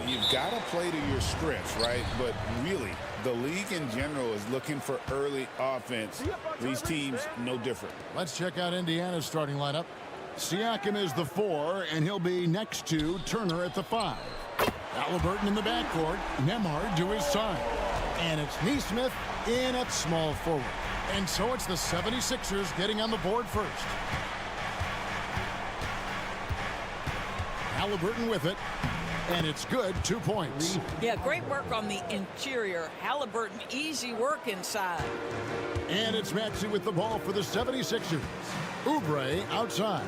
You've got to play to your strengths, right? But really, the league in general is looking for early offense. These teams, no different. Let's check out Indiana's starting lineup. Siakam is the 4, and he'll be next to Turner at the 5. Halliburton in the backcourt, Nembhard to his side. And it's Nesmith in at small forward. And so it's the 76ers getting on the board first. Halliburton with it. And it's good, 2 points. Yeah, great work on the interior. Halliburton, easy work inside. And it's Maxey with the ball for the 76ers. Oubre outside.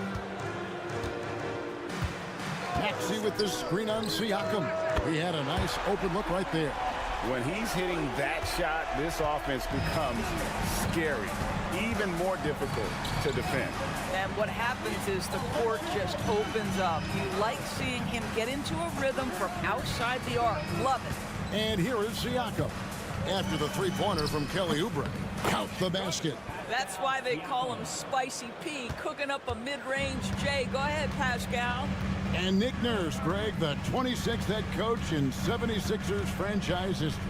Maxey with the screen on Siakam. He had a nice open look right there. When he's hitting that shot, this offense becomes scary, even more difficult to defend. And what happens is the court just opens up. You like seeing him get into a rhythm from outside the arc. Love it. And here is Siakam. After the three-pointer from Kelly Oubre. Count the basket. That's why they call him Spicy P, cooking up a mid-range J. Go ahead, Pascal. And Nick Nurse, Greg, the 26th head coach in 76ers franchise history.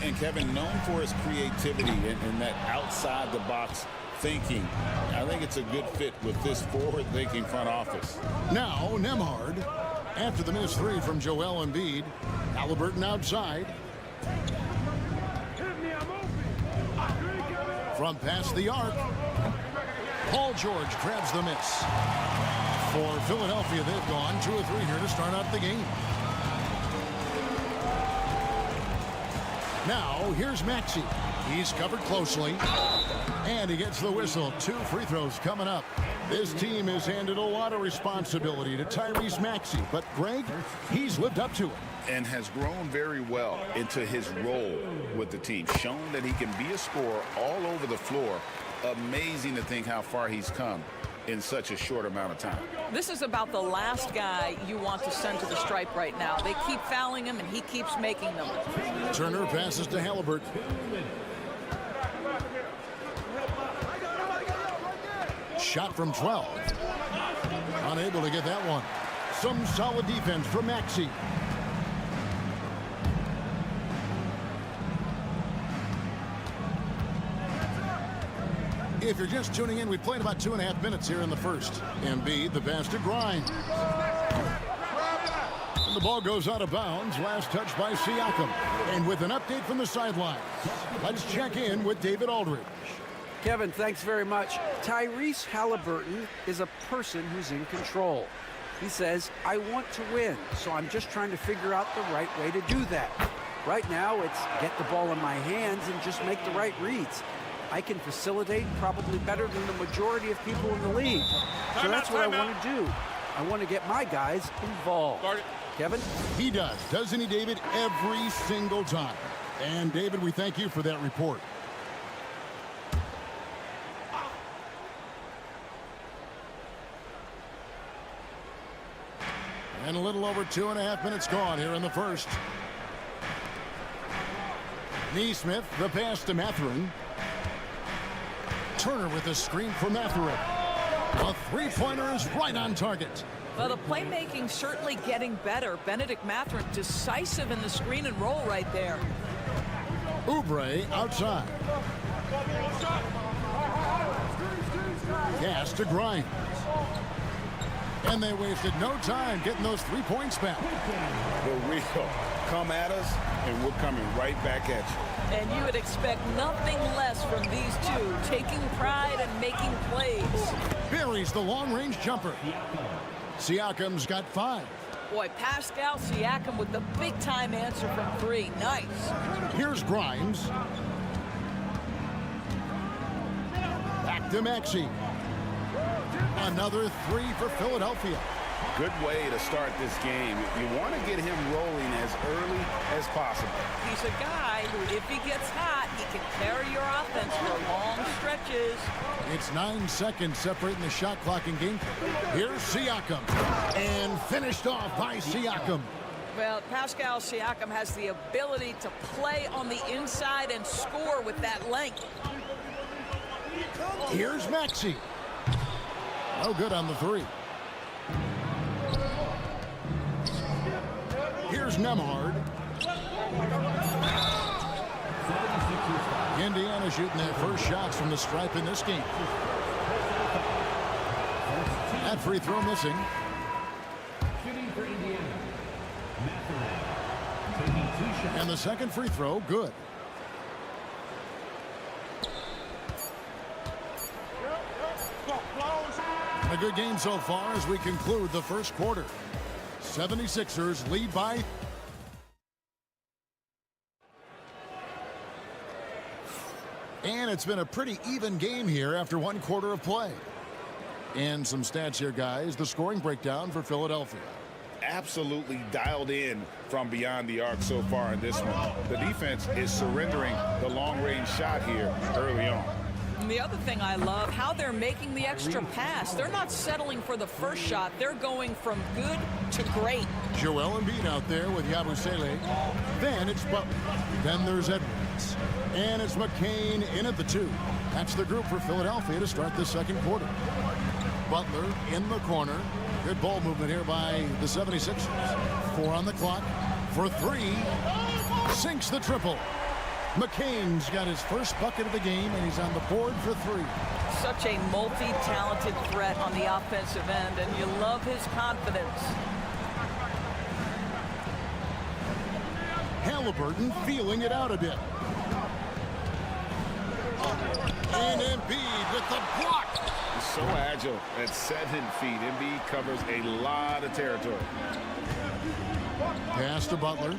And Kevin, known for his creativity and that outside-the-box thinking, I think it's a good fit with this forward-thinking front office. Now, Nembhard, after the missed 3 from Joel Embiid. Halliburton outside. From past the arc. Paul George grabs the miss. For Philadelphia, they've gone 2 of 3 here to start out the game. Now, here's Maxey. He's covered closely. And he gets the whistle. 2 free throws coming up. This team has handed a lot of responsibility to Tyrese Maxey. But, Greg, he's lived up to it. And has grown very well into his role with the team. Shown that he can be a scorer all over the floor. Amazing to think how far he's come in such a short amount of time. This is about the last guy you want to send to the stripe right now. They keep fouling him, and he keeps making them. Turner passes to Halliburton. Shot from 12. Unable to get that one. Some solid defense from Maxey. If you're just tuning in, we played about 2.5 minutes here in the first. Embiid, the pass to Grimes. And the ball goes out of bounds. Last touch by Siakam. And with an update from the sideline, let's check in with David Aldridge. Kevin, thanks very much. Tyrese Halliburton is a person who's in control. He says, I want to win, so I'm just trying to figure out the right way to do that. Right now, it's get the ball in my hands and just make the right reads. I can facilitate probably better than the majority of people in the league. So that's what I want to do. I want to get my guys involved. Kevin? He does, doesn't he, David? Every single time. And, David, we thank you for that report. And a little over 2.5 minutes gone here in the first. Nesmith, the pass to Mathurin. Turner with a screen for Mathurin. A three-pointer is right on target. Well, the playmaking certainly getting better. Benedict Mathurin decisive in the screen and roll right there. Oubre outside. Pass to Grimes. And they wasted no time getting those 3 points back. For real. Come at us, and we're coming right back at you. And you would expect nothing less from these two, taking pride and making plays. Buries the long-range jumper. Siakam's got 5. Boy, Pascal Siakam with the big-time answer from 3. Nice. Here's Grimes. Back to Maxey. Another 3 for Philadelphia. Good way to start this game. You want to get him rolling as early as possible. He's a guy who, if he gets hot, he can carry your offense for long stretches. It's 9 seconds separating the shot clock and game. Here's Siakam. And finished off by Siakam. Well, Pascal Siakam has the ability to play on the inside and score with that length. Here's Maxey. No good on the 3. Here's Nemhard. Indiana shooting their first shots from the stripe in this game. That free throw missing. And the second free throw, good. A good game so far as we conclude the first quarter. 76ers lead by. And it's been a pretty even game here after 1 quarter of play. And some stats here, guys. The scoring breakdown for Philadelphia. Absolutely dialed in from beyond the arc so far in this one. The defense is surrendering the long-range shot here early on. And the other thing I love, how they're making the extra pass. They're not settling for the first shot. They're going from good to great. Joel Embiid out there with Yabusele. Then it's Butler. Then there's Edwards. And it's McCain in at the 2. That's the group for Philadelphia to start the second quarter. Butler in the corner. Good ball movement here by the 76ers. 4 on the clock for 3. Sinks the triple. McCain's got his first bucket of the game, and he's on the board for 3. Such a multi-talented threat on the offensive end, and you love his confidence. Halliburton feeling it out a bit. And Embiid with the block. He's so agile at 7 feet. Embiid covers a lot of territory. Pass to Butler.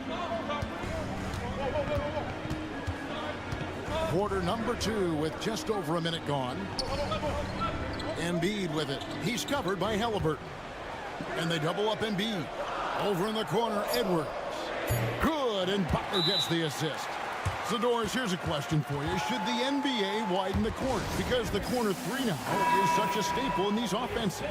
Quarter number 2 with just over a minute gone. Embiid with it. He's covered by Halliburton. And they double up Embiid. Over in the corner, Edwards. Good, and Butler gets the assist. So, Doris, here's a question for you. Should the NBA widen the corner? Because the corner 3 now is such a staple in these offenses.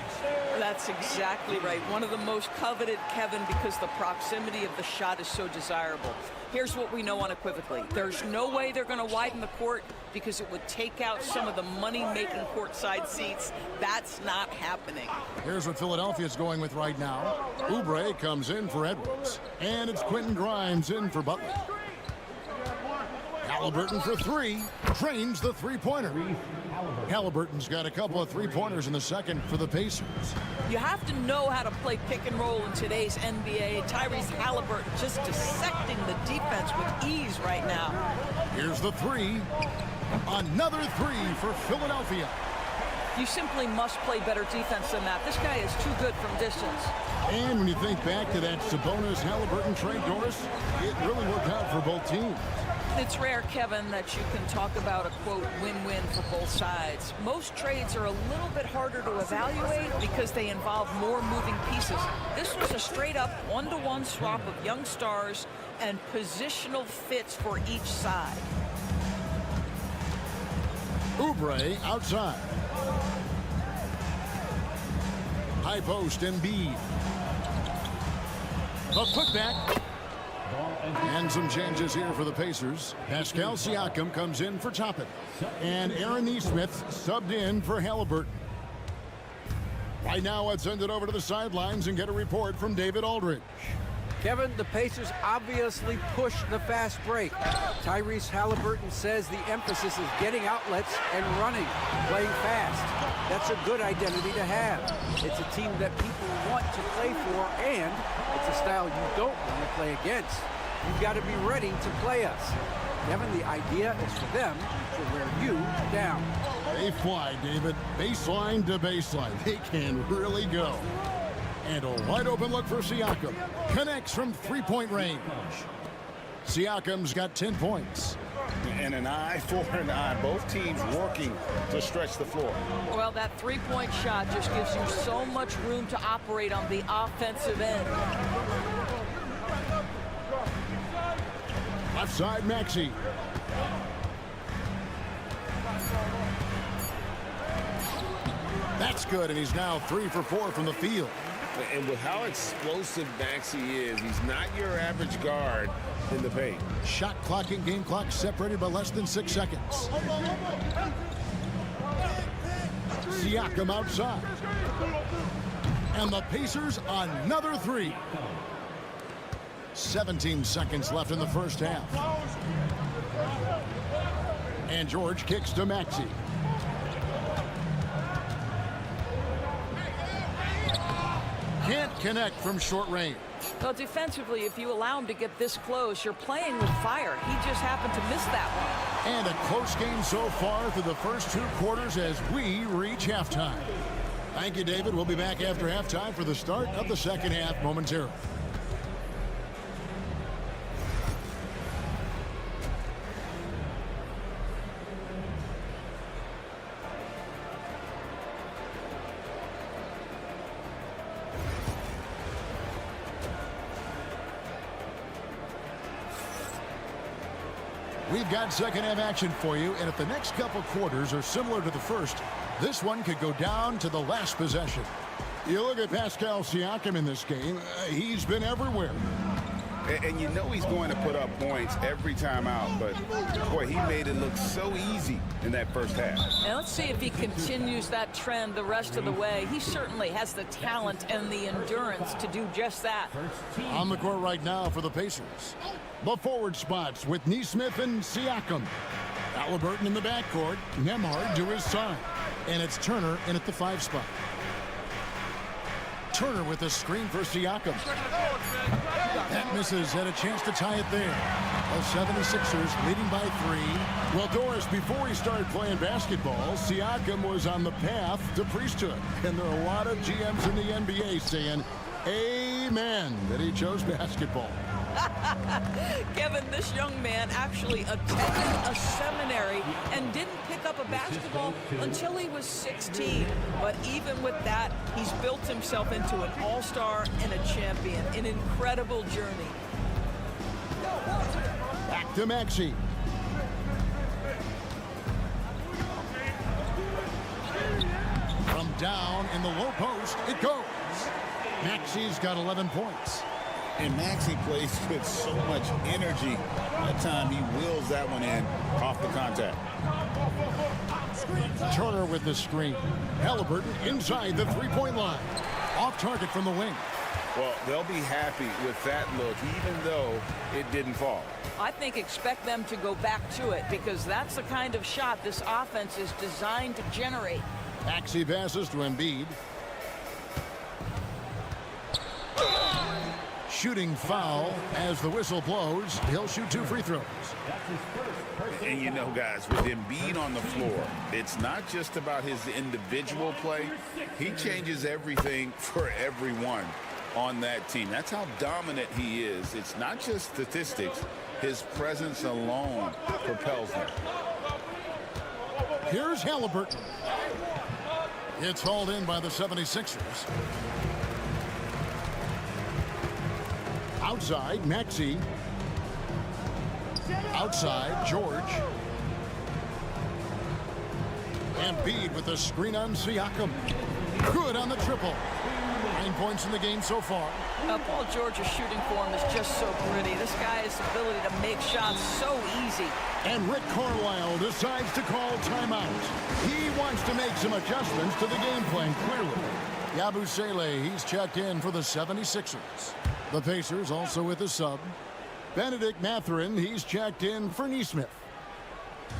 That's exactly right. One of the most coveted, Kevin, because the proximity of the shot is so desirable. Here's what we know unequivocally. There's no way they're going to widen the court because it would take out some of the money-making courtside seats. That's not happening. Here's what Philadelphia's going with right now. Oubre comes in for Edwards. And it's Quentin Grimes in for Butler. Halliburton for 3. Drains the 3-pointer. Halliburton's got a couple of 3-pointers in the second for the Pacers. You have to know how to play pick and roll in today's NBA. Tyrese Halliburton just dissecting the defense with ease right now. Here's the 3. Another 3 for Philadelphia. You simply must play better defense than that. This guy is too good from distance. And when you think back to that Sabonis-Halliburton trade, Doris, it really worked out for both teams. It's rare, Kevin, that you can talk about a, quote, win-win for both sides. Most trades are a little bit harder to evaluate because they involve more moving pieces. This was a straight-up one-to-one swap of young stars and positional fits for each side. Oubre outside. High post, Embiid. A putback. And some changes here for the Pacers. Pascal Siakam comes in for Toppin. And Aaron Nesmith subbed in for Halliburton. Right now, let's send it over to the sidelines and get a report from David Aldridge. Kevin, the Pacers obviously push the fast break. Tyrese Halliburton says the emphasis is getting outlets and running, playing fast. That's a good identity to have. It's a team that people want to play for, and it's a style you don't want to play against. You've got to be ready to play us. Kevin, the idea is for them to wear you down. They fly, David. Baseline to baseline. They can really go. And a wide-open look for Siakam. Connects from three-point range. Siakam's got 10 points. And an eye for an eye. Both teams working to stretch the floor. Well, that three-point shot just gives you so much room to operate on the offensive end. Left side, Maxey. That's good, and he's now 3 for 4 from the field. And with how explosive Maxey is, he's not your average guard in the paint. Shot clock and game clock separated by less than 6 seconds. Siakam outside. And the Pacers another 3. 17 seconds left in the first half. And George kicks to Maxey. Can't connect from short range. Well, defensively, if you allow him to get this close, you're playing with fire. He just happened to miss that one. And a close game so far through the first 2 quarters as we reach halftime. Thank you, David. We'll be back after halftime for the start of the second half momentarily. We've got second half action for you, and if the next couple quarters are similar to the first, this one could go down to the last possession. You look at Pascal Siakam in this game, he's been everywhere. And you know he's going to put up points every time out, but boy, he made it look so easy in that first half. And let's see if he continues that trend the rest of the way. He certainly has the talent and the endurance to do just that. On the court right now for the Pacers. The forward spots with Nesmith and Siakam. Halliburton in the backcourt. Nembhard to his side. And it's Turner in at the 5 spot. Turner with a screen for Siakam. That misses. Had a chance to tie it there. The 76ers leading by 3. Well, Doris, before he started playing basketball, Siakam was on the path to priesthood. And there are a lot of GMs in the NBA saying, amen, that he chose basketball. Kevin, this young man actually attended a seminary and didn't pick up a basketball until he was 16. But even with that, he's built himself into an all-star and a champion. An incredible journey. Back to Maxey. From down in the low post, it goes. Maxey's got 11 points. And Maxey plays with so much energy. That time he wheels that one in off the contact. Turner with the screen. Halliburton inside the 3-point line. Off target from the wing. Well, they'll be happy with that look, even though it didn't fall. I think expect them to go back to it because that's the kind of shot this offense is designed to generate. Maxey passes to Embiid. Shooting foul as the whistle blows. He'll shoot 2 free throws. And you know, guys, with Embiid on the floor, it's not just about his individual play. He changes everything for everyone on that team. That's how dominant he is. It's not just statistics. His presence alone propels him. Here's Halliburton. It's hauled in by the 76ers. Outside, Maxey. Outside, George. Embiid with a screen on Siakam. Good on the triple. 9 points in the game so far. Paul George's shooting form is just so pretty. This guy's ability to make shots so easy. And Rick Carlisle decides to call timeout. He wants to make some adjustments to the game plan, clearly. Yabusele, he's checked in for the 76ers. The Pacers also with a sub. Benedict Mathurin, he's checked in for Neesmith.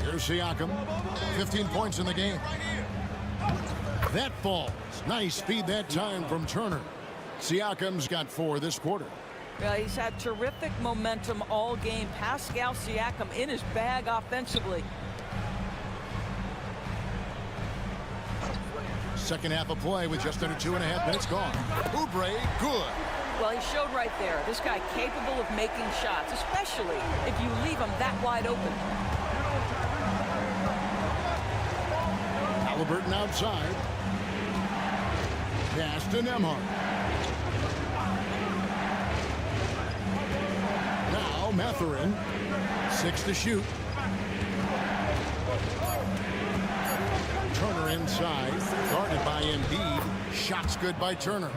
Here's Siakam, 15 points in the game. That falls. Nice feed that time from Turner. Siakam's got 4 this quarter. Well, he's had terrific momentum all game. Pascal Siakam in his bag offensively. Second half of play with just under 2.5 minutes gone. Oubre, good. Well, he showed right there. This guy capable of making shots, especially if you leave him that wide open. Halliburton outside. Pass to Nembhard. Now Mathurin. 6 to shoot. Turner inside. Guarded by Embiid. Shots good by Turner.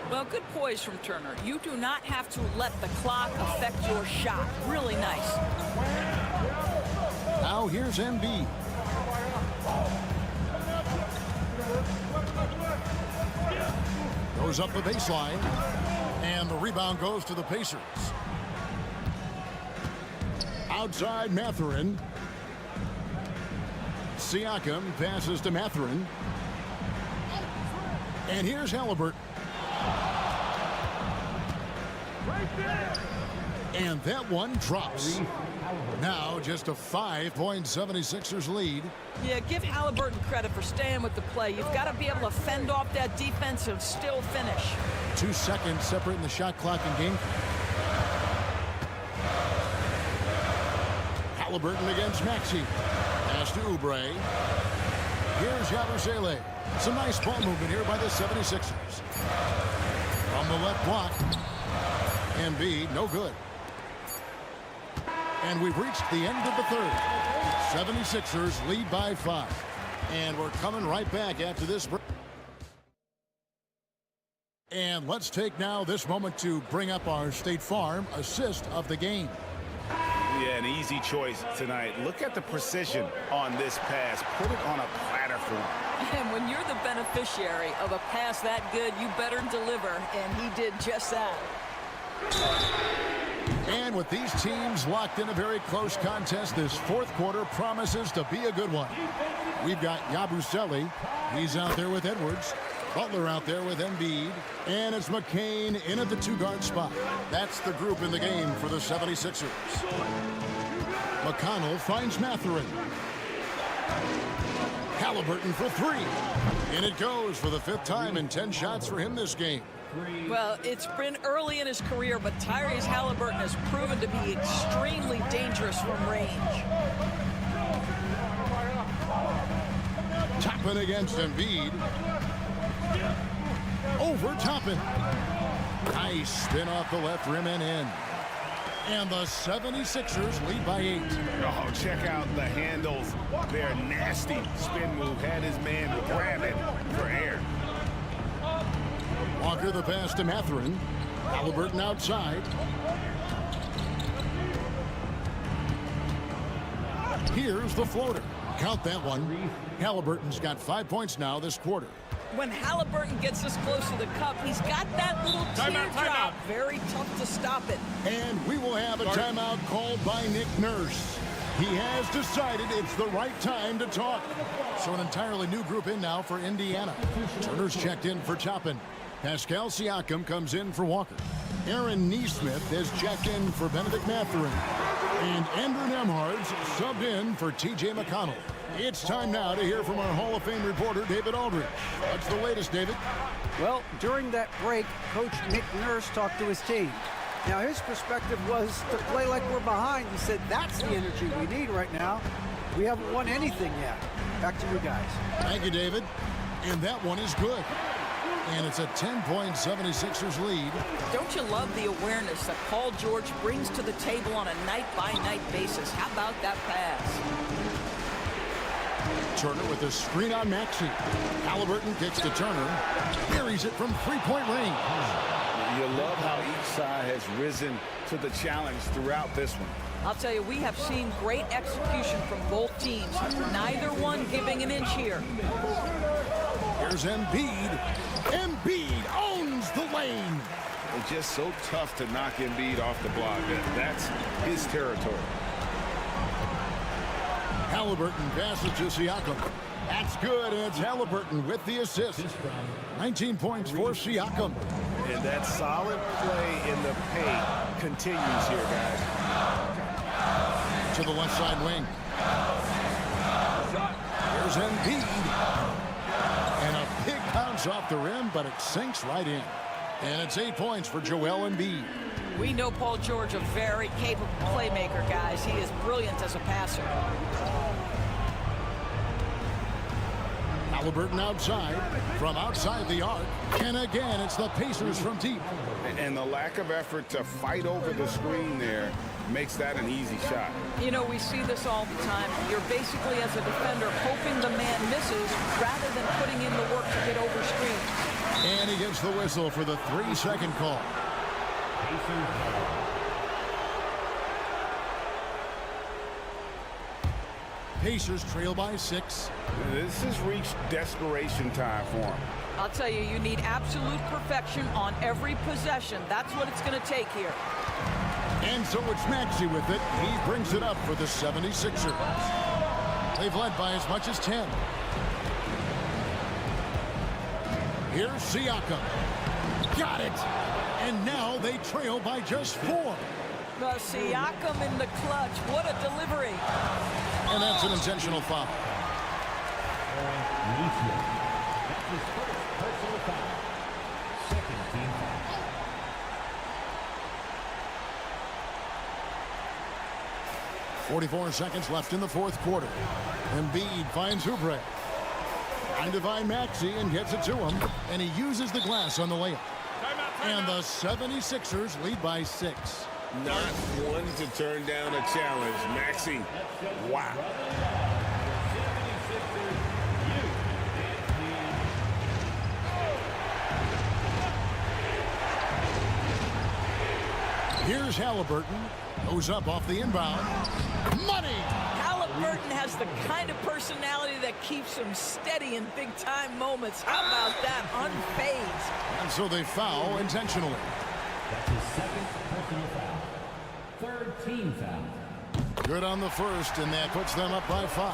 Well, good poise from Turner. You do not have to let the clock affect your shot. Really nice. Now here's Embiid. Goes up the baseline. And the rebound goes to the Pacers. Outside Mathurin. Siakam passes to Mathurin. And here's Halliburton. And that one drops. Now just a 5-point 76ers lead. Yeah, give Halliburton credit for staying with the play. You've got to be able to fend off that defense and still finish. 2 seconds separating the shot clock and game. Halliburton against Maxey. Pass to Oubre. Here's Yabusele. Some nice ball movement here by the 76ers. From the left block. Embiid, no good. And we've reached the end of the third. 76ers lead by 5. And we're coming right back after this break. And let's take now this moment to bring up our State Farm assist of the game. Yeah, an easy choice tonight. Look at the precision on this pass. Put it on a platter for him. And when you're the beneficiary of a pass that good, you better deliver. And he did just that. And with these teams locked in a very close contest, this fourth quarter promises to be a good one. We've got Yabusele. He's out there with Edwards. Butler out there with Embiid. And it's McCain in at the 2-guard spot. That's the group in the game for the 76ers. McConnell finds Mathurin. Halliburton for 3. And it goes for the 5th time in 10 shots for him this game. Well, it's been early in his career, but Tyrese Halliburton has proven to be extremely dangerous from range. Toppin against Embiid. Over Toppin. Nice spin off the left rim and in. And the 76ers lead by 8. Oh, check out the handles. Their nasty spin move had his man grab it for air. Walker the pass to Mathurin. Halliburton outside. Here's the floater. Count that one. Halliburton's got 5 points now this quarter. When Halliburton gets this close to the cup, he's got that little teardrop. Very tough to stop it. And we will have a timeout called by Nick Nurse. He has decided it's the right time to talk. So an entirely new group in now for Indiana. Turner's checked in for Toppin. Pascal Siakam comes in for Walker. Aaron Neesmith has checked in for Benedict Mathurin. And Andrew Nembhard's subbed in for T.J. McConnell. It's time now to hear from our Hall of Fame reporter, David Aldridge. What's the latest, David? Well, during that break, Coach Nick Nurse talked to his team. Now, his perspective was to play like we're behind. He said, that's the energy we need right now. We haven't won anything yet. Back to you guys. Thank you, David. And that one is good. And it's a 10-point 76ers lead. Don't you love the awareness that Paul George brings to the table on a night-by-night basis? How about that pass? Turner with a screen on Maxey. Halliburton kicks to Turner. Buries it from 3-point range. You love how each side has risen to the challenge throughout this one. I'll tell you, we have seen great execution from both teams. Neither one giving an inch here. Here's Embiid. Embiid owns the lane. It's just so tough to knock Embiid off the block. That's his territory. Halliburton passes to Siakam. That's good, and it's Halliburton with the assist. 19 points for Siakam. And that solid play in the paint continues here, guys. To the left side wing. Here's Embiid. And a big bounce off the rim, but it sinks right in. And it's 8 points for Joel Embiid. We know Paul George, a very capable playmaker, guys. He is brilliant as a passer. Halliburton outside, from outside the arc. And again, it's the Pacers from deep. And the lack of effort to fight over the screen there makes that an easy shot. You know, we see this all the time. You're basically, as a defender, hoping the man misses rather than putting in the work to get over screens. And he gets the whistle for the 3-second call. Pacers trail by 6. This has reached desperation time for him. I'll tell you, you need absolute perfection on every possession. That's what it's going to take here. And so it's Maxey with it. He brings it up for the 76ers. They've led by as much as 10. Here's Siakam. Got it. And now they trail by just 4. The Siakam in the clutch. What a delivery. And that's an intentional foul. That's his first personal foul. Second team foul. .44 seconds left in the fourth quarter. Embiid finds Oubre. Trying to find Maxey and gets it to him. And he uses the glass on the layup. And the 76ers lead by 6. Not one to turn down a challenge. Maxey, wow. Here's Halliburton. Goes up off the inbound. Money! Halliburton has the kind of personality that keeps him steady in big-time moments. How about that? Unfazed. And so they foul intentionally. That's his second personal foul. Third team foul. Good on the first, and that puts them up by 5.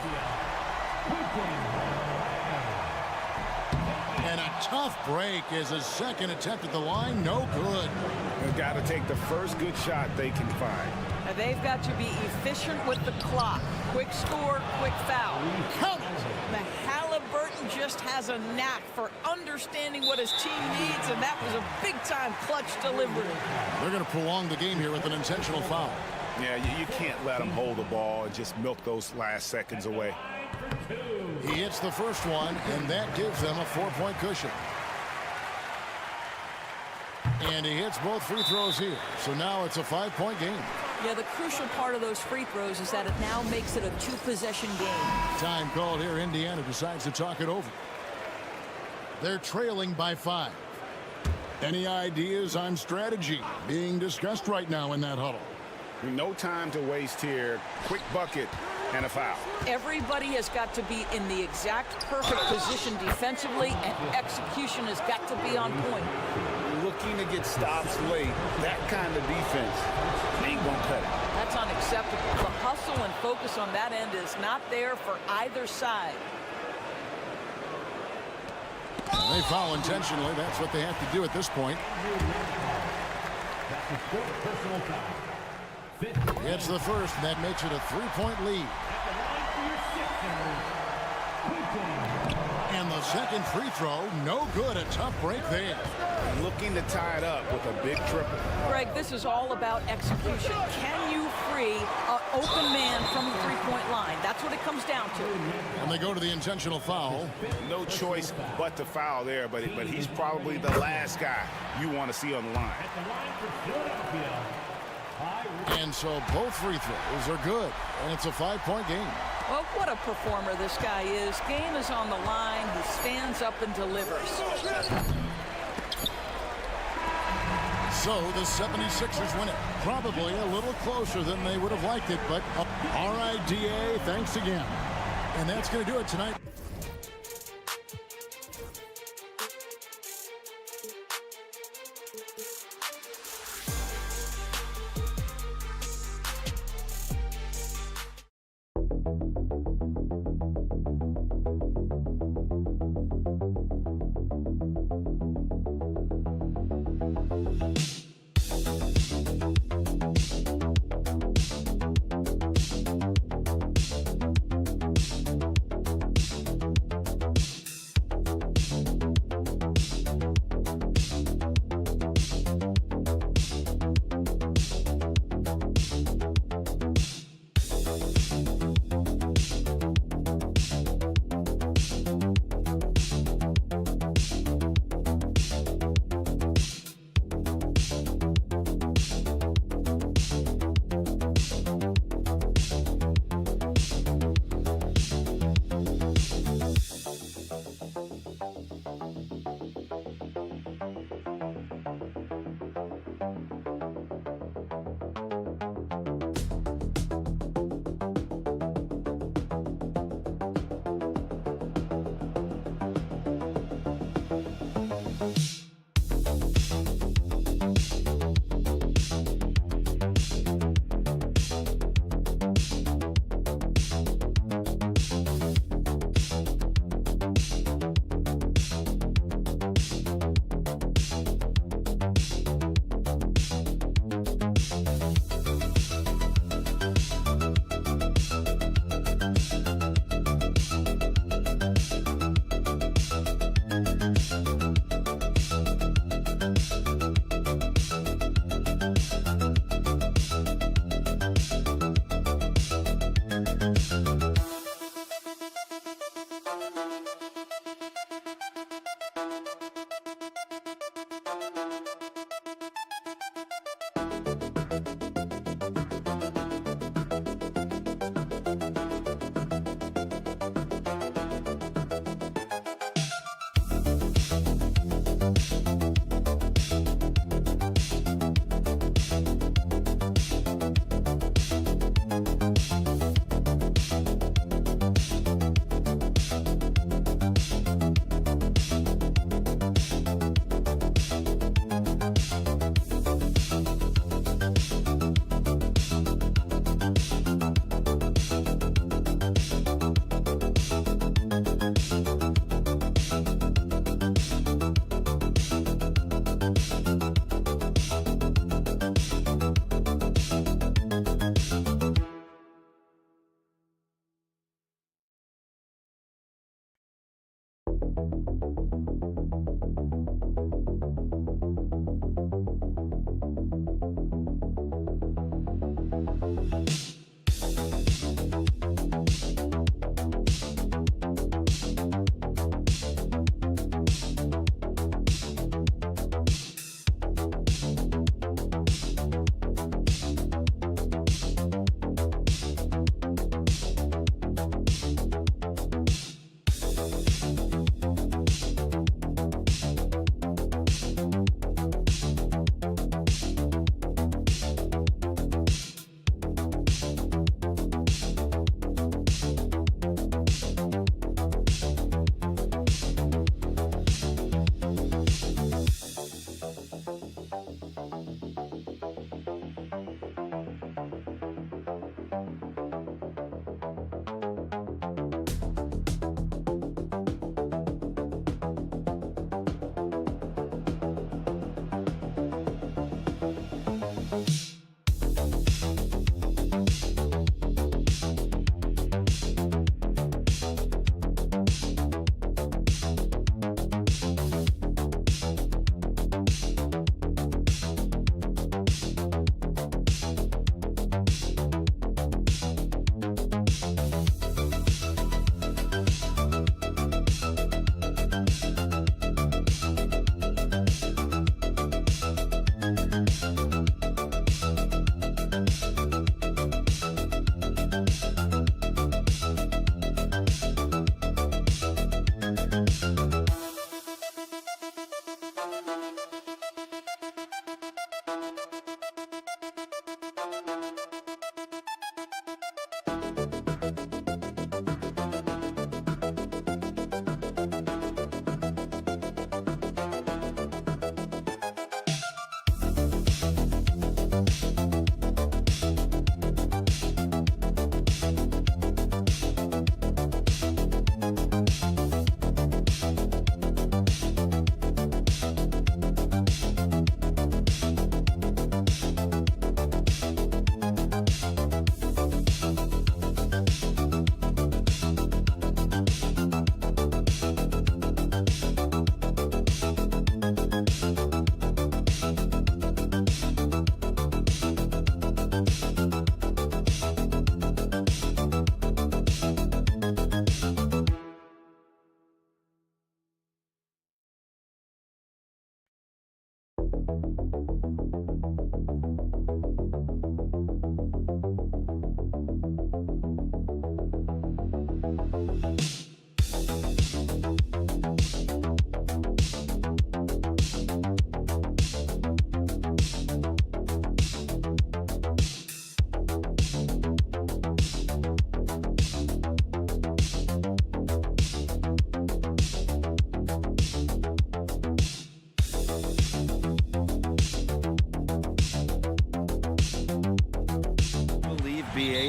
And a tough break is a second attempt at the line. No good. They've got to take the first good shot they can find. Now they've got to be efficient with the clock. Quick score, quick foul. Count it. The Halliburton just has a knack for understanding what his team needs, and that was a big-time clutch delivery. They're going to prolong the game here with an intentional foul. Yeah, you can't let them hold the ball and just milk those last seconds away. He hits the first one, and that gives them a 4-point cushion. And he hits both free throws here. So now it's a 5-point game. Yeah, the crucial part of those free throws is that it now makes it a 2-possession game. Time called here. Indiana decides to talk it over. They're trailing by 5. Any ideas on strategy being discussed right now in that huddle? No time to waste here. Quick bucket and a foul. Everybody has got to be in the exact perfect position defensively, and execution has got to be on point. Looking to get stops late. That kind of defense ain't gonna cut it. That's unacceptable. The hustle and focus on that end is not there for either side. They foul intentionally. That's what they have to do at this point. That's his fourth personal foul. It's the first, and that makes it a 3-point lead. And the second free throw, no good. A tough break there. Looking to tie it up with a big triple. Greg, this is all about execution. Can you free an open man from the three-point line? That's what it comes down to. And they go to the intentional foul. No choice but to foul there, but he's probably the last guy you want to see on the line. And so both free throws are good. And it's a 5-point game. Well, what a performer this guy is. Game is on the line. He stands up and delivers. So the 76ers win it. Probably a little closer than they would have liked it, but all right, DA, thanks again. And that's going to do it tonight.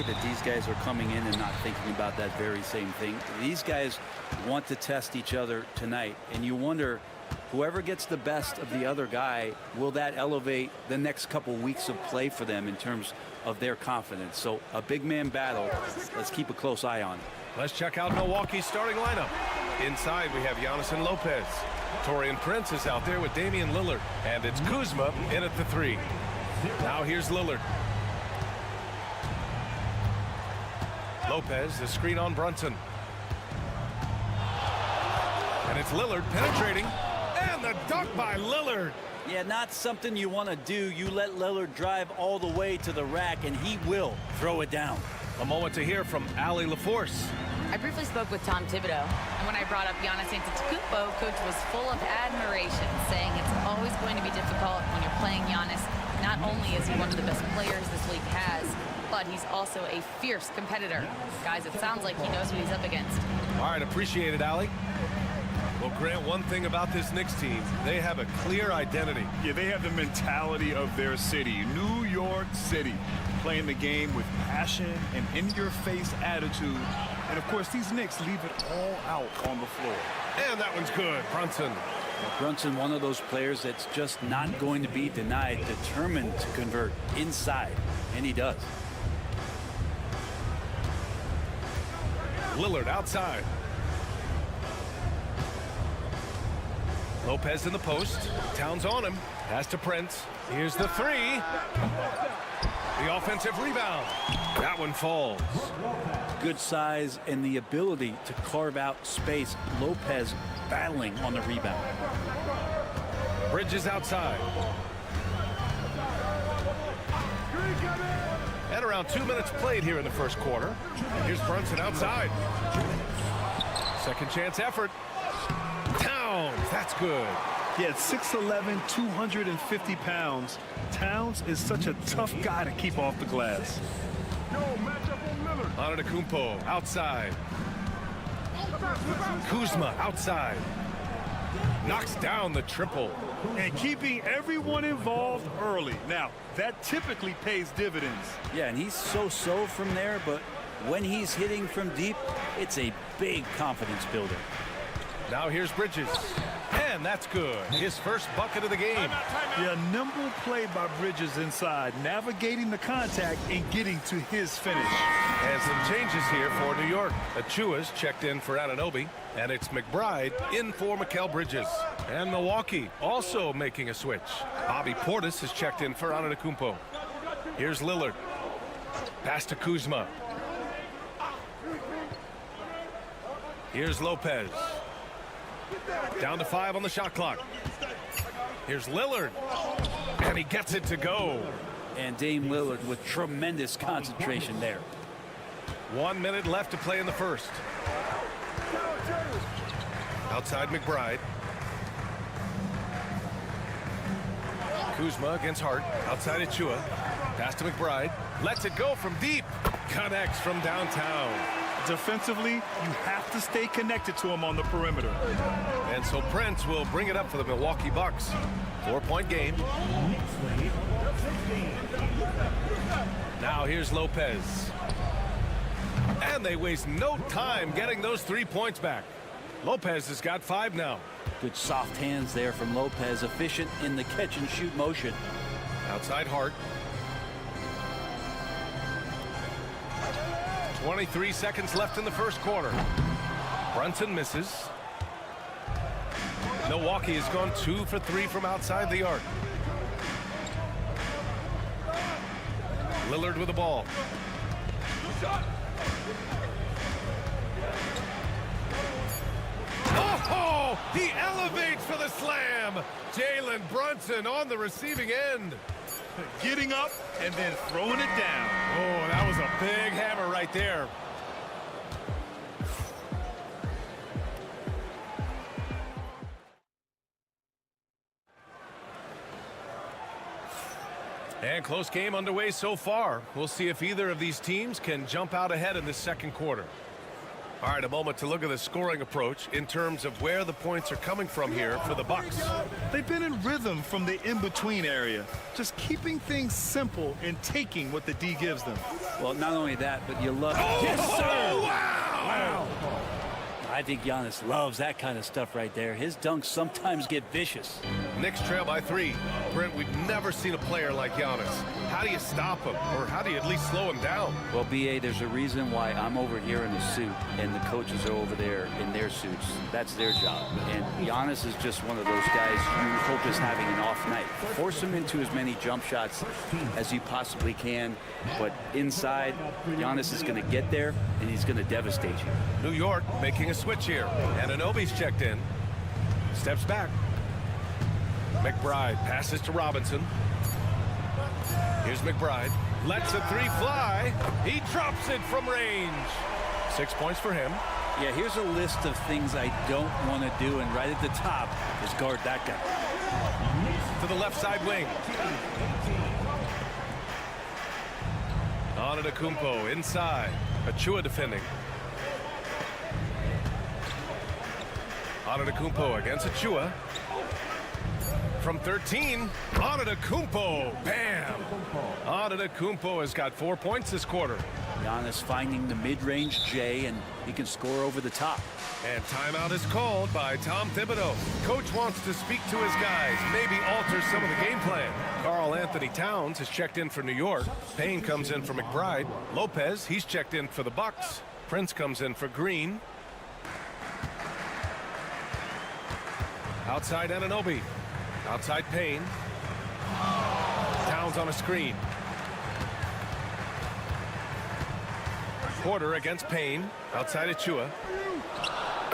That these guys are coming in and not thinking about that very same thing. These guys want to test each other tonight, and you wonder, whoever gets the best of the other guy, will that elevate the next couple weeks of play for them in terms of their confidence? So a big man battle. Let's keep a close eye on it. Let's check out Milwaukee's starting lineup. Inside, we have Giannis and Lopez. Torian Prince is out there with Damian Lillard, and it's Kuzma in at the 3. Now here's Lillard. Lopez, the screen on Brunson. And it's Lillard penetrating. And the dunk by Lillard. Yeah, not something you want to do. You let Lillard drive all the way to the rack, and he will throw it down. A moment to hear from Allie LaForce. I briefly spoke with Tom Thibodeau, and when I brought up Giannis Antetokounmpo, Coach was full of admiration, saying it's always going to be difficult when you're playing Giannis. Not only is he one of the best players this league has, but he's also a fierce competitor. Guys, it sounds like he knows what he's up against. All right, appreciate it, Allie. Well, Grant, one thing about this Knicks team, they have a clear identity. Yeah, they have the mentality of their city, New York City, playing the game with passion and in-your-face attitude. And, of course, these Knicks leave it all out on the floor. And that one's good. Brunson. Brunson, one of those players that's just not going to be denied, determined to convert inside, and he does. Lillard outside. Lopez in the post. Towns on him. Pass to Prince. Here's the three. The offensive rebound. That one falls. Good size and the ability to carve out space. Lopez battling on the rebound. Bridges outside. And around 2 minutes played here in the first quarter. Here's Brunson outside. Second chance effort. Towns, that's good. Yeah, at 6'11", 250 pounds, Towns is such a tough guy to keep off the glass. Antetokounmpo outside. Kuzma outside. Knocks down the triple. And keeping everyone involved early. Now, that typically pays dividends. Yeah, and he's so-so from there, but when he's hitting from deep, it's a big confidence builder. Now here's Bridges. And that's good. His first bucket of the game. Yeah, nimble play by Bridges inside, navigating the contact and getting to his finish. And some changes here for New York. Achua's checked in for Anunoby, and it's McBride in for Mikal Bridges. And Milwaukee also making a switch. Bobby Portis has checked in for Antetokounmpo. Here's Lillard. Pass to Kuzma. Here's Lopez. Down to 5 on the shot clock. Here's Lillard. And he gets it to go. And Dame Lillard with tremendous concentration there. 1 minute left to play in the first. Outside McBride. Kuzma against Hart. Outside Achua. Pass to McBride. Lets it go from deep. Connects from downtown. Defensively, you have to stay connected to him on the perimeter. And so Prince will bring it up for the Milwaukee Bucks. 4-point game. Now here's Lopez. And they waste no time getting those 3 points back. Lopez has got 5 now. Good soft hands there from Lopez, efficient in the catch and shoot motion. Outside Hart. 23 seconds left in the first quarter. Brunson misses. Milwaukee has gone 2 for 3 from outside the arc. Lillard with the ball. Oh, he elevates for the slam. Jalen Brunson on the receiving end. Getting up and then throwing it down. Oh, that was a big hammer right there. And close game underway so far. We'll see if either of these teams can jump out ahead in this second quarter. All right, a moment to look at the scoring approach in terms of where the points are coming from here for the Bucks. They've been in rhythm from the in-between area, just keeping things simple and taking what the D gives them. Well, not only that, but you love... Oh, yes, sir! Wow! I think Giannis loves that kind of stuff right there. His dunks sometimes get vicious. Knicks trail by 3. Brent, we've never seen a player like Giannis. How do you stop him? Or how do you at least slow him down? Well, B.A., there's a reason why I'm over here in a suit and the coaches are over there in their suits. That's their job. And Giannis is just one of those guys you hope is having an off night. Force him into as many jump shots as you possibly can. But inside, Giannis is going to get there, and he's going to devastate you. New York making a switch here. Anunoby's checked in. Steps back. McBride passes to Robinson. Here's McBride. Lets a three fly. He drops it from range. 6 points for him. Yeah, here's a list of things I don't want to do, and right at the top is guard that guy. To the left side wing. Antetokounmpo inside. Achua defending. Antetokounmpo against Achua. From 13, Antetokounmpo. Bam! Antetokounmpo has got 4 points this quarter. Giannis finding the mid-range J, and he can score over the top. And timeout is called by Tom Thibodeau. Coach wants to speak to his guys, maybe alter some of the game plan. Karl Anthony Towns has checked in for New York. Payne comes in for McBride. Lopez, he's checked in for the Bucks. Prince comes in for Green. Outside Anunoby. Outside Payne. Towns on a screen. Porter against Payne. Outside Achua.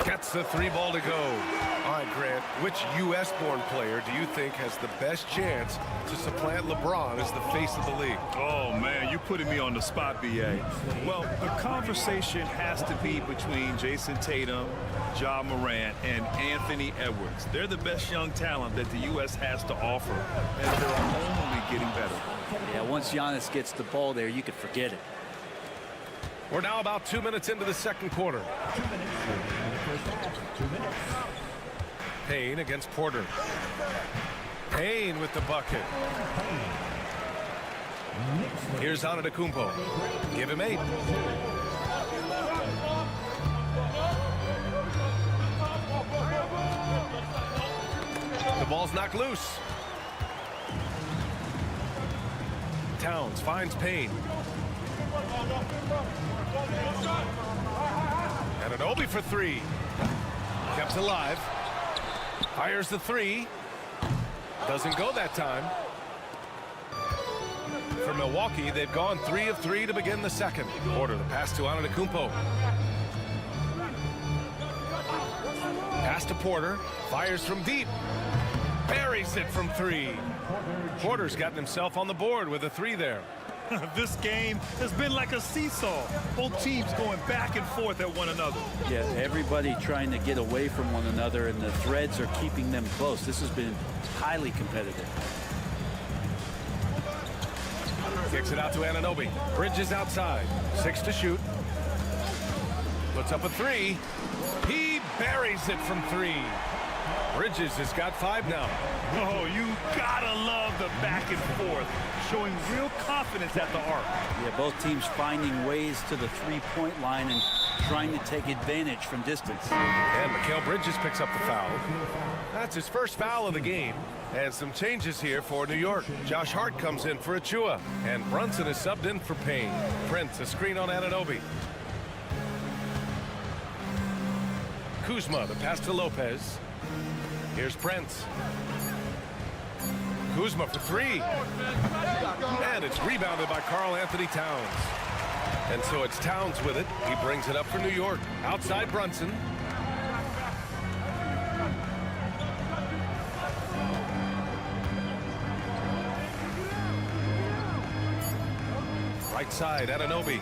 Gets the three ball to go. All right, Grant, which U.S.-born player do you think has the best chance to supplant LeBron as the face of the league? Oh, man, you're putting me on the spot, B.A. Well, the conversation has to be between Jason Tatum, Ja Morant, and Anthony Edwards. They're the best young talent that the U.S. has to offer, and they're only getting better. Yeah, once Giannis gets the ball there, you could forget it. We're now about 2 minutes into the second quarter. 2 minutes in the first half. 2 minutes. Payne against Porter. Payne with the bucket. Here's Antetokounmpo. Give him 8. The ball's knocked loose. Towns finds Payne. And an Obi for 3. Kept alive. Fires the 3. Doesn't go that time. For Milwaukee, they've gone 3 of 3 to begin the second. Porter, the pass to Antetokounmpo. Pass to Porter. Fires from deep. Buries it from 3. Porter's gotten himself on the board with a 3 there. This game has been like a seesaw. Both teams going back and forth at one another. Yeah, everybody trying to get away from one another, and the threads are keeping them close. This has been highly competitive. Kicks it out to Anunoby. Bridges outside. 6 to shoot. Puts up a 3. He buries it from 3. Bridges has got 5 now. Oh, you gotta love the back and forth, showing real confidence at the arc. Yeah, both teams finding ways to the three-point line and trying to take advantage from distance. And Mikal Bridges picks up the foul. That's his first foul of the game. And some changes here for New York. Josh Hart comes in for Achua. And Brunson is subbed in for Payne. Prince, a screen on Anunoby. Kuzma, the pass to Lopez. Here's Prince. Kuzma for 3. And it's rebounded by Karl Anthony Towns. And so it's Towns with it. He brings it up for New York. Outside Brunson. Right side, Anunoby.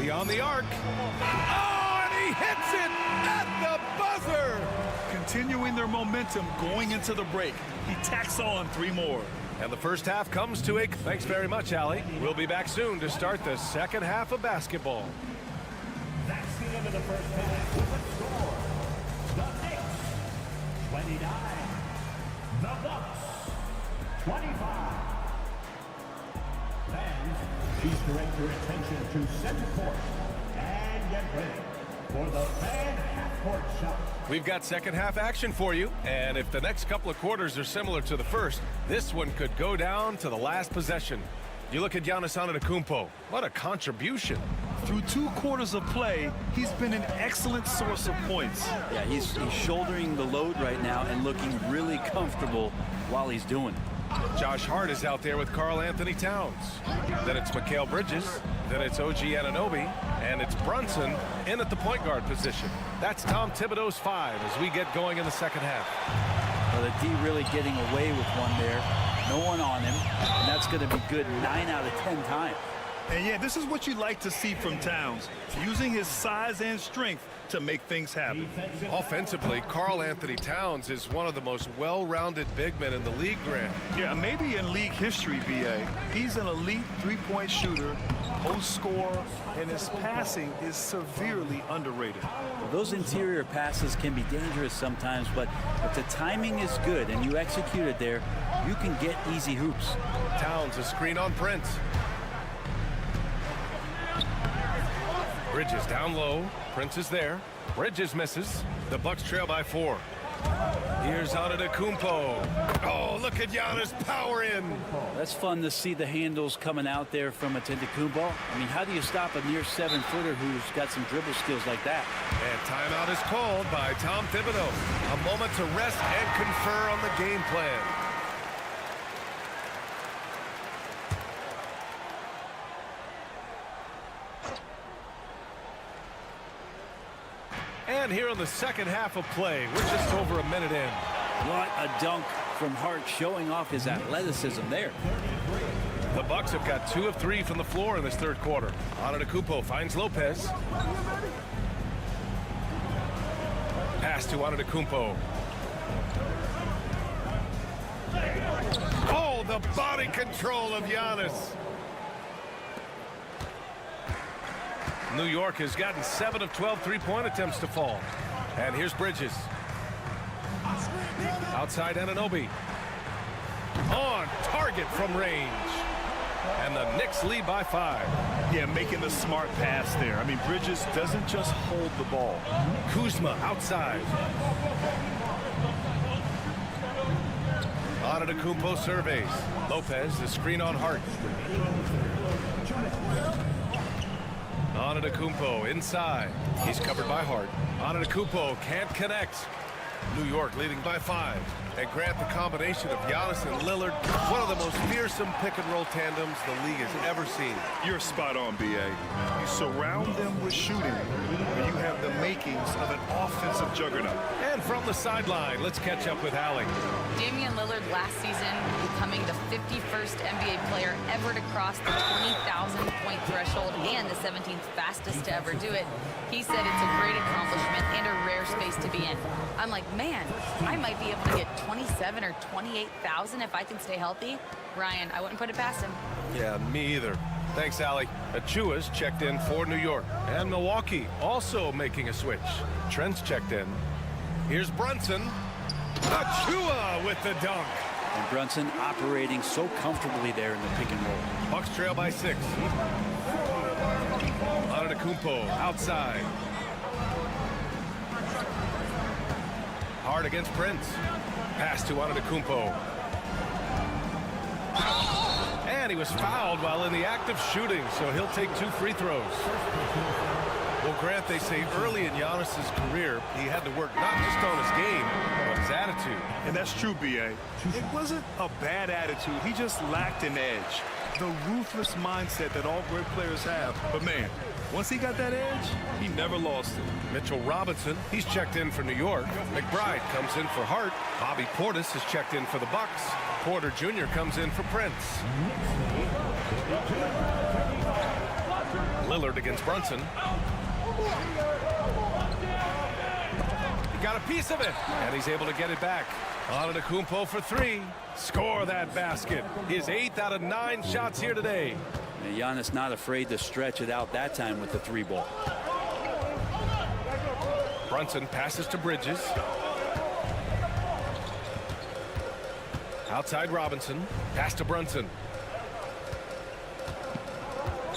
Beyond the arc. Oh, and he hits it at the buzzer. Continuing their momentum going into the break. He tacks on 3 more. And the first half comes to a... Thanks very much, Allie. We'll be back soon to start the second half of basketball. That's the end of the first half. With the score, the Knicks 29, the Bucks 25. Fans, please direct your attention to center court and get ready for the fan half-court shot. We've got second half action for you, and if the next couple of quarters are similar to the first, this one could go down to the last possession. You look at Giannis Antetokounmpo. What a contribution. Through 2 quarters of play, he's been an excellent source of points. Yeah, he's shouldering the load right now and looking really comfortable while he's doing it. Josh Hart is out there with Karl Anthony Towns. Then it's Mikal Bridges. Then it's OG Anunoby. And it's Brunson in at the point guard position. That's Tom Thibodeau's 5 as we get going in the second half. Well, the D really getting away with one there. No one on him, and that's going to be good 9 out of 10 times. And yeah, this is what you like to see from Towns, using his size and strength to make things happen. Offensively, Karl Anthony Towns is one of the most well-rounded big men in the league, Grant. Yeah, maybe in league history, B.A. He's an elite three-point shooter, post scorer, and his passing is severely underrated. Well, those interior passes can be dangerous sometimes, but if the timing is good and you execute it there, you can get easy hoops. Towns, a screen on Prince. Bridges down low. Prince is there. Bridges misses. The Bucks trail by 4. Here's Antetokounmpo. Oh, look at Giannis power in. That's fun to see the handles coming out there from Antetokounmpo. I mean, how do you stop a near 7-footer who's got some dribble skills like that? And timeout is called by Tom Thibodeau. A moment to rest and confer on the game plan. And here in the second half of play, we're just over a minute in. What a dunk from Hart, showing off his athleticism there. The Bucks have got 2 of 3 from the floor in this third quarter. Antetokounmpo finds Lopez. Pass to Antetokounmpo. Oh, the body control of Giannis. New York has gotten 7 of 12 three-point attempts to fall. And here's Bridges. Outside Anunoby. On target from range. And the Knicks lead by 5. Yeah, making the smart pass there. I mean, Bridges doesn't just hold the ball. Kuzma outside. Antetokounmpo surveys. Lopez, the screen on Hart. Antetokounmpo inside. He's covered by Hart. Antetokounmpo can't connect. New York leading by 5. And Grant, the combination of Giannis and Lillard, one of the most fearsome pick-and-roll tandems the league has ever seen. You're spot on, B.A. You surround them with shooting, and you have the makings of an offensive juggernaut. And from the sideline, let's catch up with Allie. Damian Lillard last season becoming the 51st NBA player ever to cross the 20,000-point threshold and the 17th fastest to ever do it. He said it's a great accomplishment and a rare space to be in. I'm like, man, I might be able to get 27 or 28,000 if I can stay healthy. Ryan, I wouldn't put it past him. Yeah, me either. Thanks, Allie. Achua's checked in for New York. And Milwaukee also making a switch. Trent's checked in. Here's Brunson. Achua with the dunk. And Brunson operating so comfortably there in the pick and roll. Bucks trail by 6. Antetokounmpo outside. Hard against Prince. Pass to Antetokounmpo. And he was fouled while in the act of shooting, so he'll take 2 free throws. Well, Grant, they say early in Giannis's career, he had to work not just on his game, but his attitude. And that's true, B.A. It wasn't a bad attitude. He just lacked an edge. The ruthless mindset that all great players have. But, man, once he got that edge, he never lost it. Mitchell Robinson, he's checked in for New York. McBride comes in for Hart. Bobby Portis has checked in for the Bucks. Porter Jr. comes in for Prince. Lillard against Brunson. He got a piece of it, and he's able to get it back. Antetokounmpo for 3. Score that basket. His 8th out of 9 shots here today. And Giannis not afraid to stretch it out that time with the 3-ball. Brunson passes to Bridges. Outside Robinson. Pass to Brunson.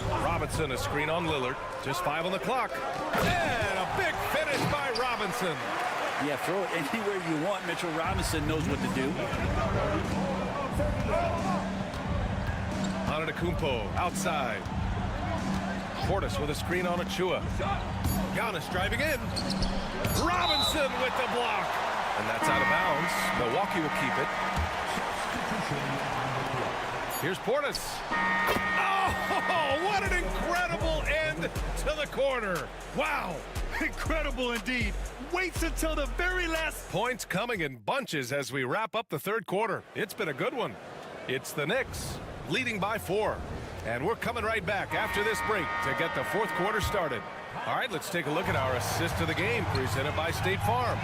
Robinson, a screen on Lillard. Just 5 on the clock. And a big finish by Robinson. Yeah, throw it anywhere you want. Mitchell Robinson knows what to do. Antetokounmpo outside. Portis with a screen on Achua. Giannis driving in. Robinson with the block. And that's out of bounds. Milwaukee will keep it. Here's Portis. Oh, what an incredible end to the quarter. Wow. Incredible indeed. Waits until the very last. Points coming in bunches as we wrap up the third quarter. It's been a good one. It's the Knicks leading by 4. And we're coming right back after this break to get the fourth quarter started. All right, let's take a look at our assist of the game presented by State Farm.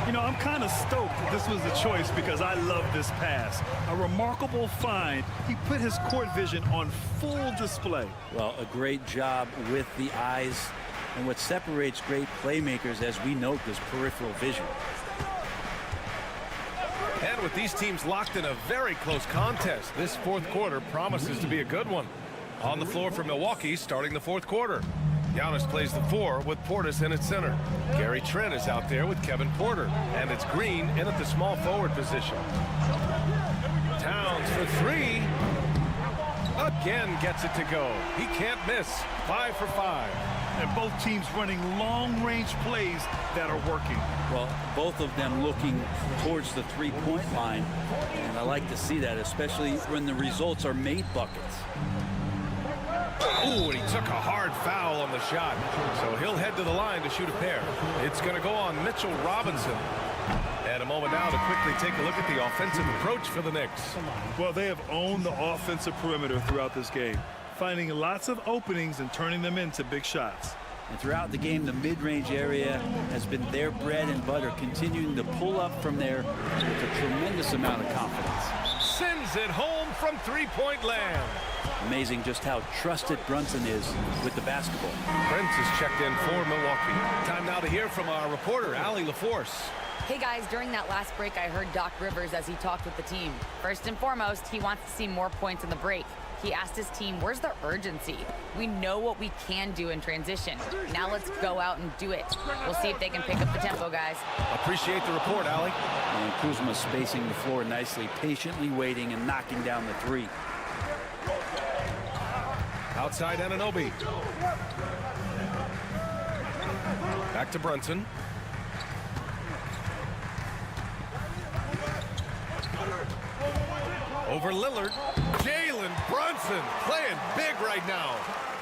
You know, I'm kind of stoked this was the choice because I love this pass. A remarkable find. He put his court vision on full display. Well, a great job with the eyes. And what separates great playmakers, as we note, is peripheral vision. And with these teams locked in a very close contest, this fourth quarter promises to be a good one. On the floor for Milwaukee, starting the fourth quarter. Giannis plays the 4 with Portis in at center. Gary Trent is out there with Kevin Porter. And it's Green in at the small forward position. Towns for 3. Again gets it to go. He can't miss. 5 for 5. And both teams running long-range plays that are working. Well, both of them looking towards the three-point line. And I like to see that, especially when the results are made buckets. Ooh, and he took a hard foul on the shot. So he'll head to the line to shoot a pair. It's going to go on Mitchell Robinson. And a moment now to quickly take a look at the offensive approach for the Knicks. Well, they have owned the offensive perimeter throughout this game, finding lots of openings and turning them into big shots. And throughout the game, the mid-range area has been their bread and butter, continuing to pull up from there with a tremendous amount of confidence. Sends it home from three-point land. Amazing just how trusted Brunson is with the basketball. Prince is checked in for Milwaukee. Time now to hear from our reporter, Allie LaForce. Hey guys, during that last break, I heard Doc Rivers as he talked with the team. First and foremost, he wants to see more points in the break. He asked his team, where's the urgency? We know what we can do in transition. Now let's go out and do it. We'll see if they can pick up the tempo, guys. Appreciate the report, Allie. And Kuzma spacing the floor nicely, patiently waiting and knocking down the 3. Outside Anunoby. Back to Brunson. Over Lillard. Jalen Brunson playing big right now.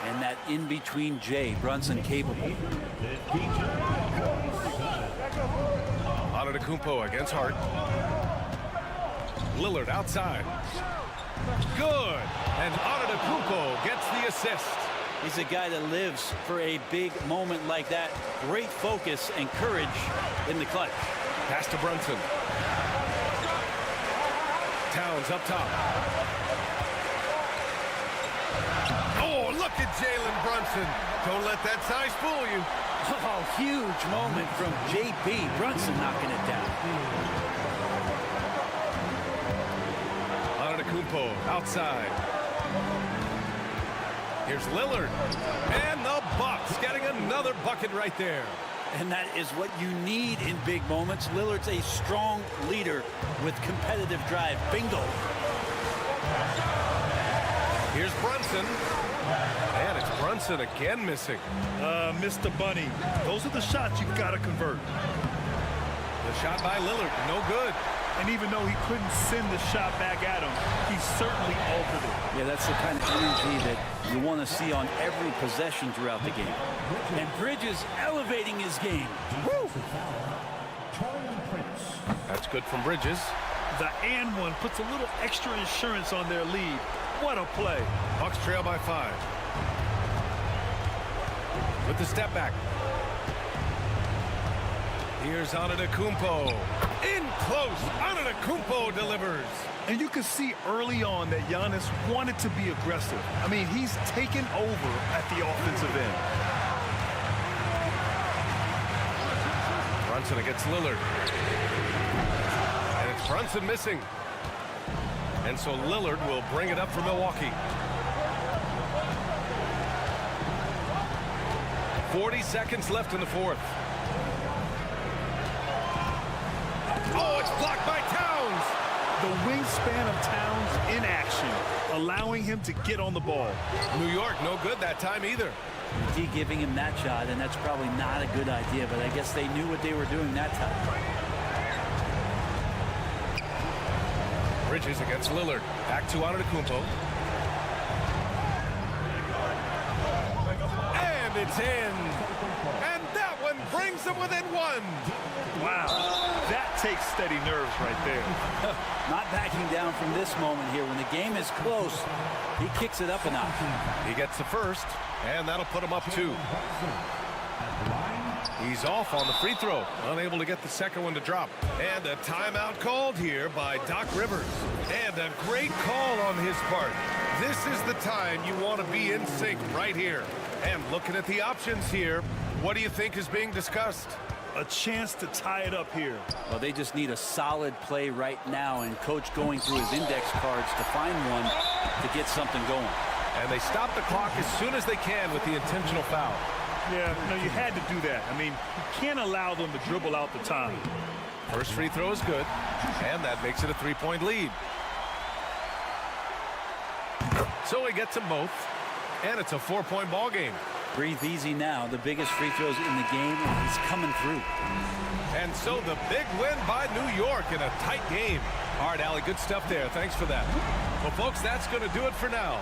And that in-between Jay, Brunson capable. Antetokounmpo against Hart. Lillard outside. Good. And Antetokounmpo gets the assist. He's a guy that lives for a big moment like that. Great focus and courage in the clutch. Pass to Brunson. Towns up top. Oh, look at Jalen Brunson. Don't let that size fool you. Oh, huge moment from JP. Brunson knocking it down. Antetokounmpo outside. Here's Lillard. And the Bucks getting another bucket right there. And that is what you need in big moments. Lillard's a strong leader with competitive drive. Bingo. Here's Brunson. And it's Brunson again missing. Mr. Bunny, those are the shots you've got to convert. The shot by Lillard, no good. And even though he couldn't send the shot back at him, he certainly altered it. Yeah, that's the kind of energy that you want to see on every possession throughout the game. And Bridges elevating his game. Woo! That's good from Bridges. The and one puts a little extra insurance on their lead. What a play. Bucks trail by 5. With the step back. Here's Antetokounmpo. In close. Antetokounmpo delivers. And you can see early on that Giannis wanted to be aggressive. I mean, he's taken over at the offensive end. Brunson against Lillard. And it's Brunson missing. And so Lillard will bring it up for Milwaukee. 40 seconds left in the fourth. Oh, it's blocked by Towns. The wingspan of Towns in action, allowing him to get on the ball. New York, no good that time either. D giving him that shot, and that's probably not a good idea, but I guess they knew what they were doing that time. Bridges against Lillard. Back to Antetokounmpo. And it's in. And that and brings them within one. Wow, that takes steady nerves right there. Not backing down from this moment here. When the game is close, he kicks it up a notch. He gets the first, and that'll put him up 2. He's off on the free throw, unable to get the second one to drop. And a timeout called here by Doc Rivers. And a great call on his part. This is the time you want to be in sync right here. And looking at the options here, what do you think is being discussed? A chance to tie it up here. Well, they just need a solid play right now, and Coach going through his index cards to find one to get something going. And they stop the clock as soon as they can with the intentional foul. Yeah, no, you had to do that. I mean, you can't allow them to dribble out the time. First free throw is good, and that makes it a 3-point lead. So he gets them both, and it's a 4-point ball game. Breathe easy now. The biggest free throws in the game, and he's coming through. And so the big win by New York in a tight game. All right, Allie, good stuff there. Thanks for that. Well, folks, that's going to do it for now.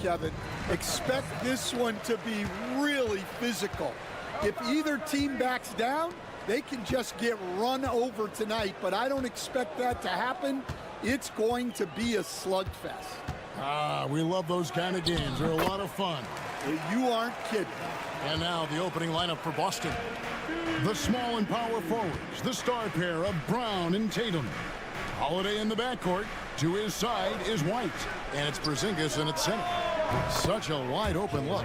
Kevin. Expect this one to be really physical. If either team backs down, they can just get run over tonight, but I don't expect that to happen. It's going to be a slugfest. We love those kind of games. They're a lot of fun. You aren't kidding. And now the opening lineup for Boston. The small and power forwards, the star pair of Brown and Tatum. Holiday in the backcourt. To his side is White, and it's Porzingis in at center. Such a wide open look.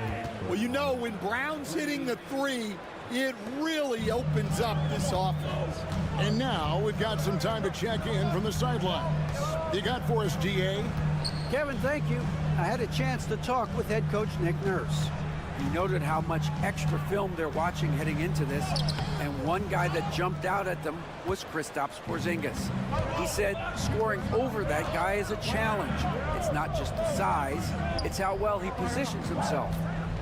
Well, you know, when Brown's hitting the three, it really opens up this offense. And now we've got some time to check in from the sidelines. You got for us, DA? Kevin, thank you. I had a chance to talk with head coach Nick Nurse. He noted how much extra film they're watching heading into this, and one guy that jumped out at them was Kristaps Porzingis. He said scoring over that guy is a challenge. It's not just the size, it's how well he positions himself.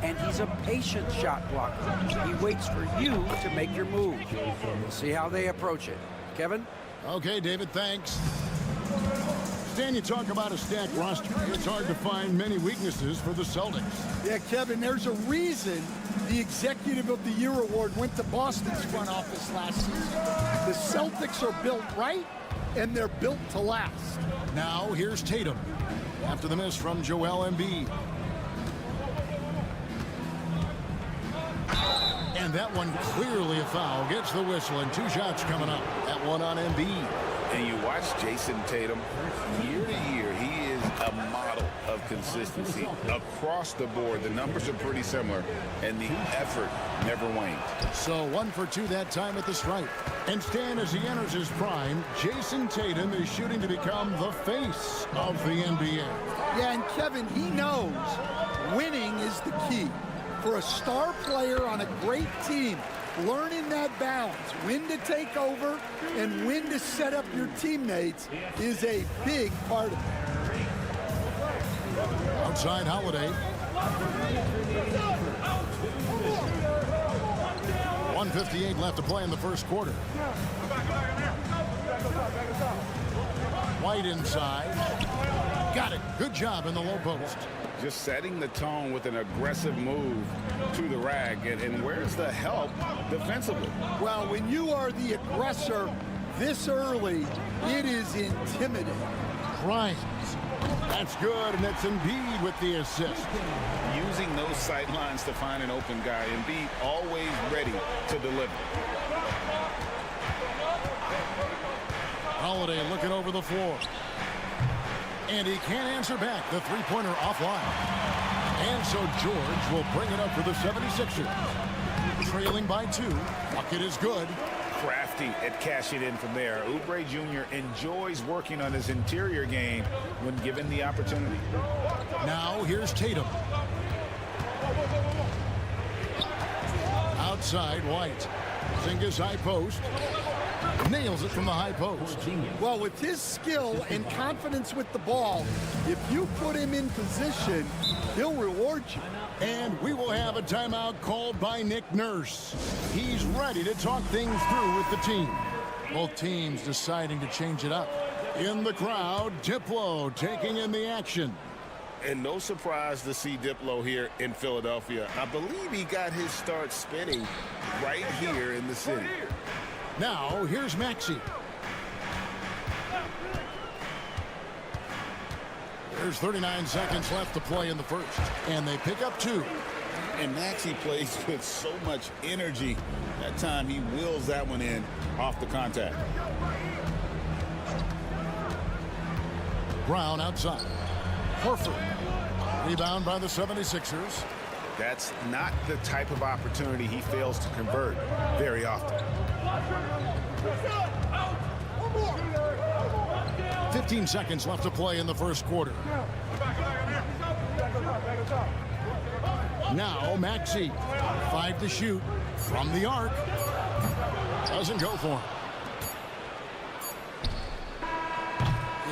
And he's a patient shot blocker. He waits for you to make your move. We'll see how they approach it. Kevin? Okay, David, thanks. Stan, you talk about a stacked roster. It's hard to find many weaknesses for the Celtics. Yeah, Kevin, there's a reason the Executive of the Year award went to Boston's front office last season. The Celtics are built right, and they're built to last. Now, here's Tatum. After the miss from Joel Embiid. And that one clearly a foul. Gets the whistle, and 2 shots coming up. That one on Embiid. And you watch Jason Tatum, year to year, he is a model of consistency across the board. The numbers are pretty similar, and the effort never waned. So 1 for 2 that time at the stripe. And Stan, as he enters his prime, Jason Tatum is shooting to become the face of the NBA. Yeah, and Kevin, he knows winning is the key. For a star player on a great team, learning that balance, when to take over and when to set up your teammates, is a big part of it. Outside Holiday. 1:58 left to play in the first quarter. White inside. Got it. Good job in the low post. Just setting the tone with an aggressive move to the rack. And where's the help defensively? Well, when you are the aggressor this early, it is intimidating. Grimes. That's good, and it's Embiid with the assist. Using those sight lines to find an open guy. Embiid always ready to deliver. Holiday looking over the floor. And he can't answer back. The three-pointer offline. And so George will bring it up for the 76ers. Trailing by 2. Bucket is good. Crafty at cashing in from there. Oubre Jr. enjoys working on his interior game when given the opportunity. Now here's Tatum. Outside White. Zingas high post. Nails it from the high post. Well, with his skill and confidence with the ball, if you put him in position, he'll reward you. And we will have a timeout called by Nick Nurse. He's ready to talk things through with the team. Both teams deciding to change it up. In the crowd, Diplo taking in the action. And no surprise to see Diplo here in Philadelphia. I believe he got his start spinning right here in the city. Now, here's Maxey. There's 39 seconds left to play in the first. And they pick up 2. And Maxey plays with so much energy. That time he wheels that one in off the contact. Brown outside. Horford. Rebound by the 76ers. That's not the type of opportunity he fails to convert very often. 15 seconds left to play in the first quarter. Now Maxey. 5 to shoot from the arc. Doesn't go for him.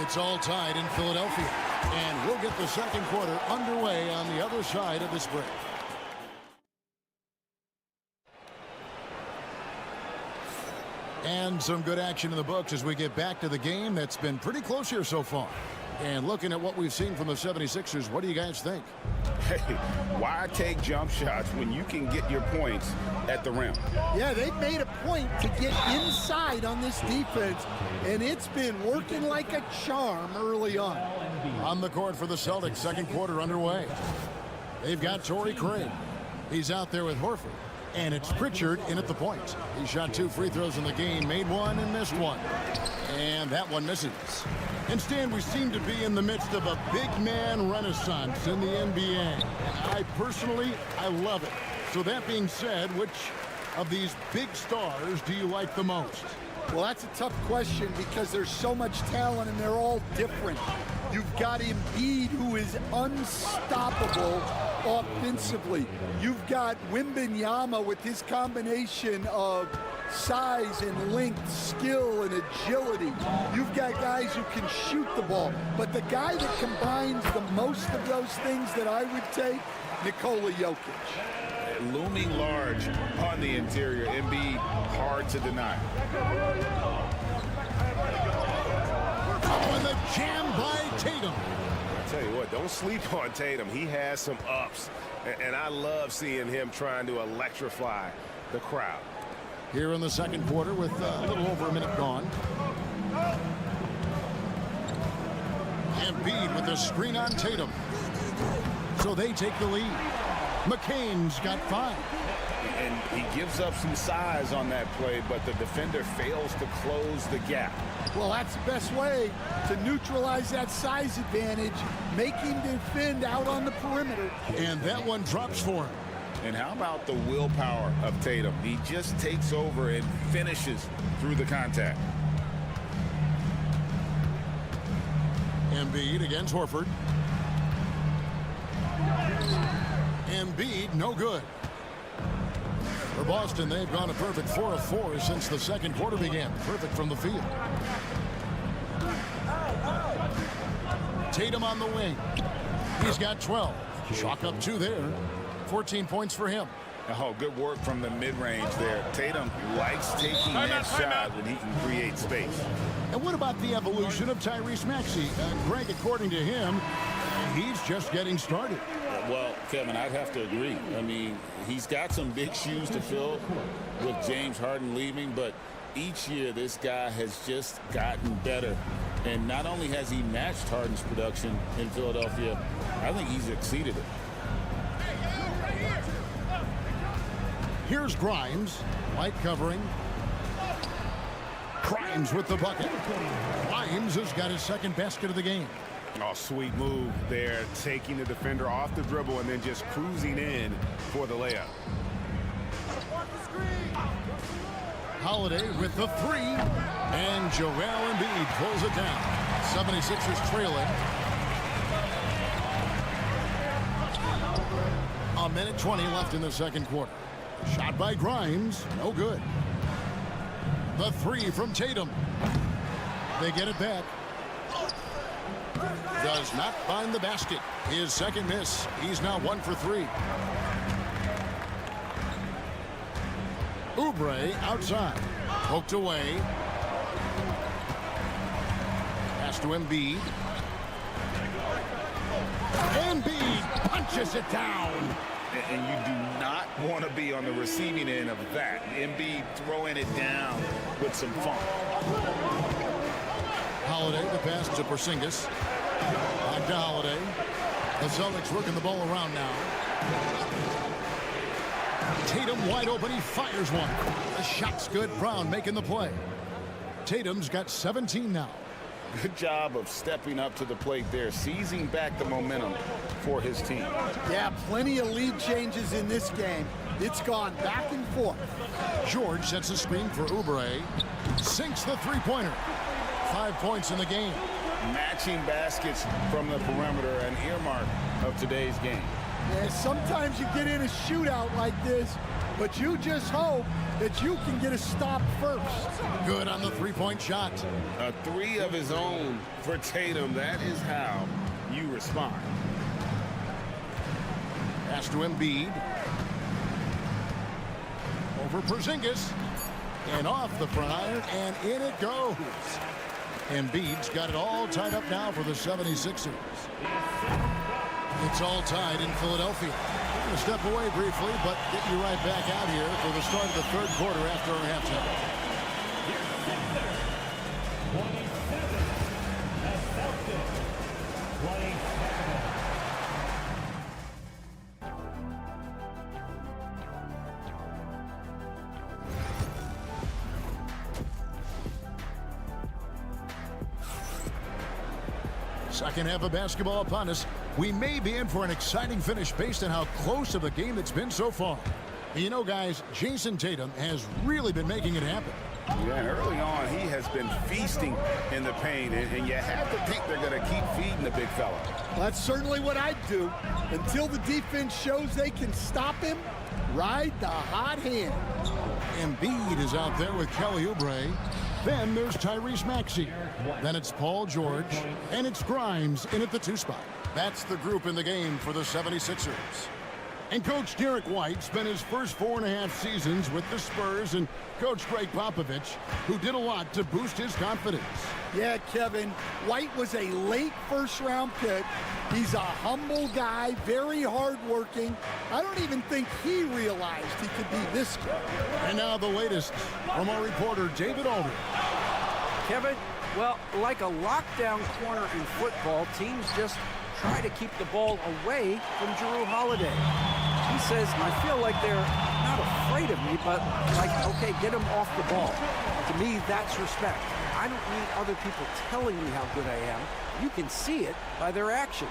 It's all tied in Philadelphia. And we'll get the second quarter underway on the other side of this break. And some good action in the books as we get back to the game that's been pretty close here so far. And looking at what we've seen from the 76ers, what do you guys think? Hey, why take jump shots when you can get your points at the rim? Yeah, they've made a point to get inside on this defense, and it's been working like a charm early on. On the court for the Celtics, second quarter underway. They've got Torrey Craig. He's out there with Horford. And it's Pritchard in at the point. He shot 2 free throws in the game, made 1 and missed 1. And that one misses. And Stan, we seem to be in the midst of a big man renaissance in the NBA. And I personally love it. So that being said, which of these big stars do you like the most? Well, that's a tough question because there's so much talent and they're all different. You've got Embiid, who is unstoppable offensively. You've got Wembanyama with his combination of size and length, skill and agility. You've got guys who can shoot the ball. But the guy that combines the most of those things that I would take, Nikola Jokic. Looming large on the interior. Embiid, hard to deny. Oh, and the jam by Tatum. I tell you what, don't sleep on Tatum. He has some ups, and I love seeing him trying to electrify the crowd. Here in the second quarter with a little over a minute gone. Embiid with the screen on Tatum. So they take the lead. McCain's got 5. And he gives up some size on that play, but the defender fails to close the gap. Well, that's the best way to neutralize that size advantage. Make him defend out on the perimeter. And that one drops for him. And how about the willpower of Tatum? He just takes over and finishes through the contact. Embiid against Horford. Embiid, no good. For Boston, they've gone a perfect 4 of 4 since the second quarter began. Perfect from the field. Tatum on the wing. He's got 12. Chalk up 2 there. 14 points for him. Oh, good work from the mid-range there. Tatum likes taking that shot when he can create space. And what about the evolution of Tyrese Maxey? Greg, according to him, he's just getting started. Well, Kevin, I'd have to agree. I mean, he's got some big shoes to fill with James Harden leaving, but each year this guy has just gotten better. And not only has he matched Harden's production in Philadelphia, I think he's exceeded it. Here's Grimes, white covering. Grimes with the bucket. Grimes has got his second basket of the game. Oh, sweet move there, taking the defender off the dribble and then just cruising in for the layup. Holiday with the 3, and Joel Embiid pulls it down. 76ers trailing. A minute 20 left in the second quarter. Shot by Grimes, no good. The 3 from Tatum. They get it back. Does not find the basket. His second miss. He's now 1 for 3. Oubre outside. Poked away. Pass to Embiid. Embiid punches it down. And you do not want to be on the receiving end of that. Embiid throwing it down with some funk. Holiday, the pass to Porzingis. Back to Holiday. The Celtics working the ball around now. Tatum wide open. He fires one. The shot's good. Brown making the play. Tatum's got 17 now. Good job of stepping up to the plate there, seizing back the momentum for his team. Yeah, plenty of lead changes in this game. It's gone back and forth. George sets a screen for Oubre. Sinks the three-pointer. 5 points in the game. Matching baskets from the perimeter, an earmark of today's game. Yeah, sometimes you get in a shootout like this, but you just hope that you can get a stop first. Good on the three-point shot. A 3 of his own for Tatum. That is how you respond. Pass to Embiid. Over Porzingis. And off the front iron, and in it goes. Embiid's got it all tied up now for the 76ers. It's all tied in Philadelphia. We're going to step away briefly, but get you right back out here for the start of the third quarter after our halftime. Second half of basketball upon us. We may be in for an exciting finish based on how close of a game it's been so far. You know, guys, Jason Tatum has really been making it happen. Yeah, and early on, he has been feasting in the paint, and you have to think they're going to keep feeding the big fella. That's certainly what I'd do. Until the defense shows they can stop him, ride the hot hand. Embiid is out there with Kelly Oubre. Then there's Tyrese Maxey. Then it's Paul George. And it's Grimes in at the 2 spot. That's the group in the game for the 76ers. And Coach Derek White spent his first 4.5 seasons with the Spurs and Coach Greg Popovich, who did a lot to boost his confidence. Yeah, Kevin, White was a late first-round pick. He's a humble guy, very hardworking. I don't even think he realized he could be this good. And now the latest from our reporter, David Alder. Kevin, well, like a lockdown corner in football, teams just try to keep the ball away from Jrue Holiday. He says, I feel like they're not afraid of me, but like, okay, get him off the ball. To me, that's respect. I don't need other people telling me how good I am. You can see it by their actions.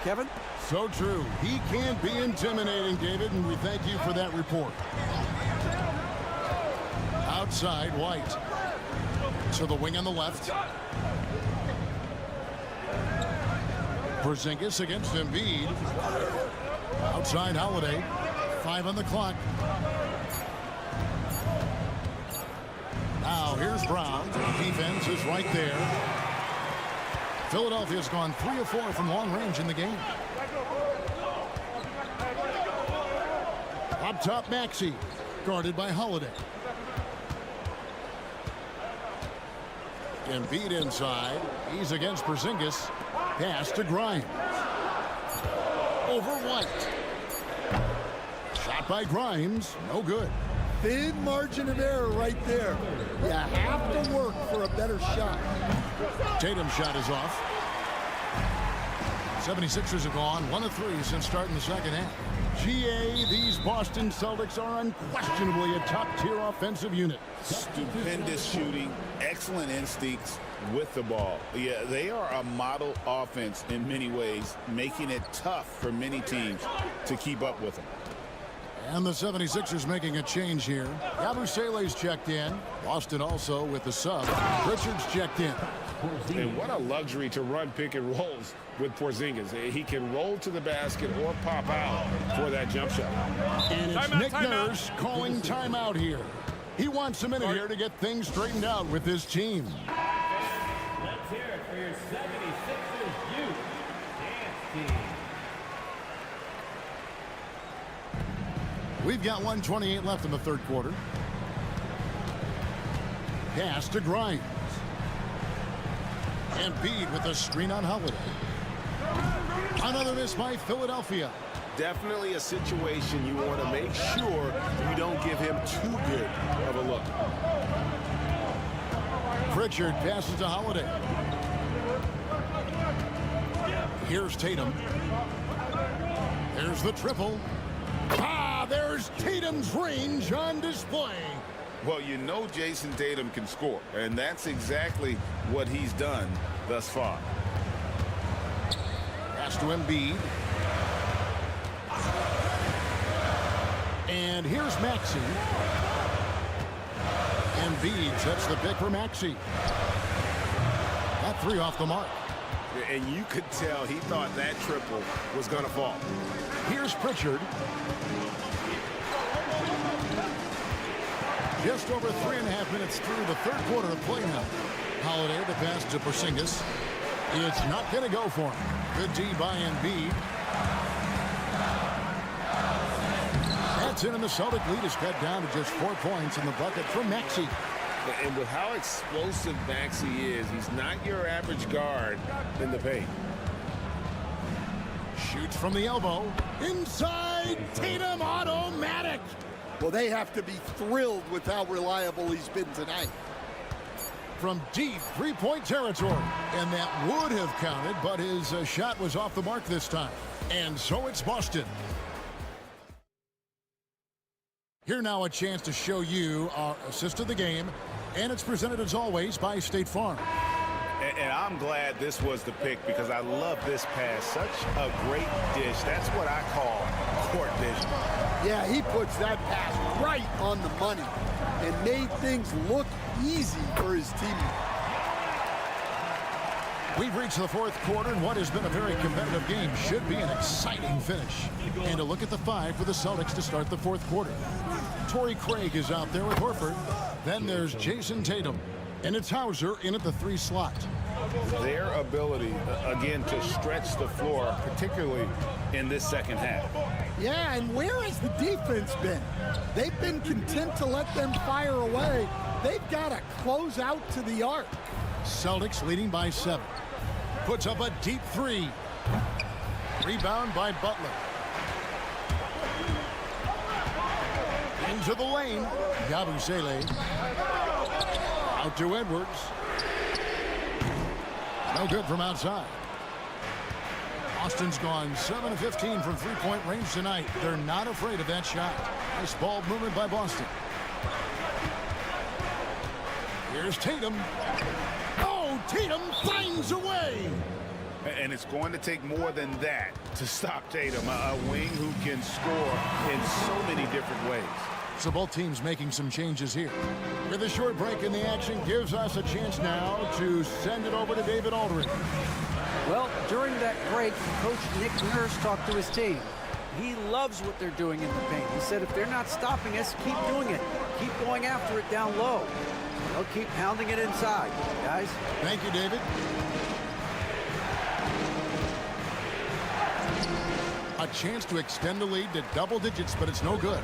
Kevin? So true. He can be intimidating, David, and we thank you for that report. Outside, White. To the wing on the left. Porzingis against Embiid. Outside Holiday. 5 on the clock. Now here's Brown. Defense is right there. Philadelphia's gone 3 of 4 from long range in the game. Up top, Maxey. Guarded by Holiday. Embiid inside. He's against Porzingis. Pass to Grimes. Over White. Shot by Grimes. No good. Thin margin of error right there. You have to work for a better shot. Tatum's shot is off. 76ers have gone 1 of 3 since starting the second half. GA, these Boston Celtics are unquestionably a top-tier offensive unit. Stupendous shooting, excellent instincts with the ball. Yeah, they are a model offense in many ways, making it tough for many teams to keep up with them. And the 76ers making a change here. Yabusele's checked in. Boston also with the sub. Richards checked in. And what a luxury to run pick and rolls with Porzingis. He can roll to the basket or pop out for that jump shot. And it's Nick Nurse calling timeout here. He wants a minute here to get things straightened out with his team. Let's hear it for your 76ers youth dance team. We've got 1:28 left in the third quarter. Pass to Grimes. Embiid with a screen on Holiday. Another miss by Philadelphia. Definitely a situation you want to make sure you don't give him too good of a look. Pritchard passes to Holiday. Here's Tatum. There's the triple. There's Tatum's range on display. Well, you know Jason Tatum can score, and that's exactly what he's done thus far. Pass to Embiid. And here's Maxey. Embiid sets the pick for Maxey. That 3 off the mark. And you could tell he thought that triple was going to fall. Here's Pritchard. Just over 3.5 minutes through the third quarter of play now. Holiday, the pass to Porzingis. It's not going to go for him. Good D by Embiid. That's in, and the Celtic lead is cut down to just 4 points in the bucket from Maxey. And with how explosive Maxey is, he's not your average guard in the paint. Shoots from the elbow. Inside, Tatum automatic. Well, they have to be thrilled with how reliable he's been tonight. From deep three-point territory. And that would have counted, but his shot was off the mark this time. And so it's Boston. Here now a chance to show you our assist of the game. And it's presented as always by State Farm. And I'm glad this was the pick because I love this pass. Such a great dish. That's what I call court vision. Yeah, he puts that pass right on the money. and made things look easy for his teammates. We've reached the fourth quarter, and what has been a very competitive game should be an exciting finish. And a look at the five for the Celtics to start the fourth quarter. Torrey Craig is out there with Horford. Then there's Jason Tatum. And it's Hauser in at the 3 slot. Their ability, again, to stretch the floor, particularly in this second half. Yeah, and where has the defense been? They've been content to let them fire away. They've got to close out to the arc. Celtics leading by 7. Puts up a deep 3. Rebound by Butler. Into the lane. Yabusele. Out to Edwards. No good from outside. Austin's gone 7 of 15 from three-point range tonight. They're not afraid of that shot. Nice ball movement by Boston. Here's Tatum. Oh, Tatum finds a way. And it's going to take more than that to stop Tatum, a wing who can score in so many different ways. So both teams making some changes here. With a short break in the action gives us a chance now to send it over to David Aldridge. Well, during that break, Coach Nick Nurse talked to his team. He loves what they're doing in the paint. He said, if they're not stopping us, keep doing it. Keep going after it down low. They'll keep pounding it inside, guys. Thank you, David. A chance to extend the lead to double digits, but it's no good.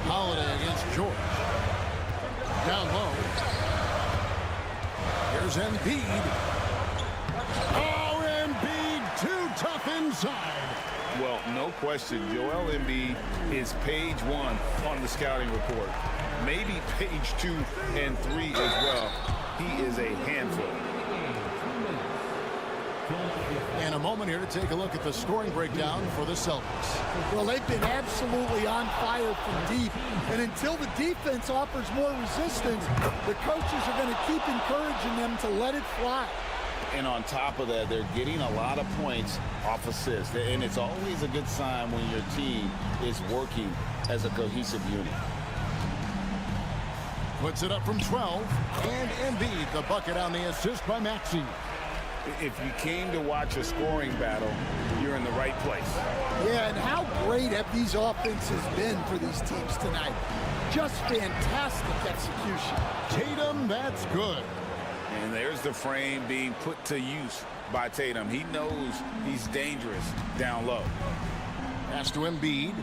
Holiday against George. Down low. Here's Embiid. Oh, Embiid, too tough inside. Well, no question, Joel Embiid is page 1 on the scouting report. Maybe page 2 and 3 as well. He is a handful. And a moment here to take a look at the scoring breakdown for the Celtics. Well, they've been absolutely on fire from deep. And until the defense offers more resistance, the coaches are going to keep encouraging them to let it fly. And on top of that, they're getting a lot of points off assists. And it's always a good sign when your team is working as a cohesive unit. Puts it up from 12. And Embiid, the bucket on the assist by Maxey. If you came to watch a scoring battle, you're in the right place. Yeah, and how great have these offenses been for these teams tonight? Just fantastic execution. Tatum, that's good. And there's the frame being put to use by Tatum. He knows he's dangerous down low. Pass to Embiid.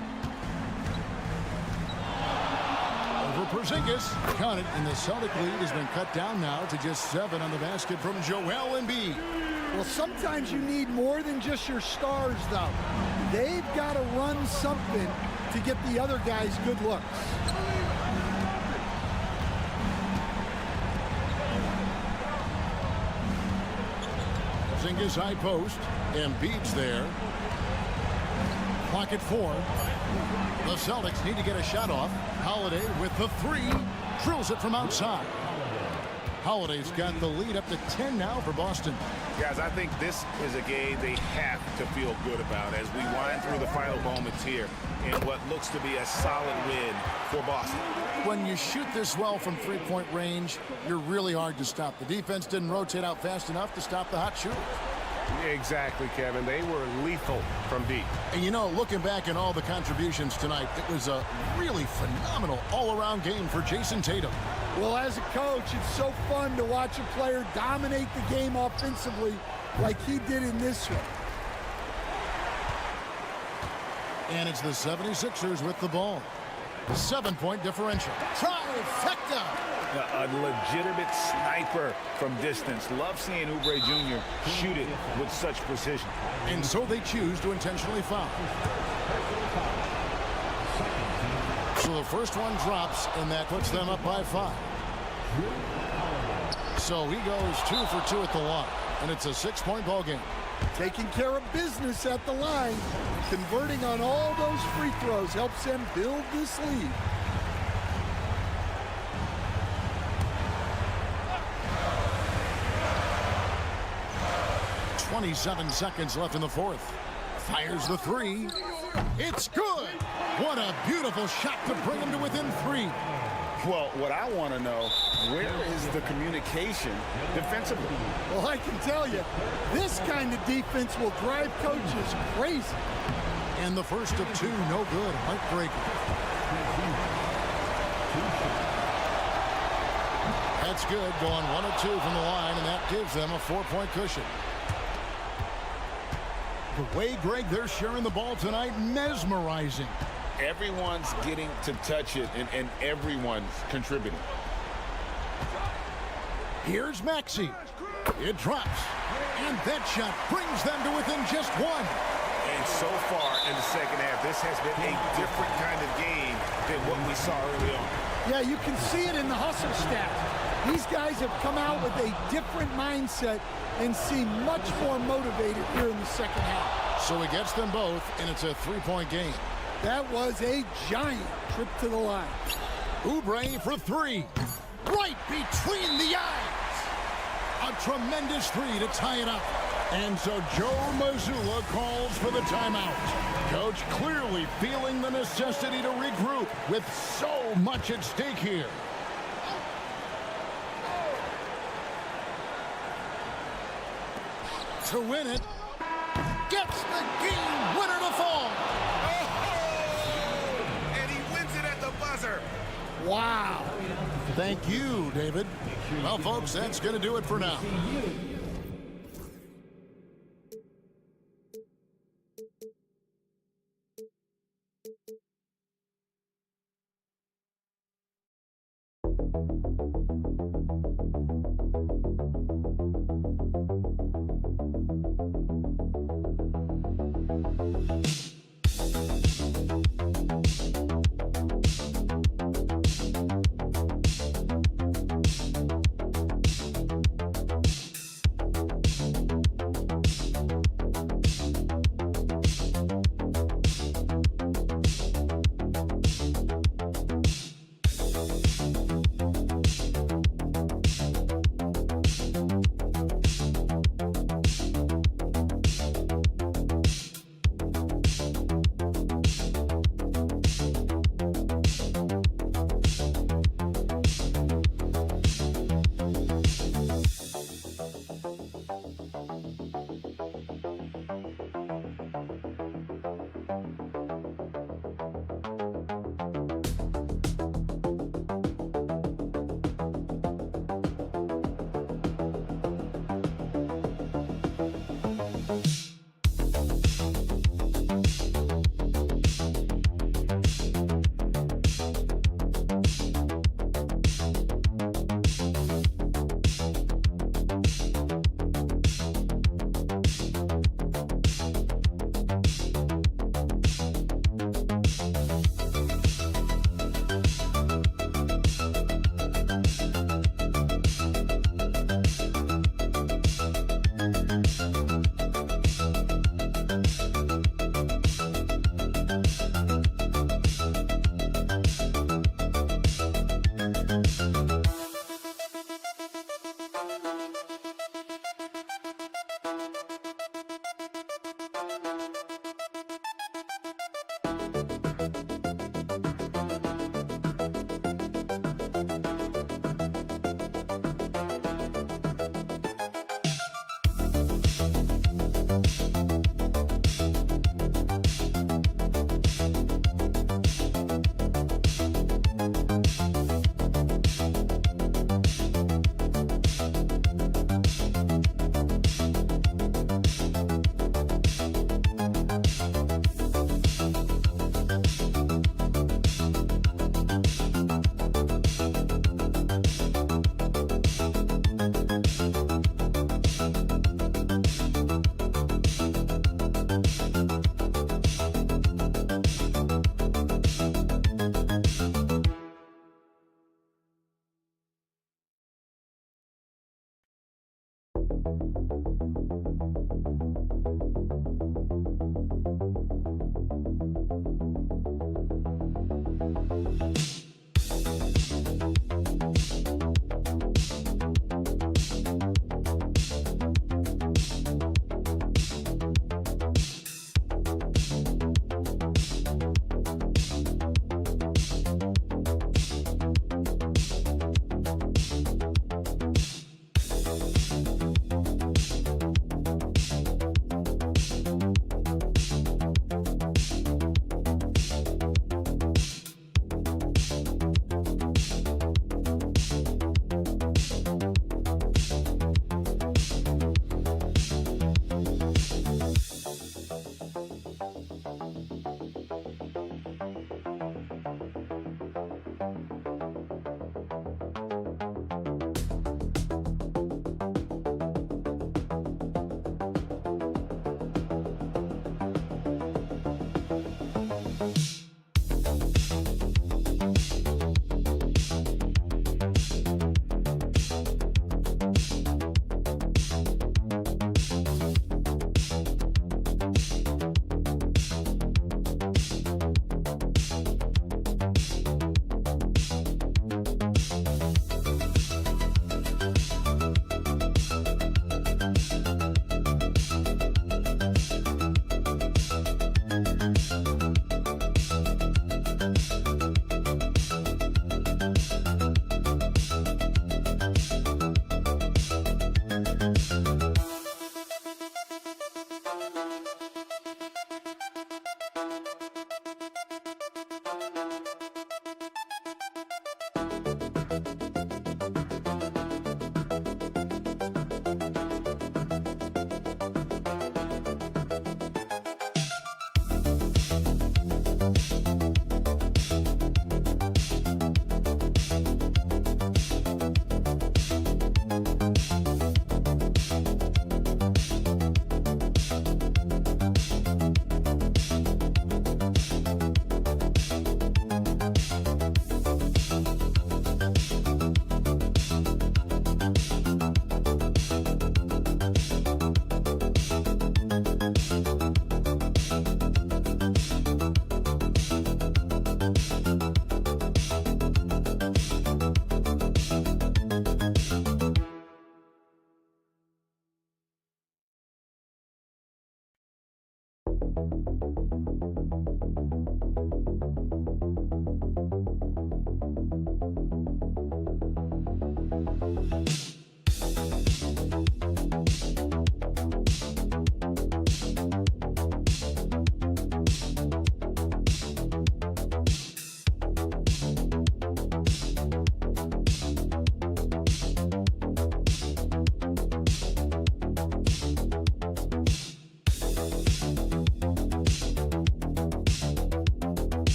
Over Porzingis. Count it, and the Celtic lead has been cut down now to just 7 on the basket from Joel Embiid. Well, sometimes you need more than just your stars, though. They've got to run something to get the other guys good looks. Porzingis high post. Embiid's there. Clock at 4. The Celtics need to get a shot off. Holiday with the 3. Drills it from outside. Holiday's got the lead up to 10 now for Boston. Guys, I think this is a game they have to feel good about as we wind through the final moments here in what looks to be a solid win for Boston. When you shoot this well from three-point range, you're really hard to stop. The defense didn't rotate out fast enough to stop the hot shooters. Exactly, Kevin. They were lethal from deep. And you know, looking back at all the contributions tonight, it was a really phenomenal all-around game for Jason Tatum. Well, as a coach, it's so fun to watch a player dominate the game offensively like he did in this one. And it's the 76ers with the ball. 7-point differential. Trifecta! A legitimate sniper from distance. Love seeing Oubre Jr. shoot it with such precision. And so they choose to intentionally foul. So the first one drops, and that puts them up by 5. So he goes 2 for 2 at the line, and it's a 6-point ball game. Taking care of business at the line, converting on all those free throws helps them build this lead. .27 seconds left in the fourth. Fires the 3. It's good. What a beautiful shot to bring him to within 3. Well, what I want to know, where is the communication defensively? Well, I can tell you, this kind of defense will drive coaches crazy. And the first of 2, no good. Heartbreaker. That's good. Going 1 of 2 from the line, and that gives them a 4-point cushion. The way, Greg, they're sharing the ball tonight, mesmerizing. Everyone's getting to touch it, and everyone's contributing. Here's Maxey. It drops. And that shot brings them to within just 1. And so far in the second half, this has been a different kind of game than what we saw early on. Yeah, you can see it in the hustle stats. These guys have come out with a different mindset and seem much more motivated here in the second half. So he gets them both, and it's a 3-point game. That was a giant trip to the line. Oubre for 3. Right between the eyes. A tremendous 3 to tie it up. And so Joe Mazzulla calls for the timeout. Coach clearly feeling the necessity to regroup with so much at stake here. To win it, gets the game winner to fall. And he wins it at the buzzer. Wow. Thank you, David. Well, folks, that's going to do it for now.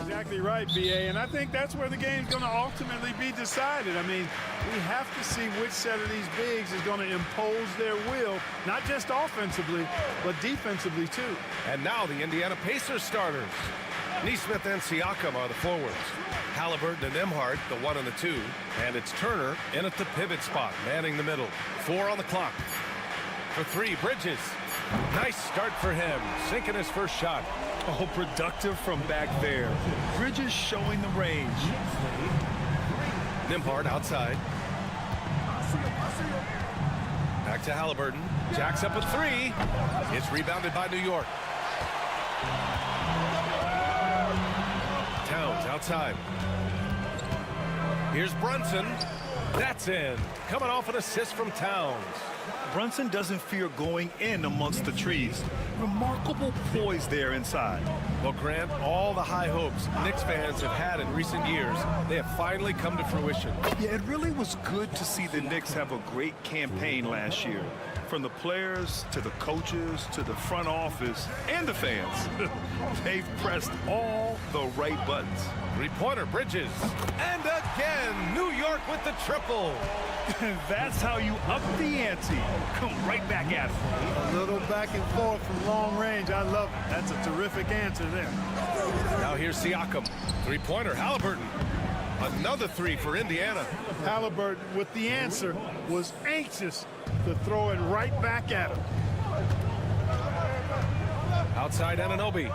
Exactly right, BA, and I think that's where the game's going to ultimately be decided. I mean, we have to see which set of these bigs is going to impose their will, not just offensively, but defensively too. And now the Indiana Pacers starters. Nesmith and Siakam are the forwards. Halliburton and Nembhard, the 1 and the 2. And it's Turner in at the pivot spot, manning the middle. 4 on the clock. For 3, Bridges. Nice start for him, sinking his first shot. Oh, productive from back there. Bridges showing the range. Nembhard outside. Back to Halliburton. Jacks up a 3. It's rebounded by New York. Towns outside. Here's Brunson. That's in. Coming off an assist from Towns. Brunson doesn't fear going in amongst the trees. Remarkable poise there inside. Well, Grant, all the high hopes Knicks fans have had in recent years, they have finally come to fruition. Yeah, it really was good to see the Knicks have a great campaign last year. From the players to the coaches to the front office and the fans. They've pressed all the right buttons. 3-pointer Bridges. And again, New York with the triple. That's how you up the ante. Come right back at it. A little back and forth from long range. I love it. That's a terrific answer there. Now here's Siakam. 3-pointer, Halliburton. Another 3 for Indiana. Halliburton, with the answer, was anxious to throw it right back at him. Outside Anunoby.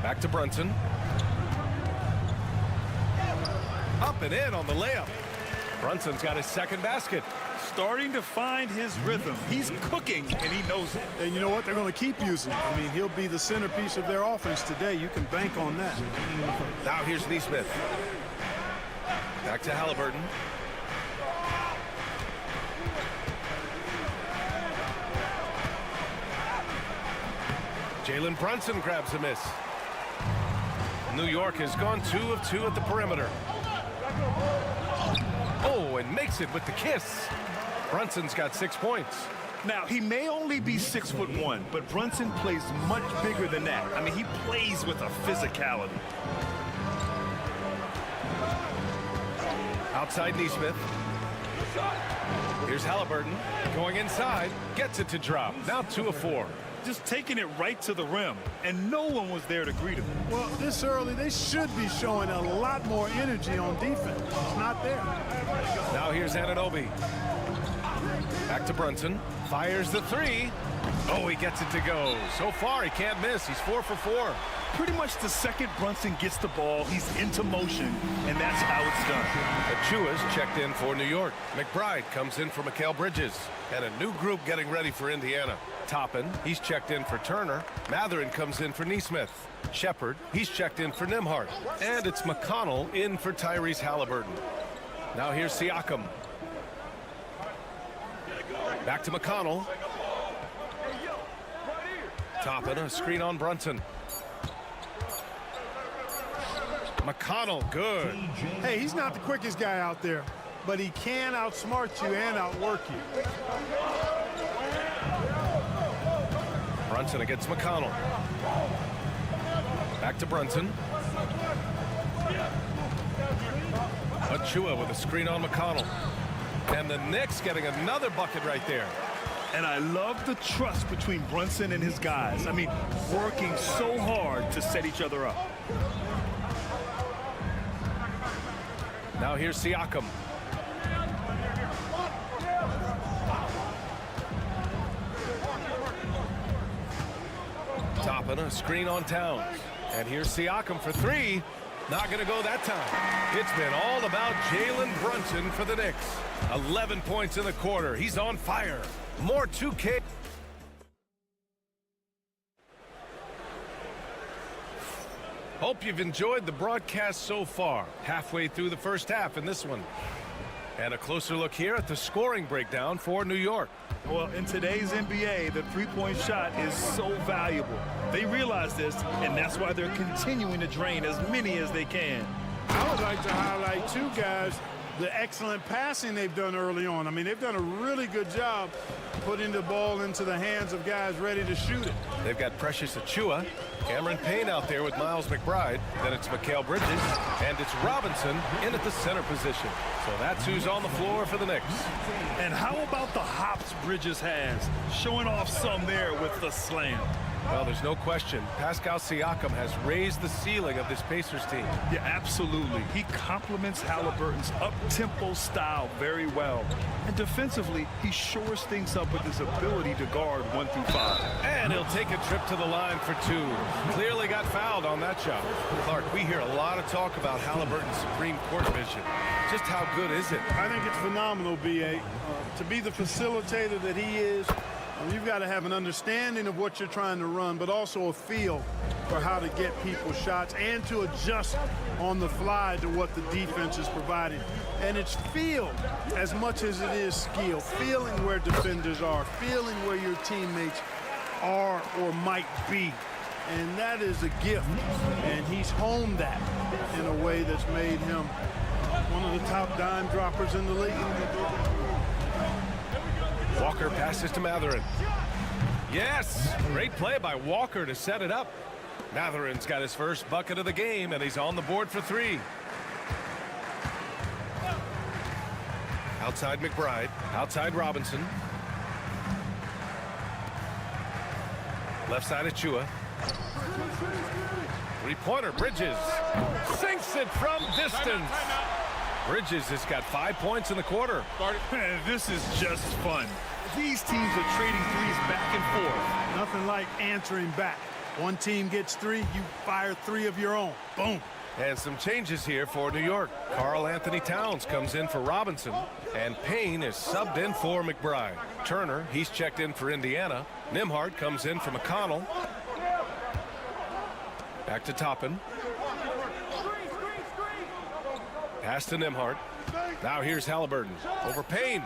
Back to Brunson. Up and in on the layup. Brunson's got his second basket. Starting to find his rhythm. He's cooking, and he knows it. And you know what? They're going to keep using him. I mean, he'll be the centerpiece of their offense today. You can bank on that. Now here's Nesmith. Back to Halliburton. Jalen Brunson grabs a miss. New York has gone 2 of 2 at the perimeter. Oh, and makes it with the kiss. Brunson's got 6 points. Now, he may only be 6'1", but Brunson plays much bigger than that. I mean, he plays with a physicality. Outside Nesmith. Here's Halliburton going inside, gets it to drop. Now 2 of 4. Just taking it right to the rim, and no one was there to greet him. Well, this early, they should be showing a lot more energy on defense. It's not there. Now here's Anunoby. Back to Brunson. Fires the three. Oh, he gets it to go. So far, he can't miss. He's 4 for 4. Pretty much the second Brunson gets the ball, he's into motion, and that's how it's done. Achua's checked in for New York. McBride comes in for Mikal Bridges. And a new group getting ready for Indiana. Toppin, he's checked in for Turner. Matherin comes in for Neesmith. Shepard, he's checked in for Nembhard. And it's McConnell in for Tyrese Halliburton. Now here's Siakam. Back to McConnell. Toppin, a screen on Brunson. McConnell, good. Hey, he's not the quickest guy out there, but he can outsmart you and outwork you. Brunson against McConnell. Back to Brunson. Achua with a screen on McConnell. And the Knicks getting another bucket right there. And I love the trust between Brunson and his guys. I mean, working so hard to set each other up. Now here's Siakam. Toppin, a screen on Towns. And here's Siakam for three. Not going to go that time. It's been all about Jalen Brunson for the Knicks. 11 points in the quarter. He's on fire. More 2K. Hope you've enjoyed the broadcast so far. Halfway through the first half in this one. And a closer look here at the scoring breakdown for New York. Well, in today's NBA, the three-point shot is so valuable. They realize this, and that's why they're continuing to drain as many as they can. I would like to highlight two guys, the excellent passing they've done early on. I mean, they've done a really good job putting the ball into the hands of guys ready to shoot it. They've got Precious Achua, Cameron Payne out there with Miles McBride. Then it's Mikal Bridges, and it's Robinson in at the center position. So that's who's on the floor for the Knicks. And how about the hops Bridges has? Showing off some there with the slam. Well, there's no question. Pascal Siakam has raised the ceiling of this Pacers team. Yeah, absolutely. He complements Halliburton's up-tempo style very well. And defensively, he shores things up with his ability to guard 1 through 5. And he'll take a trip to the line for two. Clearly got fouled on that shot. Clark, we hear a lot of talk about Halliburton's supreme court vision. Just how good is it? I think it's phenomenal, B.A. To be the facilitator that he is, you've got to have an understanding of what you're trying to run, but also a feel for how to get people shots and to adjust on the fly to what the defense is providing. And it's feel as much as it is skill, feeling where defenders are, feeling where your teammates are or might be. And that is a gift. And he's honed that in a way that's made him one of the top dime droppers in the league. Walker passes to Matherin. Yes! Great play by Walker to set it up. Matherin's got his first bucket of the game, and he's on the board for three. Outside McBride. Outside Robinson. Left side Achua. Three-pointer, Bridges. Sinks it from distance. Bridges has got 5 points in the quarter. This is just fun. These teams are trading threes back and forth. Nothing like answering back. One team gets three, you fire three of your own. Boom. And some changes here for New York. Karl Anthony Towns comes in for Robinson, and Payne is subbed in for McBride. Turner, he's checked in for Indiana. Nembhard comes in for McConnell. Back to Toppin. Pass to Nembhard. Now here's Halliburton over Payne.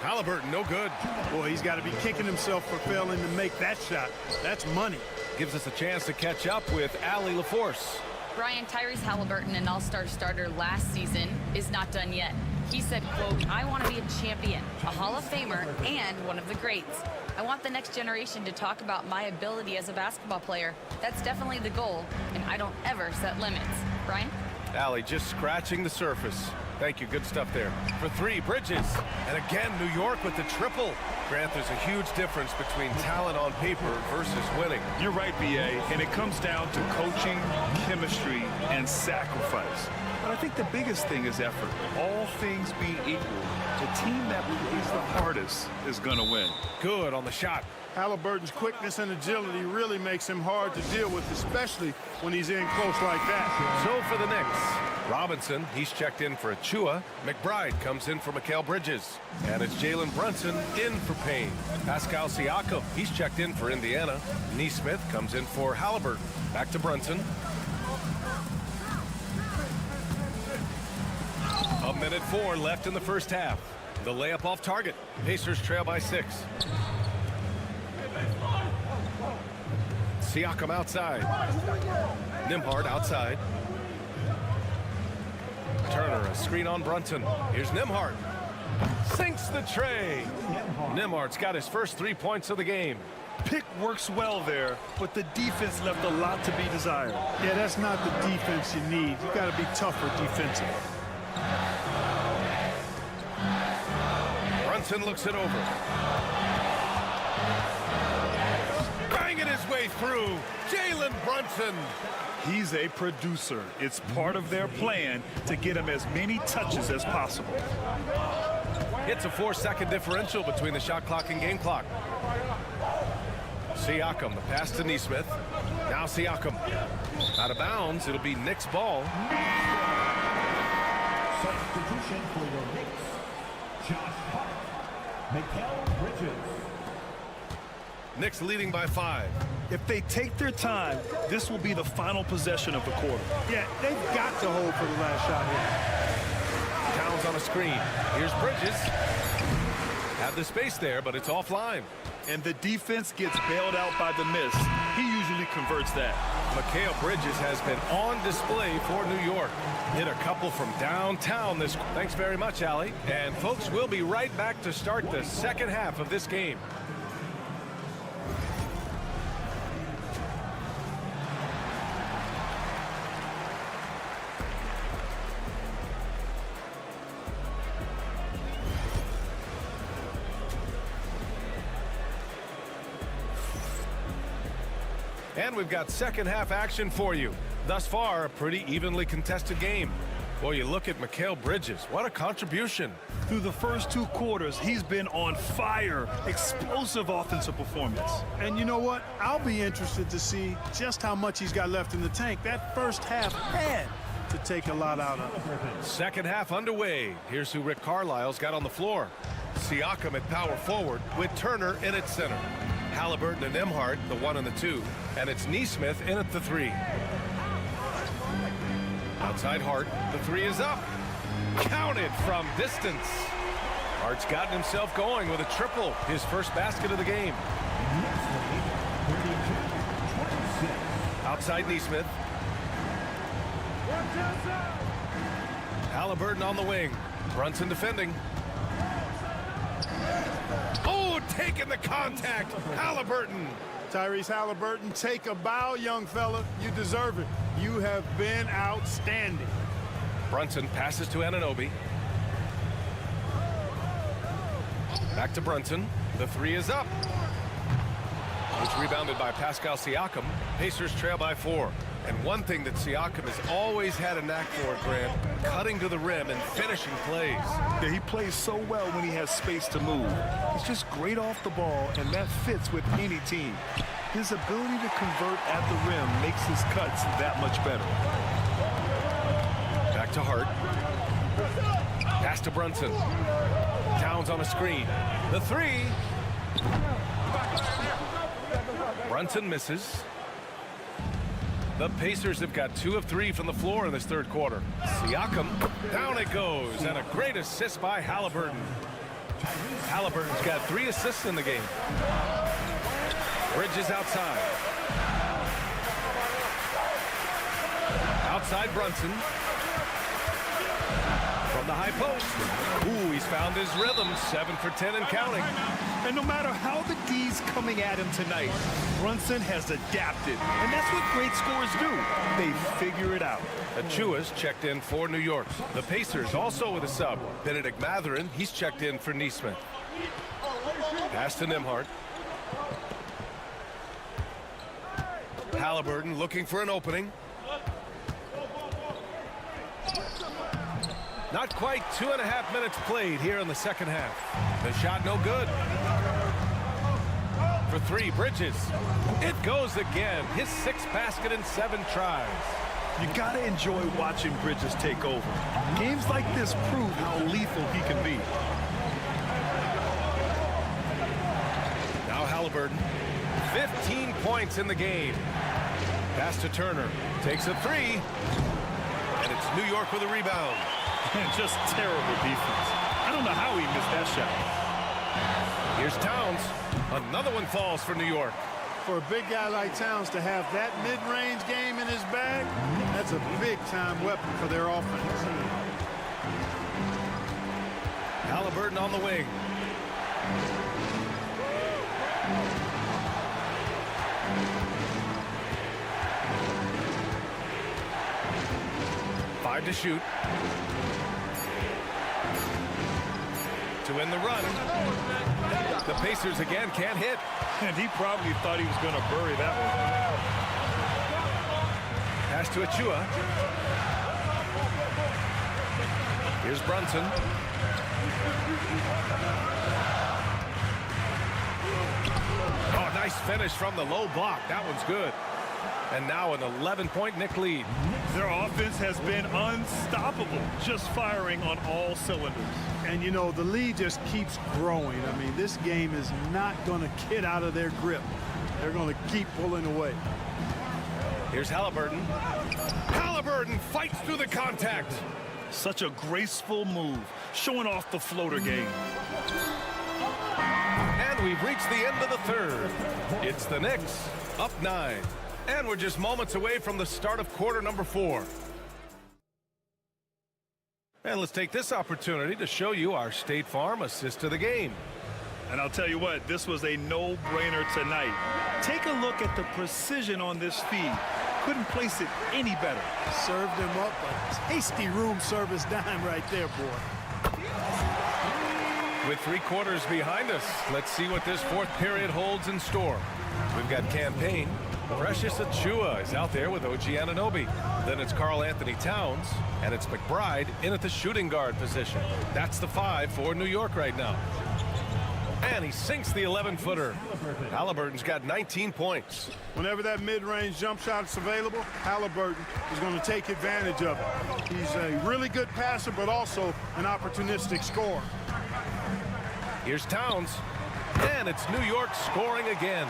Halliburton, no good. Boy, he's got to be kicking himself for failing to make that shot. That's money. Gives us a chance to catch up with Allie LaForce. Brian, Tyrese Halliburton, an all-star starter last season, is not done yet. He said, quote, "I want to be a champion, a Hall of Famer, and one of the greats. I want the next generation to talk about my ability as a basketball player. That's definitely the goal, and I don't ever set limits." Brian? Allie just scratching the surface. Thank you, good stuff there. For three, Bridges. And again, New York with the triple. Grant, there's a huge difference between talent on paper versus winning. You're right, B.A., and it comes down to coaching, chemistry, and sacrifice. But I think the biggest thing is effort. All things being equal, the team that plays the hardest is going to win. Good on the shot. Halliburton's quickness and agility really makes him hard to deal with, especially when he's in close like that. So for the Knicks, Robinson, he's checked in for Achua. McBride comes in for Mikal Bridges. And it's Jalen Brunson in for Payne. Pascal Siakam, he's checked in for Indiana. Neesmith comes in for Halliburton. Back to Brunson. A minute 4 left in the first half. The layup off target. Pacers trail by 6. Siakam outside. Nembhard outside. Turner, a screen on Brunson. Here's Nembhard. Sinks the tray. Nembhard's got his first 3 points of the game. Pick works well there, but the defense left a lot to be desired. Yeah, that's not the defense you need. You got to be tougher defensively. Brunson looks it over. Banging his way through. Jalen Brunson. He's a producer. It's part of their plan to get him as many touches as possible. It's a 4-second differential between the shot clock and game clock. Siakam, the pass to Neesmith. Now Siakam. Out of bounds, it'll be Knicks ball. Substitution for your Knicks, Josh Hart, Mikal Bridges. Knicks leading by 5. If they take their time, this will be the final possession of the quarter. Yeah, they've got to hold for the last shot here. Towns on a screen. Here's Bridges. Had the space there, but it's offline. And the defense gets bailed out by the miss. He usually converts that. Mikal Bridges has been on display for New York. Hit a couple from downtown this. Thanks very much, Allie. And folks, we'll be right back to start the second half of this game. And we've got second half action for you. Thus far, a pretty evenly contested game. Boy, you look at Mikal Bridges. What a contribution. Through the first 2 quarters, he's been on fire. Explosive offensive performance. And you know what? I'll be interested to see just how much he's got left in the tank. That first half had to take a lot out of him. Second half underway. Here's who Rick Carlisle's got on the floor. Siakam at power forward with Turner in at center. Halliburton and Nembhard, the 1 and the 2. And it's Neesmith in at the 3. Outside Hart, the 3 is up. Counted from distance. Hart's gotten himself going with a triple, his first basket of the game. Outside Neesmith. Halliburton on the wing. Brunson defending. Oh, taking the contact. Halliburton. Tyrese Halliburton, take a bow, young fella. You deserve it. You have been outstanding. Brunson passes to Anunoby. Back to Brunson. The 3 is up. It's rebounded by Pascal Siakam. Pacers trail by 4. And one thing that Siakam has always had a knack for, Grant, cutting to the rim and finishing plays. Yeah, he plays so well when he has space to move. He's just great off the ball, and that fits with any team. His ability to convert at the rim makes his cuts that much better. Back to Hart. Pass to Brunson. Towns on a screen. The 3. Brunson misses. The Pacers have got 2 of 3 from the floor in this third quarter. Siakam, down it goes, and a great assist by Halliburton. Halliburton's got 3 assists in the game. Bridges outside. Outside Brunson. From the high post. Ooh, he's found his rhythm. 7 for 10 and counting. And no matter how the D's coming at him tonight, Brunson has adapted. And that's what great scorers do. They figure it out. Achua's checked in for New York. The Pacers also with a sub. Benedict Mathurin, he's checked in for Neesmith. Pass to Nembhard. Halliburton looking for an opening. Not quite 2.5 minutes played here in the second half. The shot no good. For three, Bridges. It goes again. His 6th basket in 7 tries. You got to enjoy watching Bridges take over. Games like this prove how lethal he can be. Now Halliburton. 15 points in the game. Pass to Turner. Takes a 3. And it's New York with a rebound. And just terrible defense. I don't know how he missed that shot. Here's Towns. Another one falls for New York. For a big guy like Towns to have that mid-range game in his bag, that's a big-time weapon for their offense. Halliburton on the wing. Five to shoot. To win the run. The Pacers again can't hit. And he probably thought he was going to bury that one. Pass to Achua. Here's Brunson. Oh, nice finish from the low block. That one's good. And now an 11-point Knicks lead. Their offense has been unstoppable, just firing on all cylinders. And, you know, the lead just keeps growing. I mean, this game is not going to get out of their grip. They're going to keep pulling away. Here's Halliburton. Halliburton fights through the contact. Such a graceful move, showing off the floater game. And we've reached the end of the third. It's the Knicks up 9. And we're just moments away from the start of quarter number 4. And let's take this opportunity to show you our State Farm assist to the game. And I'll tell you what, this was a no-brainer tonight. Take a look at the precision on this feed. Couldn't place it any better. Served him up a tasty room service dime right there, boy. With 3 quarters behind us, let's see what this 4th period holds in store. We've got Campaign. Precious Achua is out there with OG Anunoby. Then it's Karl Anthony Towns, and it's McBride in at the shooting guard position. That's the 5 for New York right now. And he sinks the 11-footer. Halliburton's got 19 points. Whenever that mid-range jump shot is available, Halliburton is going to take advantage of it. He's a really good passer, but also an opportunistic scorer. Here's Towns, and it's New York scoring again.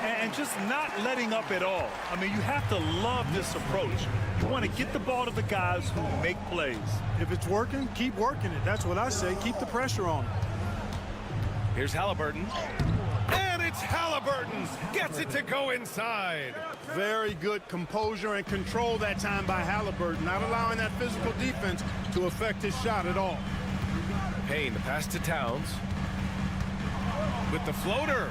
And just not letting up at all. I mean, you have to love this approach. You want to get the ball to the guys who make plays. If it's working, keep working it. That's what I say. Keep the pressure on it. Here's Halliburton. And it's Halliburton. Gets it to go inside. Very good composure and control that time by Halliburton, not allowing that physical defense to affect his shot at all. Payne, the pass to Towns. With the floater.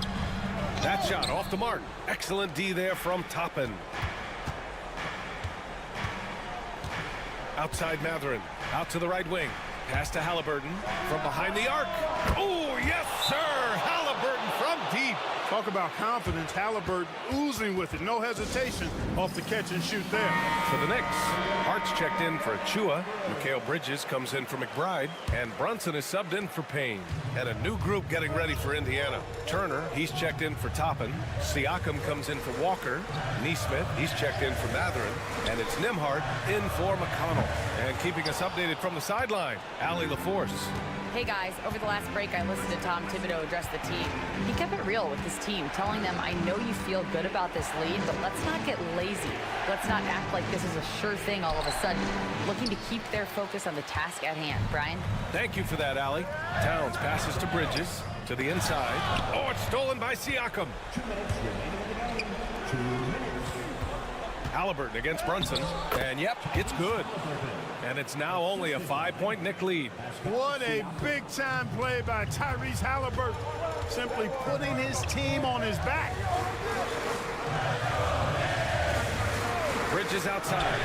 That shot off the mark. Excellent D there from Toppin. Outside Mathurin. Out to the right wing. Pass to Halliburton from behind the arc. Oh, yes, sir. Halliburton from deep. Talk about confidence. Halliburton oozing with it. No hesitation off the catch and shoot there. For the Knicks, Hart's checked in for Achua. Mikal Bridges comes in for McBride. And Brunson is subbed in for Payne. And a new group getting ready for Indiana. Turner, he's checked in for Toppin. Siakam comes in for Walker. Neesmith, he's checked in for Mathurin. And it's Nembhard in for McConnell. And keeping us updated from the sideline, Allie LaForce. Hey guys, over the last break I listened to Tom Thibodeau address the team. He kept it real with his team, telling them, I know you feel good about this lead, but let's not get lazy. Let's not act like this is a sure thing all of a sudden. Looking to keep their focus on the task at hand. Brian? Thank you for that, Allie. Towns passes to Bridges, to the inside. Oh, it's stolen by Siakam. Halliburton against Brunson. And yep, it's good. And it's now only a 5-point Knicks lead. What a big-time play by Tyrese Halliburton. Simply putting his team on his back. Bridges outside.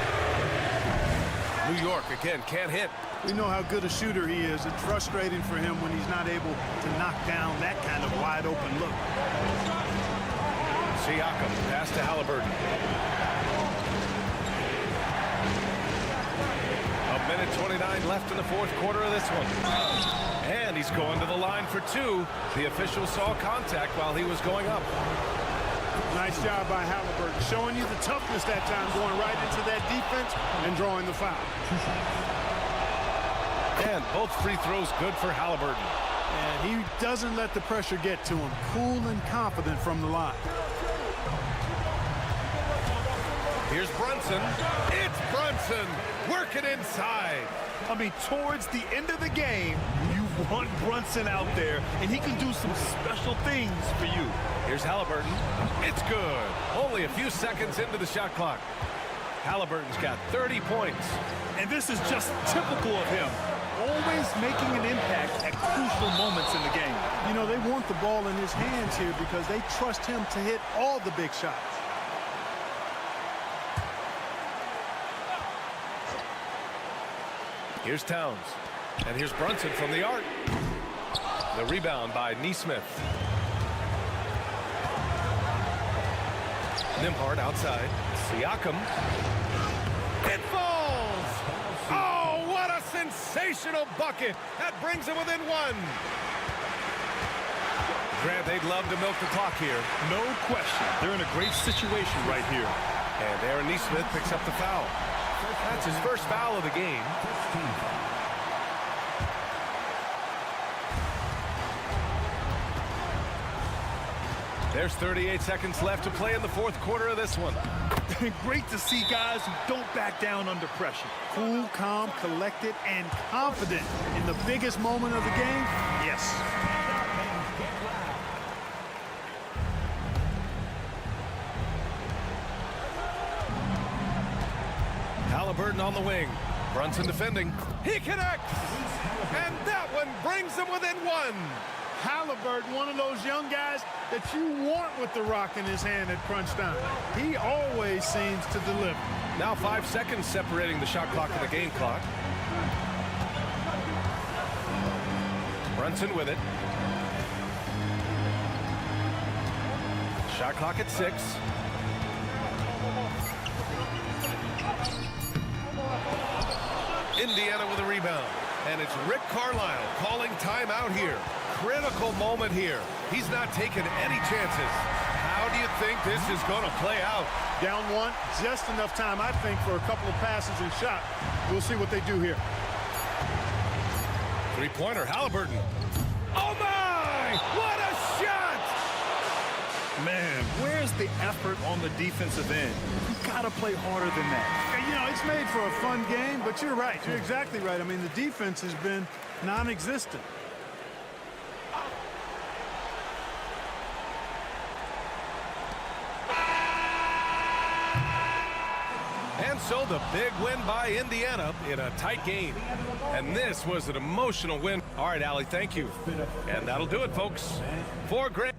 New York again can't hit. We know how good a shooter he is. It's frustrating for him when he's not able to knock down that kind of wide-open look. Siakam pass to Halliburton. A Minute 29 left in the fourth quarter of this one. And he's going to the line for two. The official saw contact while he was going up. Nice job by Halliburton, showing you the toughness that time, going right into that defense and drawing the foul. And both free throws good for Halliburton. And he doesn't let the pressure get to him. Cool and confident from the line. Here's Brunson. It's Brunson working inside. I mean, towards the end of the game, you want Brunson out there, and he can do some special things for you. Here's Halliburton. It's good. Only a few seconds into the shot clock. Halliburton's got 30 points. And this is just typical of him. Always making an impact at crucial moments in the game. You know, they want the ball in his hands here because they trust him to hit all the big shots. Here's Towns. And here's Brunson from the arc. The rebound by Nesmith. Nembhard outside. Siakam. It falls! Oh, what a sensational bucket! That brings him within one. Grant, they'd love to milk the clock here. No question. They're in a great situation right here. And Aaron Nesmith picks up the foul. That's his first foul of the game. There's 38 seconds left to play in the fourth quarter of this one. Great to see guys who don't back down under pressure. Cool, calm, collected, and confident in the biggest moment of the game. Yes. Halliburton on the wing. Brunson defending. He connects! And that one brings him within one. Halliburton, one of those young guys that you want with the rock in his hand at crunch time. He always seems to deliver. Now 5 seconds separating the shot clock and the game clock. Brunson with it. Shot clock at 6. Indiana with a rebound. And it's Rick Carlisle calling timeout here. Critical moment here. He's not taking any chances. How do you think this is going to play out? Down one, just enough time, I think, for a couple of passes and shot. We'll see what they do here. Three-pointer, Halliburton. Oh, my! What a shot! Man, where's the effort on the defensive end? You got to play harder than that. You know, it's made for a fun game, but you're right. You're exactly right. I mean, the defense has been non-existent. And so the big win by Indiana in a tight game. And this was an emotional win. All right, Allie, thank you. And that'll do it, folks. For Grant.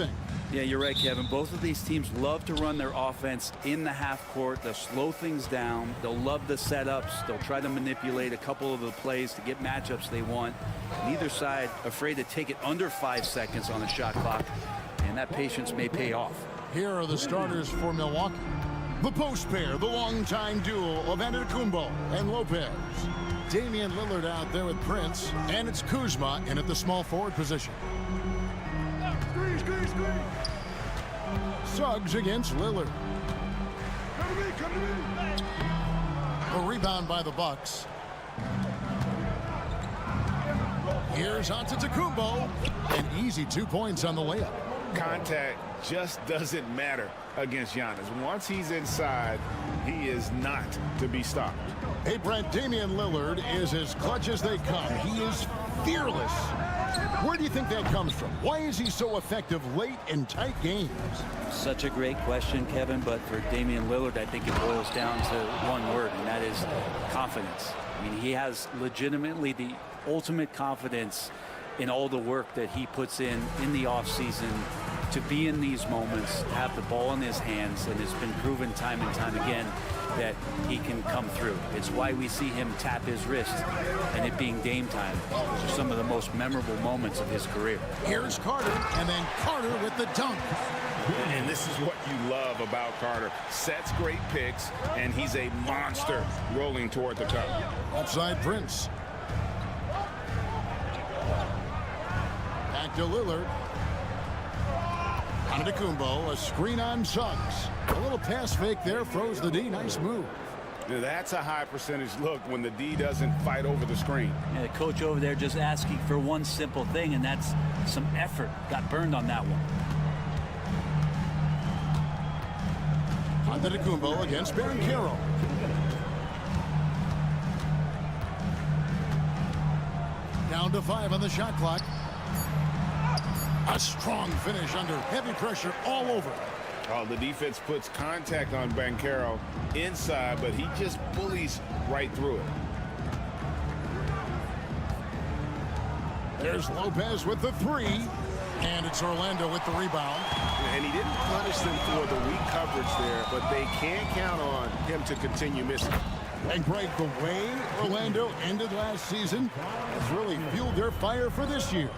think? Yeah, you're right, Kevin. Both of these teams love to run their offense in the half court. They'll slow things down. They'll love the setups. They'll try to manipulate a couple of the plays to get matchups they want. Neither side afraid to take it under 5 seconds on the shot clock, and that patience may pay off. Here are the starters for Milwaukee. The post pair, the longtime duo of Antetokounmpo and Lopez. Damian Lillard out there with Prince, and it's Kuzma in at the small forward position. Suggs against Lillard. A rebound by the Bucks. Here's Antetokounmpo. An easy 2 points on the layup. Contact just doesn't matter against Giannis. Once he's inside, he is not to be stopped. Hey, Brent, Damian Lillard is as clutch as they come. He is fearless. Where do you think that comes from? Why is he so effective late in tight games? Such a great question, Kevin, but for Damian Lillard, I think it boils down to one word, and that is confidence. I mean, he has legitimately the ultimate confidence in all the work that he puts in the offseason to be in these moments, to have the ball in his hands, and it's been proven time and time again that he can come through. It's why we see him tap his wrist and it being Dame time. Those are some of the most memorable moments of his career. Here's Carter, and then Carter with the dunk. And this is what you love about Carter. Sets great picks, and he's a monster rolling toward the cup. Upside Prince. Back to Lillard. Antetokounmpo, a screen on Suggs. A little pass fake there, froze the D. Nice move. That's a high percentage look when the D doesn't fight over the screen. Yeah, the coach over there just asking for one simple thing, and that's some effort. Got burned on that one. Antetokounmpo against Banchero. Down to 5 on the shot clock. A strong finish under heavy pressure all over. Oh, the defense puts contact on Banchero inside, but he just bullies right through it. There's Lopez with the 3, and it's Orlando with the rebound. And he didn't punish them for the weak coverage there, but they can't count on him to continue missing. And Greg, the way Orlando ended last season has really fueled their fire for this year.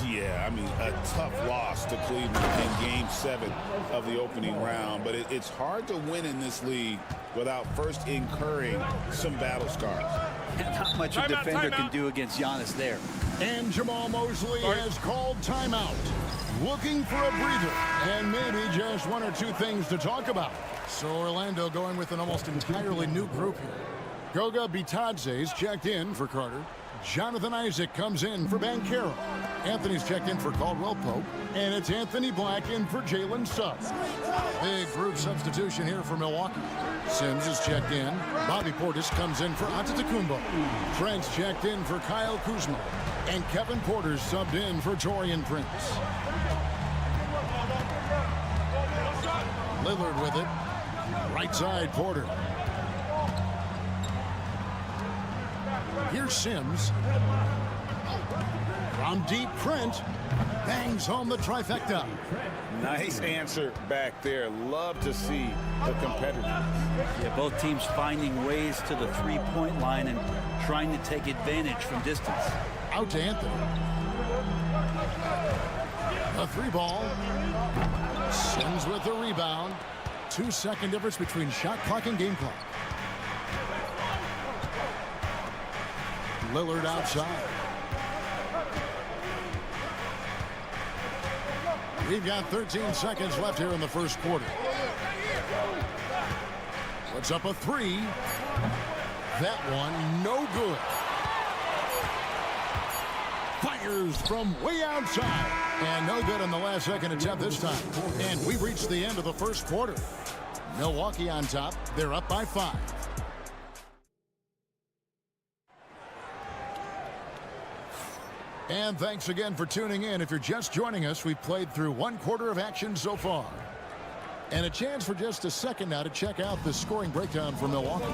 Yeah, I mean, a tough loss to Cleveland in Game 7 of the opening round. But it's hard to win in this league without first incurring some battle scars. Not much a defender can do against Giannis there. And Jamal Mosley has called timeout. Looking for a breather and maybe just 1 or 2 things to talk about. So Orlando going with an almost entirely new group here. Goga Bitadze's checked in for Carter. Jonathan Isaac comes in for Banchero. Anthony's checked in for Caldwell Pope. And it's Anthony Black in for Jalen Suggs. Big group substitution here for Milwaukee. Sims is checked in. Bobby Portis comes in for Antetokounmpo. Trent's checked in for Kyle Kuzma. And Kevin Porter's subbed in for Taurean Prince. Lillard with it. Right side, Porter. Here's Sims. From deep, Trent bangs home the trifecta. Nice answer back there. Love to see the competitors. Yeah, both teams finding ways to the three-point line and trying to take advantage from distance. Out to Anthony. A 3 ball. Sims with the rebound. 2-second difference between shot clock and game clock. Lillard outside. We've got 13 seconds left here in the first quarter. Puts up a 3. That one no good. Fires from way outside. And no good on the last second attempt this time. And we've reached the end of the first quarter. Milwaukee on top. They're up by 5. And thanks again for tuning in. If you're just joining us, we've played through 1 quarter of action so far. And a chance for just a second now to check out the scoring breakdown for Milwaukee.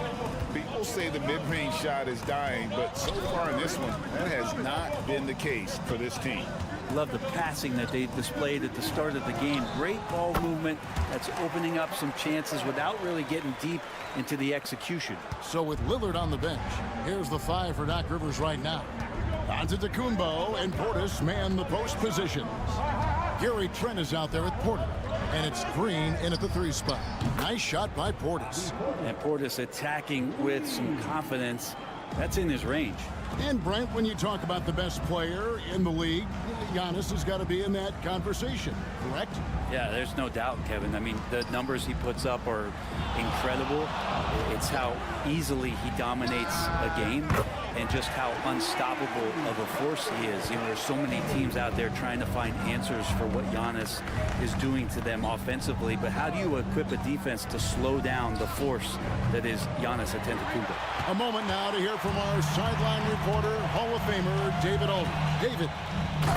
People say the mid-range shot is dying, but so far in this one, that has not been the case for this team. Love the passing that they displayed at the start of the game. Great ball movement that's opening up some chances without really getting deep into the execution. So with Lillard on the bench, here's the 5 for Doc Rivers right now. Antetokounmpo and Portis man the post positions. Gary Trent is out there at Porter. And it's Green in at the 3 spot. Nice shot by Portis. And Portis attacking with some confidence. That's in his range. And Brent, when you talk about the best player in the league, Giannis has got to be in that conversation, correct? Yeah, there's no doubt, Kevin. I mean, the numbers he puts up are incredible. It's how easily he dominates a game and just how unstoppable of a force he is. You know, there's so many teams out there trying to find answers for what Giannis is doing to them offensively, but how do you equip a defense to slow down the force that is Giannis Antetokounmpo? A moment now to hear from our sideline reporter, Hall of Famer David Olden. David.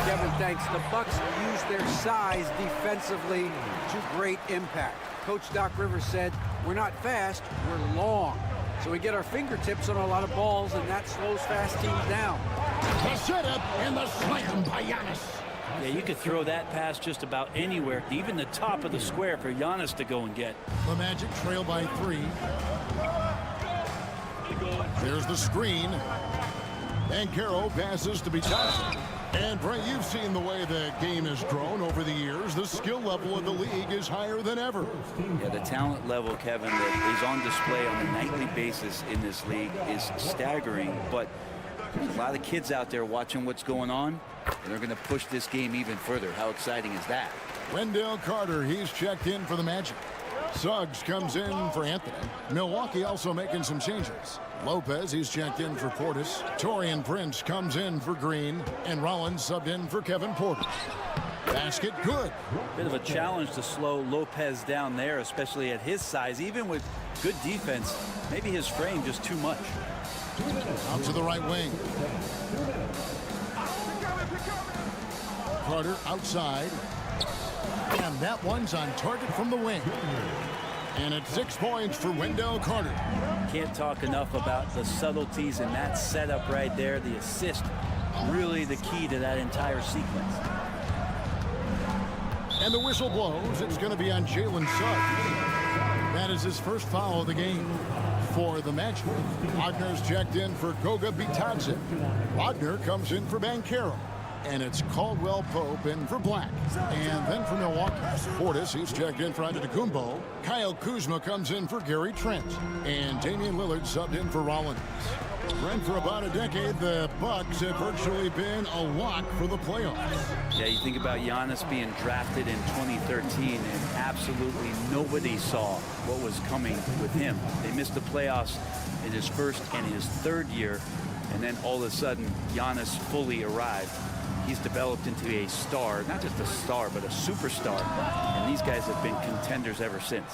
Kevin, thanks. The Bucks use their size defensively to great impact. Coach Doc Rivers said, we're not fast, we're long. So we get our fingertips on a lot of balls, and that slows fast teams down. The setup and the slam by Giannis. Yeah, you could throw that pass just about anywhere, even the top of the square for Giannis to go and get. The Magic trail by 3. There's the screen. Banchero passes to Bitadze. And Brent, you've seen the way the game has grown over the years. The skill level of the league is higher than ever. Yeah, the talent level, Kevin, that is on display on a nightly basis in this league is staggering. But there's a lot of kids out there watching what's going on, and they're going to push this game even further. How exciting is that? Wendell Carter, he's checked in for the Magic. Suggs comes in for Anthony. Milwaukee also making some changes. Lopez, he's checked in for Portis. Taurean Prince comes in for Green. And Rollins subbed in for Kevin Porter. Basket good. Bit of a challenge to slow Lopez down there, especially at his size. Even with good defense, maybe his frame just too much. Out to the right wing. Carter outside. And that one's on target from the wing. And it's 6 points for Wendell Carter. Can't talk enough about the subtleties in that setup right there. The assist, really the key to that entire sequence. And the whistle blows. It's going to be on Jalen Suggs. That is his first foul of the game for the Magic. Wagner's checked in for Goga Bitadze. Wagner comes in for Banchero. And it's Caldwell Pope in for Black. And then for Milwaukee, Portis, he's checked in for Antetokounmpo. Kyle Kuzma comes in for Gary Trent. And Damian Lillard subbed in for Rollins. Brent, for about a decade, the Bucks have virtually been a lock for the playoffs. Yeah, you think about Giannis being drafted in 2013, and absolutely nobody saw what was coming with him. They missed the playoffs in his first and his third year, and then all of a sudden, Giannis fully arrived. He's developed into a star, not just a star, but a superstar. And these guys have been contenders ever since.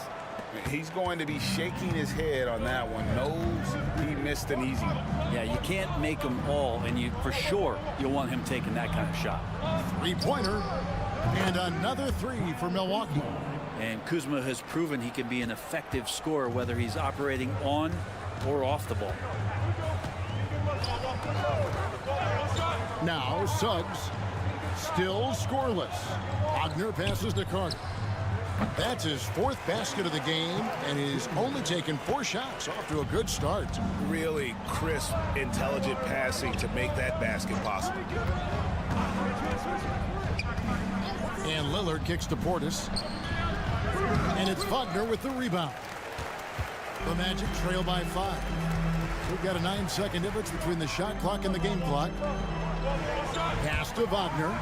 He's going to be shaking his head on that one. Knows he missed an easy one. Yeah, you can't make them all, and you for sure you'll want him taking that kind of shot. 3-pointer, and another 3 for Milwaukee. And Kuzma has proven he can be an effective scorer, whether he's operating on or off the ball. Now Suggs, still scoreless. Wagner passes to Carter. That's his 4th basket of the game, and he's only taken 4 shots. Off to a good start. Really crisp, intelligent passing to make that basket possible. And Lillard kicks to Portis. And it's Wagner with the rebound. The Magic trail by 5. We've got a 9-second difference between the shot clock and the game clock. Pass to Wagner.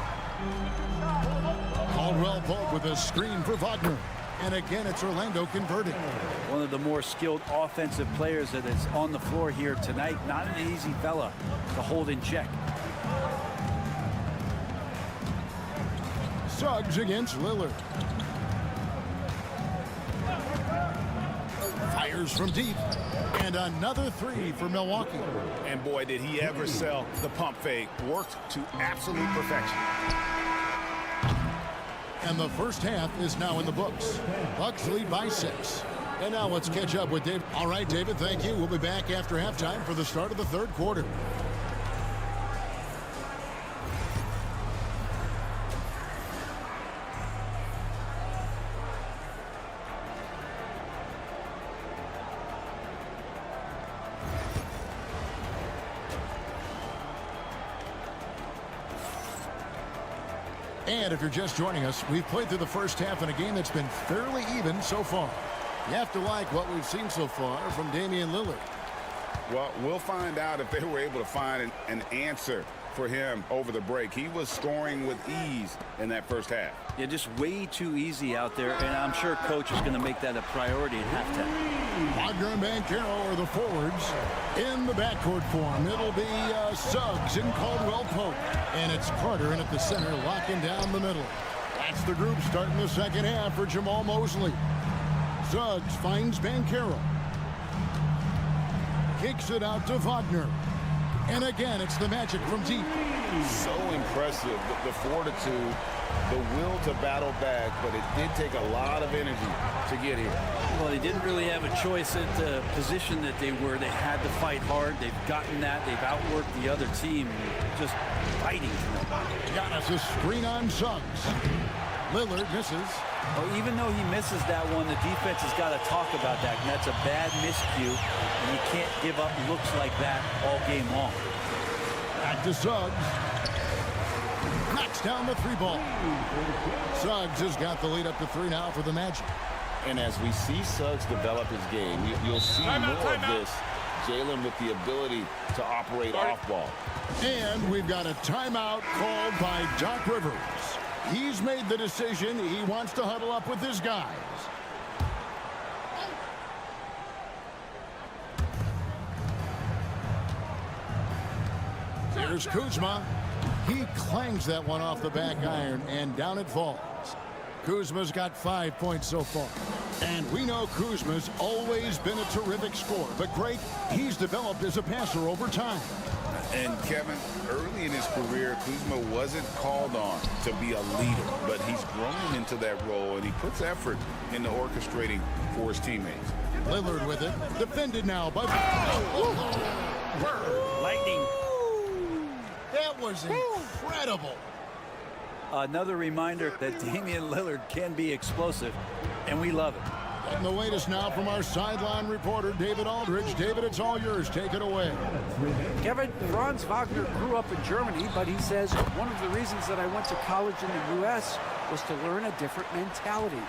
Caldwell Pope with a screen for Wagner. And again, it's Orlando converting. One of the more skilled offensive players that is on the floor here tonight. Not an easy fella to hold in check. Suggs against Lillard. Fires from deep. And another 3 for Milwaukee. And boy, did he ever sell the pump fake. Worked to absolute perfection. And the first half is now in the books. Bucks lead by 6. And now let's catch up with Dave. All right, David, thank you. We'll be back after halftime for the start of the third quarter. And if you're just joining us, we've played through the first half in a game that's been fairly even so far. You have to like what we've seen so far from Damian Lillard. Well, we'll find out if they were able to find an answer for him over the break. He was scoring with ease in that first half. Yeah, just way too easy out there, and I'm sure coach is going to make that a priority at halftime. Wagner and Banchero are the forwards. In the backcourt form, it'll be Suggs and Caldwell Pope. And it's Carter in at the center, locking down the middle. That's the group starting the second half for Jamal Mosley. Suggs finds Banchero. Kicks it out to Wagner. And again, it's the Magic from deep. So impressive, the fortitude, the will to battle back, but it did take a lot of energy to get here. Well, they didn't really have a choice at the position that they were. They had to fight hard. They've gotten that. They've outworked the other team, just fighting for them. Giannis a screen on Suggs. Lillard misses. Well, even though he misses that one, the defense has got to talk about that. And that's a bad miscue, and you can't give up looks like that all game long. Back to Suggs. Knocks down the three ball. Suggs has got the lead up to 3 now for the Magic. And as we see Suggs develop his game, you'll see more of this. Jalen with the ability to operate off ball. And we've got a timeout called by Doc Rivers. He's made the decision. He wants to huddle up with his guys. Here's Kuzma. He clangs that one off the back iron, and down it falls. Kuzma's got 5 points so far. And we know Kuzma's always been a terrific scorer, but great, he's developed as a passer over time. And Kevin, early in his career, Kuzma wasn't called on to be a leader, but he's grown into that role, and he puts effort into orchestrating for his teammates. Lillard with it. Defended now by... Lightning. That was incredible. Another reminder that Damian Lillard can be explosive, and we love it. And the latest now from our sideline reporter, David Aldridge. David, it's all yours. Take it away. Kevin, Franz Wagner grew up in Germany, but he says one of the reasons that I went to college in the U.S. was to learn a different mentality.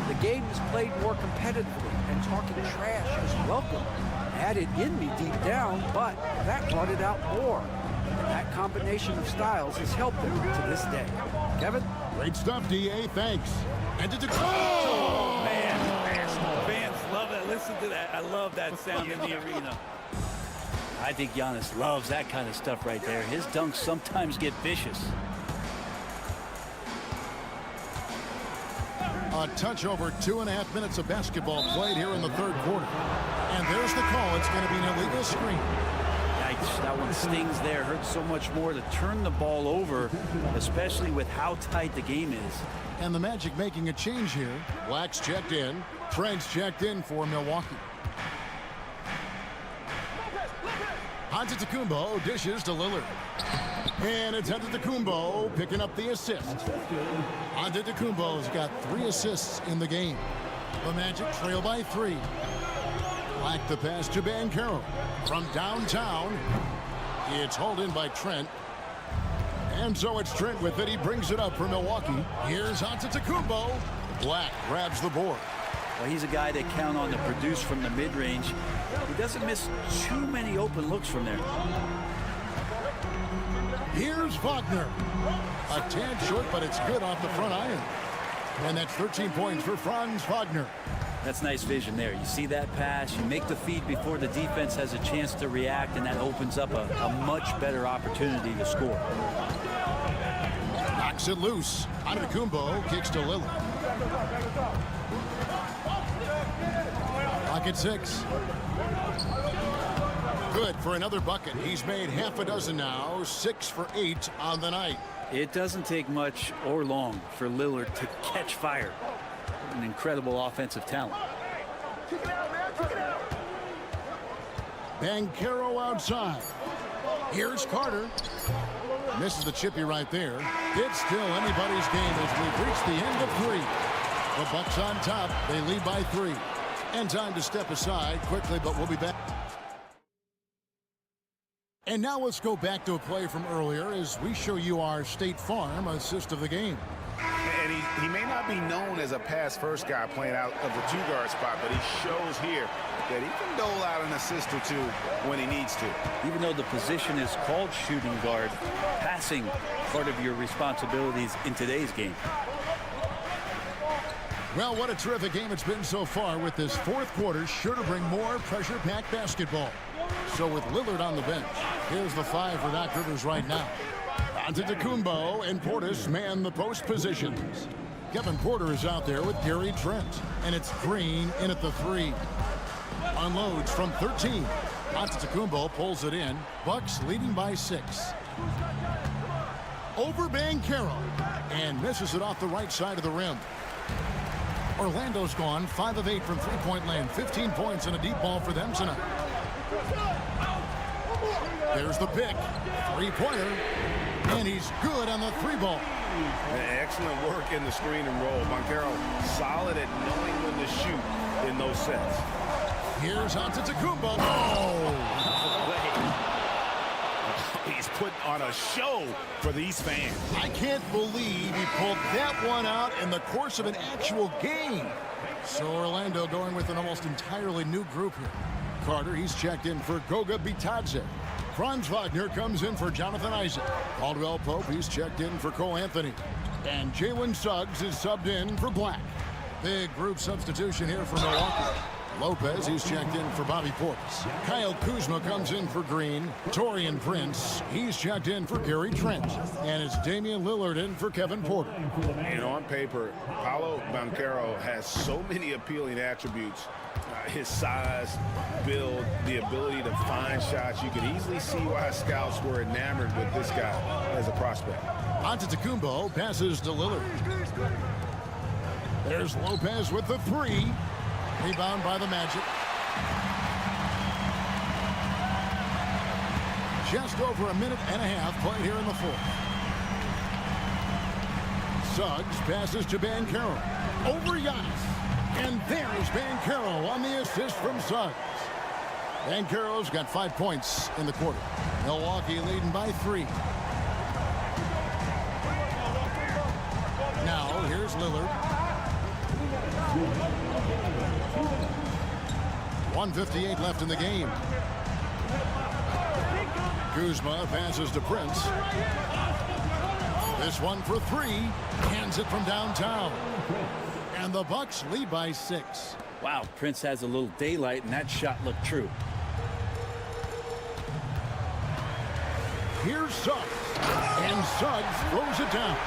The game is played more competitively, and talking trash is welcome. I had it in me deep down, but that brought it out more. And that combination of styles has helped him to this day. Kevin? Great stuff, D.A. Thanks. And to oh, man. Fans love that. Listen to that. I love that sound in the arena. I think Giannis loves that kind of stuff right there. His dunks sometimes get vicious. A touch over 2.5 minutes of basketball played here in the third quarter. And there's the call. It's going to be an illegal screen. Yikes, that one stings there. Hurts so much more to turn the ball over, especially with how tight the game is. And the Magic making a change here. Black's checked in. Trent's checked in for Milwaukee. Antetokounmpo dishes to Lillard. And it's Antetokounmpo picking up the assist. Antetokounmpo's got 3 assists in the game. The Magic trail by 3. Black the pass to Banchero. From downtown, it's hauled in by Trent. And so it's Trent with it. He brings it up for Milwaukee. Here's Antetokounmpo. Black grabs the board. Well, he's a guy they count on to produce from the mid-range. He doesn't miss too many open looks from there. Here's Wagner. A tad short, but it's good off the front iron. And that's 13 points for Franz Wagner. That's nice vision there. You see that pass, you make the feed before the defense has a chance to react, and that opens up a much better opportunity to score. Knocks it loose. Antetokounmpo kicks to Lillard. Clock at 6. Good for another bucket. He's made half a dozen now, 6 for 8 on the night. It doesn't take much or long for Lillard to catch fire. An incredible offensive talent. Banchero outside. Here's Carter. Misses the chippy right there. It's still anybody's game as we've reached the end of 3. The Bucks on top. They lead by 3. And time to step aside quickly, but we'll be back. And now let's go back to a play from earlier as we show you our State Farm assist of the game. And he may not be known as a pass-first guy playing out of the 2-guard spot, but he shows here that he can dole out an assist or 2 when he needs to. Even though the position is called shooting guard, passing part of your responsibilities in today's game. Well, what a terrific game it's been so far, with this 4th quarter sure to bring more pressure-packed basketball. So with Lillard on the bench, here's the 5 for Doc Rivers right now. Antetokounmpo and Portis man the post positions. Kevin Porter is out there with Gary Trent, and it's Green in at the 3. Unloads from 13. Antetokounmpo pulls it in. Bucks leading by 6. Over Banchero, and misses it off the right side of the rim. Orlando's gone 5 of 8 from three-point land. 15 points and a deep ball for them tonight. There's the pick. 3-pointer. And he's good on the 3-ball. Excellent work in the screen and roll. Banchero solid at knowing when to shoot in those sets. Here's Antetokounmpo. Oh! He's put on a show for these fans. I can't believe he pulled that one out in the course of an actual game. So Orlando going with an almost entirely new group here. Carter, he's checked in for Goga Bitadze. Franz Wagner comes in for Jonathan Isaac. Caldwell Pope, he's checked in for Cole Anthony. And Jalen Suggs is subbed in for Black. Big group substitution here for Milwaukee. Lopez, he's checked in for Bobby Portis. Kyle Kuzma comes in for Green. Torian Prince, he's checked in for Gary Trent. And it's Damian Lillard in for Kevin Porter. And on paper, Paolo Banchero has so many appealing attributes. His size, build, the ability to find shots. You can easily see why scouts were enamored with this guy as a prospect. Antetokounmpo passes to Lillard. There's Lopez with the 3. Rebound by the Magic. Just over a minute and a half played here in the 4th. Suggs passes to Banchero. Over Giannis. And there's Banchero on the assist from Suggs. Banchero's got 5 points in the quarter. Milwaukee leading by 3. Now here's Lillard. 1:58 left in the game. Kuzma passes to Prince. This one for 3. Hands it from downtown. And the Bucks lead by 6. Wow, Prince has a little daylight, and that shot looked true. Here's Suggs. And Suggs throws it down.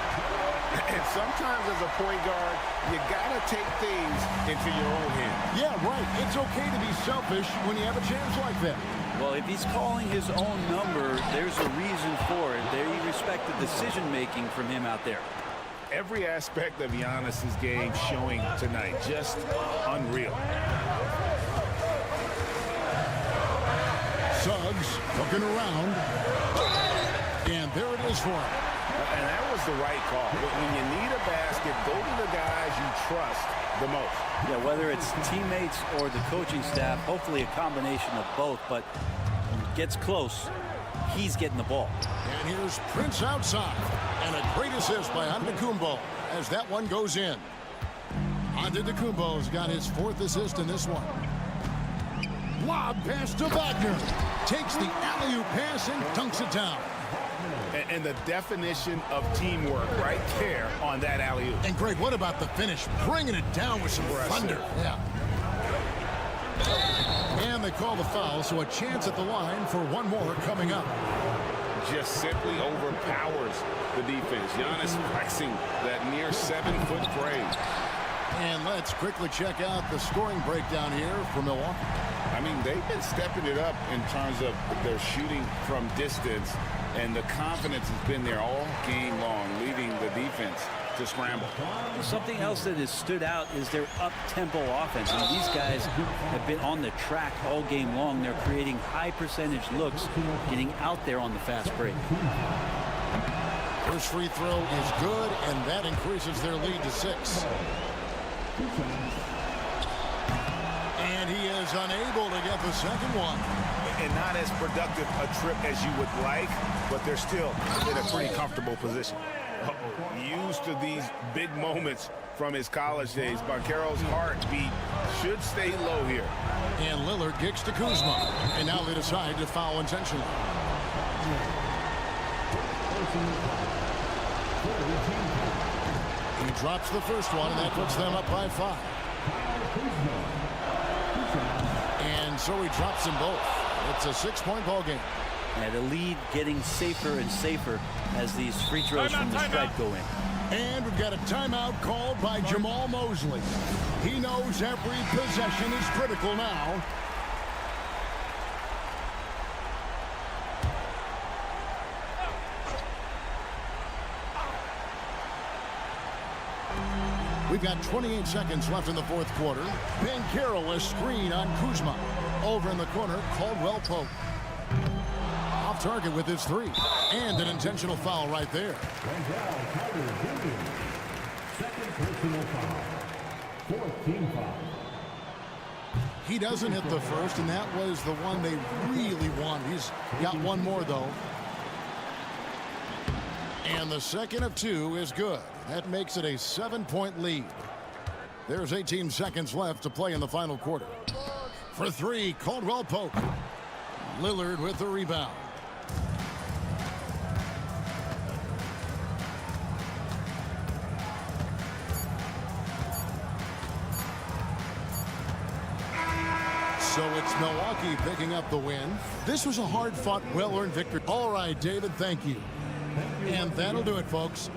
And sometimes as a point guard, you got to take things into your own hands. Yeah, right. It's okay to be selfish when you have a chance like that. Well, if he's calling his own number, there's a reason for it. They respect the decision-making from him out there. Every aspect of Giannis's game showing tonight. Just unreal. Suggs looking around. And there it is for him. And that was the right call. When you need a basket, go to the guys you trust the most. Yeah, whether it's teammates or the coaching staff, hopefully a combination of both. But when it gets close, he's getting the ball. And here's Prince outside. And a great assist by Antetokounmpo as that one goes in. Antetokounmpo's got his 4th assist in this one. Lob pass to Wagner. Takes the alley-oop pass and dunks it down. And the definition of teamwork right there on that alley-oop. And Greg, what about the finish? Bringing it down with some thunder. Yeah. And they call the foul, so a chance at the line for one more coming up. Just simply overpowers the defense. Giannis flexing that near 7-foot frame. And let's quickly check out the scoring breakdown here for Milwaukee. I mean, they've been stepping it up in terms of their shooting from distance. And the confidence has been there all game long, leading the defense to scramble. Something else that has stood out is their up-tempo offense. And these guys have been on the track all game long. They're creating high percentage looks, getting out there on the fast break. First free throw is good, and that increases their lead to 6. And he is unable to get the second one. And not as productive a trip as you would like, but they're still in a pretty comfortable position. Used to these big moments from his college days, Banchero's heartbeat should stay low here. And Lillard kicks to Kuzma. And now they decide to foul intentionally. He drops the first one, and that puts them up by 5. And so he drops them both. It's a 6-point ball game. And the lead getting safer and safer as these free throws from the stripe go in. And we've got a timeout called by Jamal Mosley. He knows every possession is critical now. We've got 28 seconds left in the fourth quarter. Banchero, a screen on Kuzma. Over in the corner, Caldwell Pope. Off target with his 3. And an intentional foul right there. Second personal foul. 14 foul. He doesn't hit the first, and that was the one they really wanted. He's got one more, though. And the second of 2 is good. That makes it a 7-point lead. There's 18 seconds left to play in the final quarter. For 3, Caldwell Pope. Lillard with the rebound. So it's Milwaukee picking up the win. This was a hard-fought, well-earned victory. All right, David, thank you. And that'll do it, folks.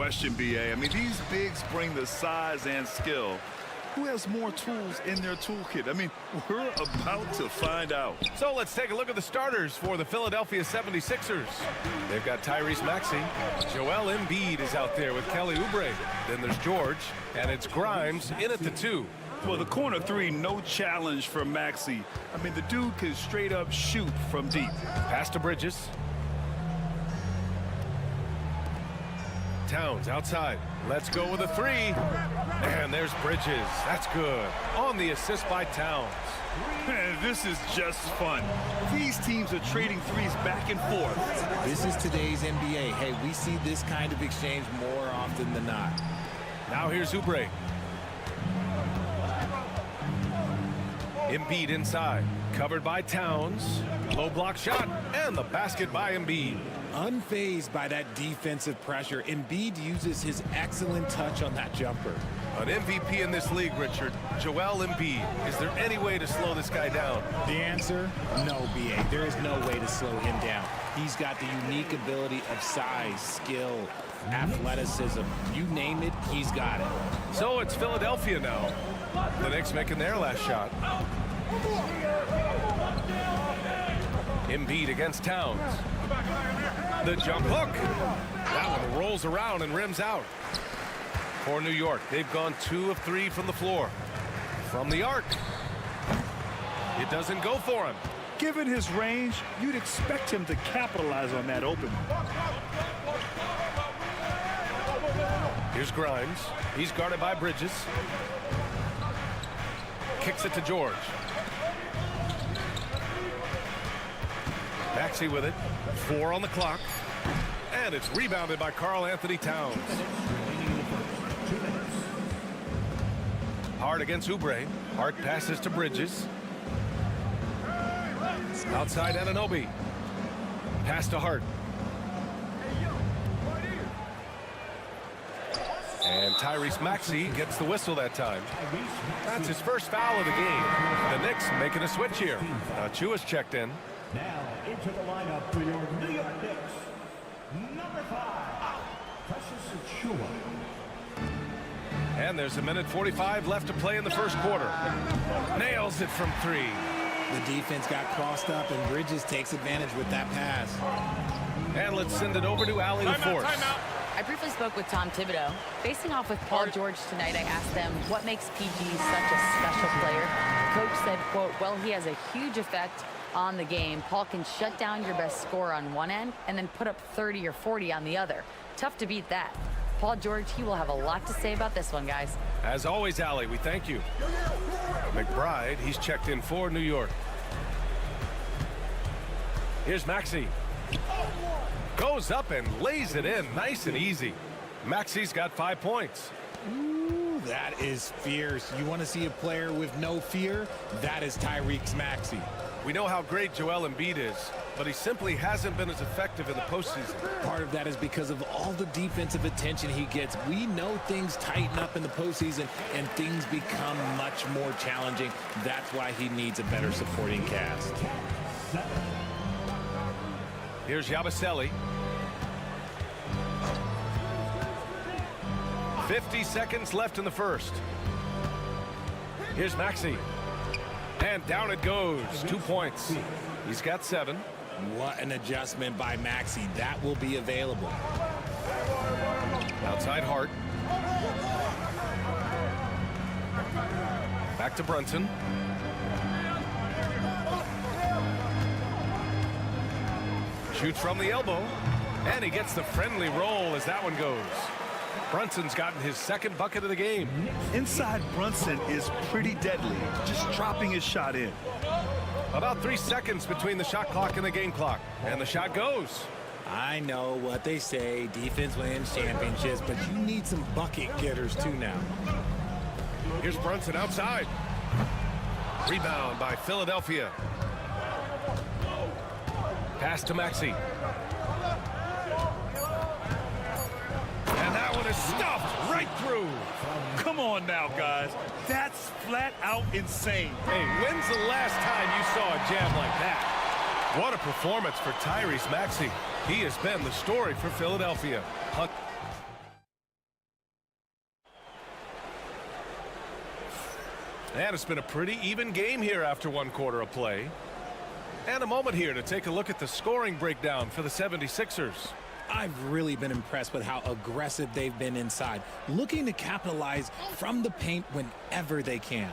question, B.A. I mean, these bigs bring the size and skill. Who has more tools in their toolkit? I mean, we're about to find out. So let's take a look at the starters for the Philadelphia 76ers. They've got Tyrese Maxey. Joel Embiid is out there with Kelly Oubre. Then there's George, and it's Grimes in at the 2. Well, the corner 3, no challenge for Maxey. I mean, the dude can straight up shoot from deep. Pass to Bridges. Towns outside. Let's go with a 3. And there's Bridges. That's good. On the assist by Towns. Man, this is just fun. These teams are trading threes back and forth. This is today's NBA. Hey, we see this kind of exchange more often than not. Now here's Oubre. Embiid inside. Covered by Towns. Low block shot. And the basket by Embiid. Unfazed by that defensive pressure, Embiid uses his excellent touch on that jumper. An MVP in this league, Richard. Joel Embiid. Is there any way to slow this guy down? The answer, no, B.A. There is no way to slow him down. He's got the unique ability of size, skill, athleticism. You name it, he's got it. So it's Philadelphia now. The Knicks making their last shot. Embiid against Towns. The jump hook. That one rolls around and rims out. For New York, they've gone 2 of 3 from the floor. From the arc. It doesn't go for him. Given his range, you'd expect him to capitalize on that open. Here's Grimes. He's guarded by Bridges. Kicks it to George. Maxey with it. 4 on the clock. And it's rebounded by Karl Anthony Towns. Hart against Oubre. Hart passes to Bridges. Outside Anunoby. Pass to Hart. And Tyrese Maxey gets the whistle that time. That's his first foul of the game. The Knicks making a switch here. Achua's checked in. Now into the lineup for your New York Knicks, number 5, Precious Achua. And there's 1:45 left to play in the first quarter. Nails it from 3. The defense got crossed up, and Bridges takes advantage with that pass. And let's send it over to Allie LaForce. I briefly spoke with Tom Thibodeau. Facing off with Paul George tonight, I asked them what makes PG such a special player. The coach said, quote, well, he has a huge effect on the game. Paul can shut down your best scorer on one end and then put up 30 or 40 on the other. Tough to beat that. Paul George, he will have a lot to say about this one, guys. As always, Allie, we thank you. McBride, he's checked in for New York. Here's Maxey. Goes up and lays it in nice and easy. Maxey's got 5 points. Ooh, that is fierce. You want to see a player with no fear? That is Tyrese Maxey. We know how great Joel Embiid is, but he simply hasn't been as effective in the postseason. Part of that is because of all the defensive attention he gets. We know things tighten up in the postseason and things become much more challenging. That's why he needs a better supporting cast. Here's Yabusele. 50 seconds left in the first. Here's Maxey. And down it goes. 2 points. He's got 7. What an adjustment by Maxey. That will be available. Outside Hart. Back to Brunson. Shoots from the elbow. And he gets the friendly roll as that one goes. Brunson's gotten his second bucket of the game. Inside Brunson is pretty deadly, just dropping his shot in. About 3 seconds between the shot clock and the game clock. And the shot goes. I know what they say, defense wins championships, but you need some bucket getters too now. Here's Brunson outside. Rebound by Philadelphia. Pass to Maxey. And that one is stuffed right through. Come on now, guys. That's flat out insane. Hey, when's the last time you saw a jam like that? What a performance for Tyrese Maxey. He has been the story for Philadelphia. And it's been a pretty even game here after 1 quarter of play. And a moment here to take a look at the scoring breakdown for the 76ers. I've really been impressed with how aggressive they've been inside, looking to capitalize from the paint whenever they can.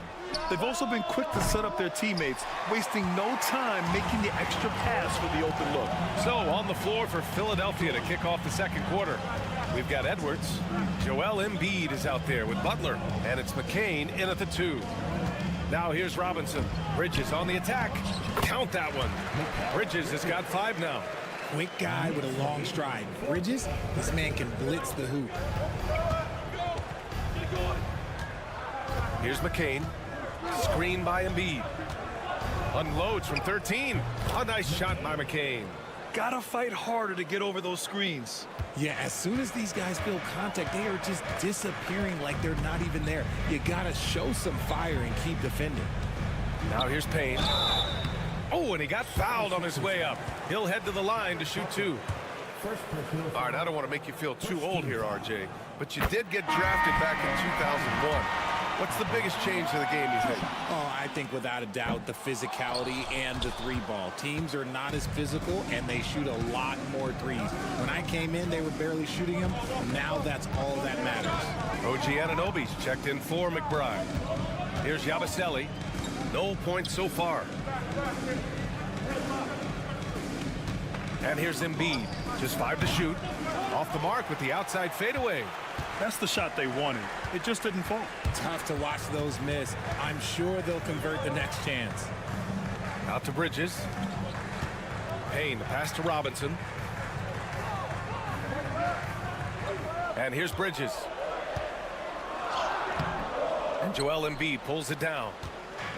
They've also been quick to set up their teammates, wasting no time making the extra pass for the open look. So on the floor for Philadelphia to kick off the 2nd quarter. We've got Edwards. Joel Embiid is out there with Butler. And it's McCain in at the 2. Now here's Robinson. Bridges on the attack. Count that one. Bridges has got 5 now. Quick guy with a long stride. Bridges, this man can blitz the hoop. Here's McCain. Screen by Embiid. Unloads from 13. A nice shot by McCain. Gotta fight harder to get over those screens. Yeah, as soon as these guys feel contact, they are just disappearing like they're not even there. You gotta show some fire and keep defending. Now here's Payne. Oh, and he got fouled on his way up. He'll head to the line to shoot 2. All right, I don't want to make you feel too old here, RJ, but you did get drafted back in 2001. What's the biggest change to the game, you think? Oh, I think without a doubt the physicality and the 3-ball. Teams are not as physical, and they shoot a lot more threes. When I came in, they were barely shooting them. Now that's all that matters. OG Anunoby's checked in for McBride. Here's Yabusele. No points so far. And here's Embiid. Just 5 to shoot. Off the mark with the outside fadeaway. That's the shot they wanted. It just didn't fall. Tough to watch those miss. I'm sure they'll convert the next chance. Out to Bridges. Payne, the pass to Robinson. And here's Bridges. And Joel Embiid pulls it down.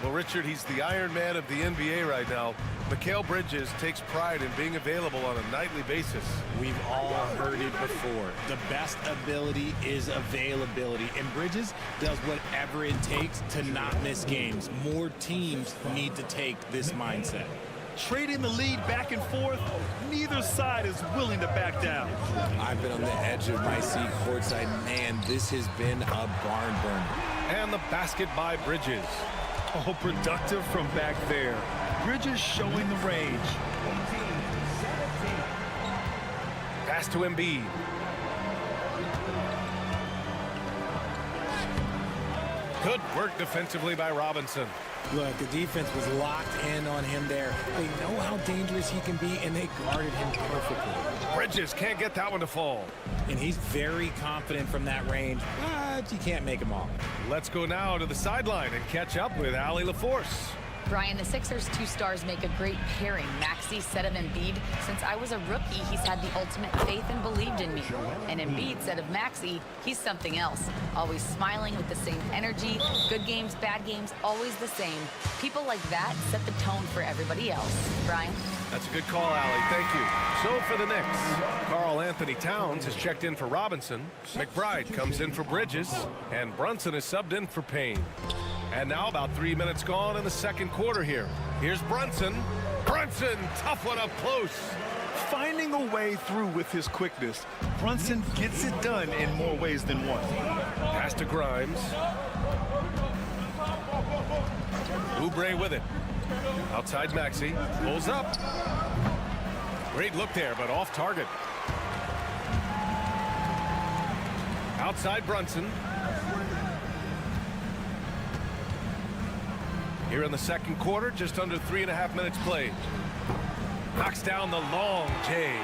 Well, Richard, he's the Iron Man of the NBA right now. Mikal Bridges takes pride in being available on a nightly basis. We've all heard it before. The best ability is availability. And Bridges does whatever it takes to not miss games. More teams need to take this mindset. Trading the lead back and forth, neither side is willing to back down. I've been on the edge of my seat courtside. Man, this has been a barn burner. And the basket by Bridges. Oh, productive from back there. Bridges showing the range. Pass to Embiid. Good work defensively by Robinson. Look, the defense was locked in on him there. They know how dangerous he can be, and they guarded him perfectly. Bridges can't get that one to fall. And he's very confident from that range, but you can't make him all. Let's go now to the sideline and catch up with Allie LaForce. Brian, the Sixers' 2 stars make a great pairing. Maxey said of Embiid, since I was a rookie, he's had the ultimate faith and believed in me. And Embiid said of Maxey, he's something else. Always smiling with the same energy. Good games, bad games, always the same. People like that set the tone for everybody else. Brian? That's a good call, Allie. Thank you. So for the Knicks, Karl Anthony Towns has checked in for Robinson. McBride comes in for Bridges. And Brunson is subbed in for Payne. And now about 3 minutes gone in the 2nd quarter here. Here's Brunson. Brunson, tough one up close. Finding a way through with his quickness, Brunson gets it done in more ways than one. Pass to Grimes. Oubre with it. Outside Maxey. Pulls up. Great look there, but off target. Outside Brunson. Here in the 2nd quarter, just under 3.5 minutes played. Knocks down the long J.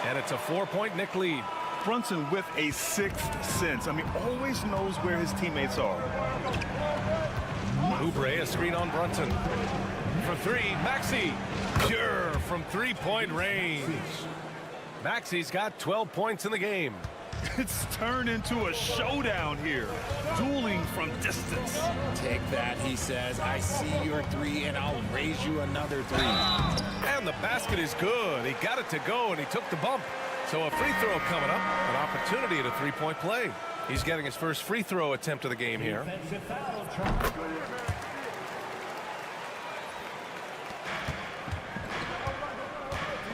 And it's a 4-point Knick lead. Brunson with a 6th sense. I mean, always knows where his teammates are. Oubre, a screen on Brunson. For 3, Maxey. Pure from 3-point range. Maxey's got 12 points in the game. It's turned into a showdown here. Dueling from distance. Take that, he says. I see your 3, and I'll raise you another 3. And the basket is good. He got it to go, and he took the bump. So a free throw coming up. An opportunity at a 3-point play. He's getting his first free throw attempt of the game here.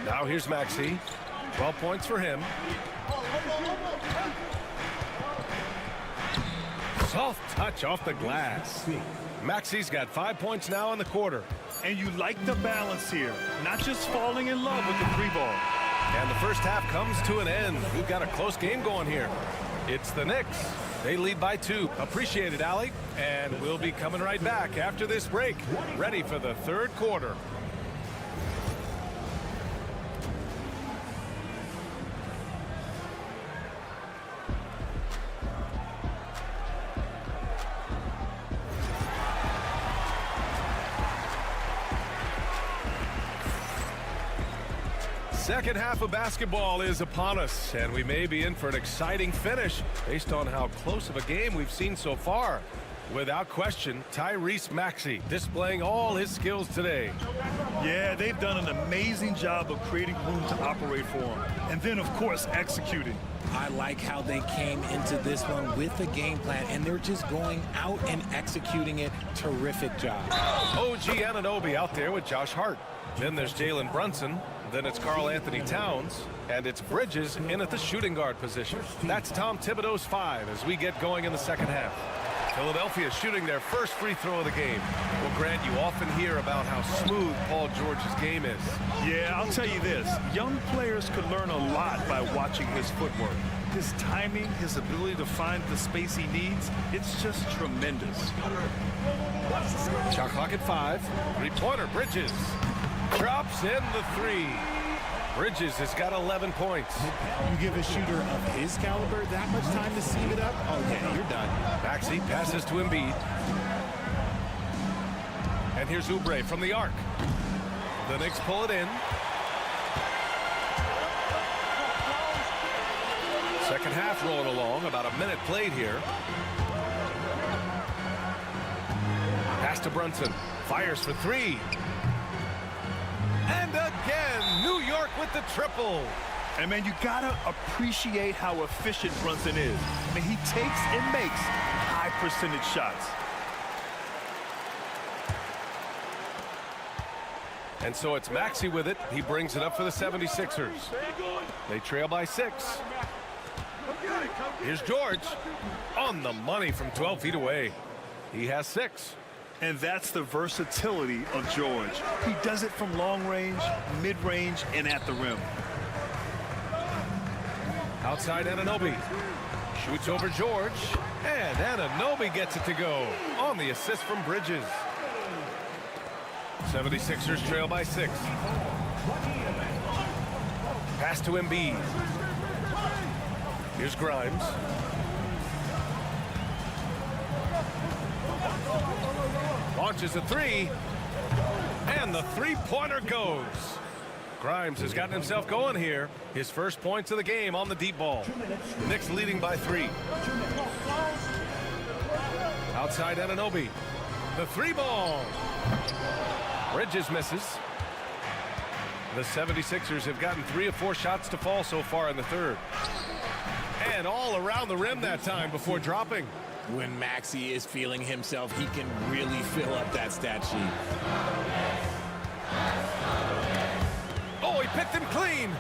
Now here's Maxey. 12 points for him. Soft touch off the glass. Maxi's got 5 points now in the quarter. And you like the balance here, not just falling in love with the three ball. And the first half comes to an end. We've got a close game going here. It's the Knicks. They lead by 2. Appreciate it, Allie. And we'll be coming right back after this break, ready for the third quarter. Second half of basketball is upon us, and we may be in for an exciting finish based on how close of a game we've seen so far. Without question, Tyrese Maxey displaying all his skills today. Yeah, they've done an amazing job of creating room to operate for him. And then, of course, executing. I like how they came into this one with a game plan, and they're just going out and executing it. Terrific job. OG Anunoby out there with Josh Hart. Then there's Jalen Brunson. Then it's Karl Anthony Towns, and it's Bridges in at the shooting guard position. That's Tom Thibodeau's 5 as we get going in the second half. Philadelphia shooting their first free throw of the game. Well, Grant, you often hear about how smooth Paul George's game is. Yeah, I'll tell you this. Young players could learn a lot by watching his footwork. His timing, his ability to find the space he needs, it's just tremendous. Shot clock at 5. Three-pointer, Bridges. Drops in the 3. Bridges has got 11 points. You give a shooter of his caliber that much time to seam it up? Oh, yeah, you're done. Maxey passes to Embiid. And here's Oubre from the arc. The Knicks pull it in. Second half rolling along. About a minute played here. Pass to Brunson. Fires for 3. And again, New York with the triple. And, man, you got to appreciate how efficient Brunson is. I mean, he takes and makes high-percentage shots. And so it's Maxey with it. He brings it up for the 76ers. They trail by 6. Here's George on the money from 12 feet away. He has 6. And that's the versatility of George. He does it from long range, mid-range, and at the rim. Outside Anunoby. Shoots over George. And Anunoby gets it to go on the assist from Bridges. 76ers trail by 6. Pass to Embiid. Here's Grimes. Launches a 3. And the three-pointer goes. Grimes has gotten himself going here. His first points of the game on the deep ball. Knicks leading by 3. Outside Anunoby. The 3-ball. Bridges misses. The 76ers have gotten 3 of 4 shots to fall so far in the third. And all around the rim that time before dropping. When Maxey is feeling himself, he can really fill up that stat sheet. Oh, he picked him clean.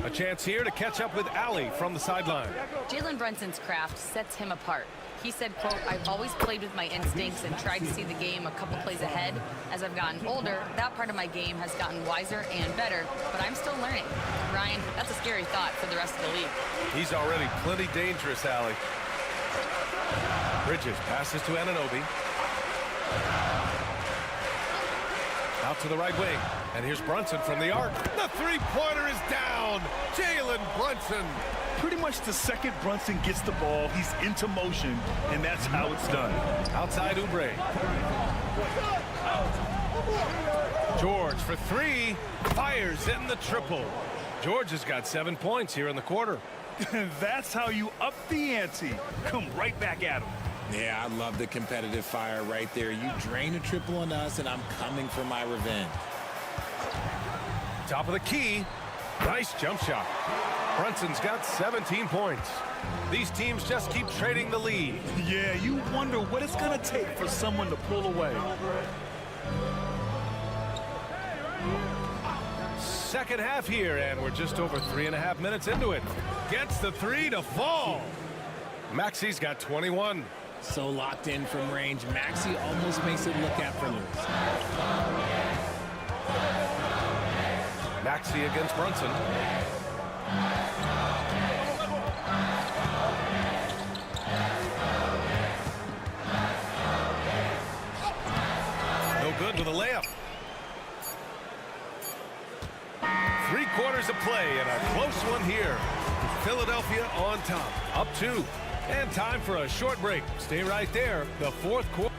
A chance here to catch up with Allie from the sideline. Jalen Brunson's craft sets him apart. He said, quote, "I've always played with my instincts and tried to see the game a couple plays ahead. As I've gotten older, that part of my game has gotten wiser and better, but I'm still learning." Ryan, that's a scary thought for the rest of the league. He's already plenty dangerous, Allie. Bridges passes to Anunoby. Out to the right wing. And here's Brunson from the arc. The three-pointer is down. Jalen Brunson. Pretty much the second Brunson gets the ball, he's into motion, and that's how it's done. Outside Oubre. George for 3. Fires in the triple. George has got 7 points here in the quarter. That's how you up the ante. Come right back at him. Yeah, I love the competitive fire right there. You drain a triple on us, and I'm coming for my revenge. Top of the key. Nice jump shot. Brunson's got 17 points. These teams just keep trading the lead. Yeah, you wonder what it's going to take for someone to pull away. Second half here, and we're just over 3.5 minutes into it. Gets the 3 to fall. Maxey's got 21. So locked in from range, Maxey almost makes it look effortless. Maxey against Brunson. No good with a layup. 3/4 of play and a close one here. Philadelphia on top, up 2. And time for a short break. Stay right there. The 4th quarter.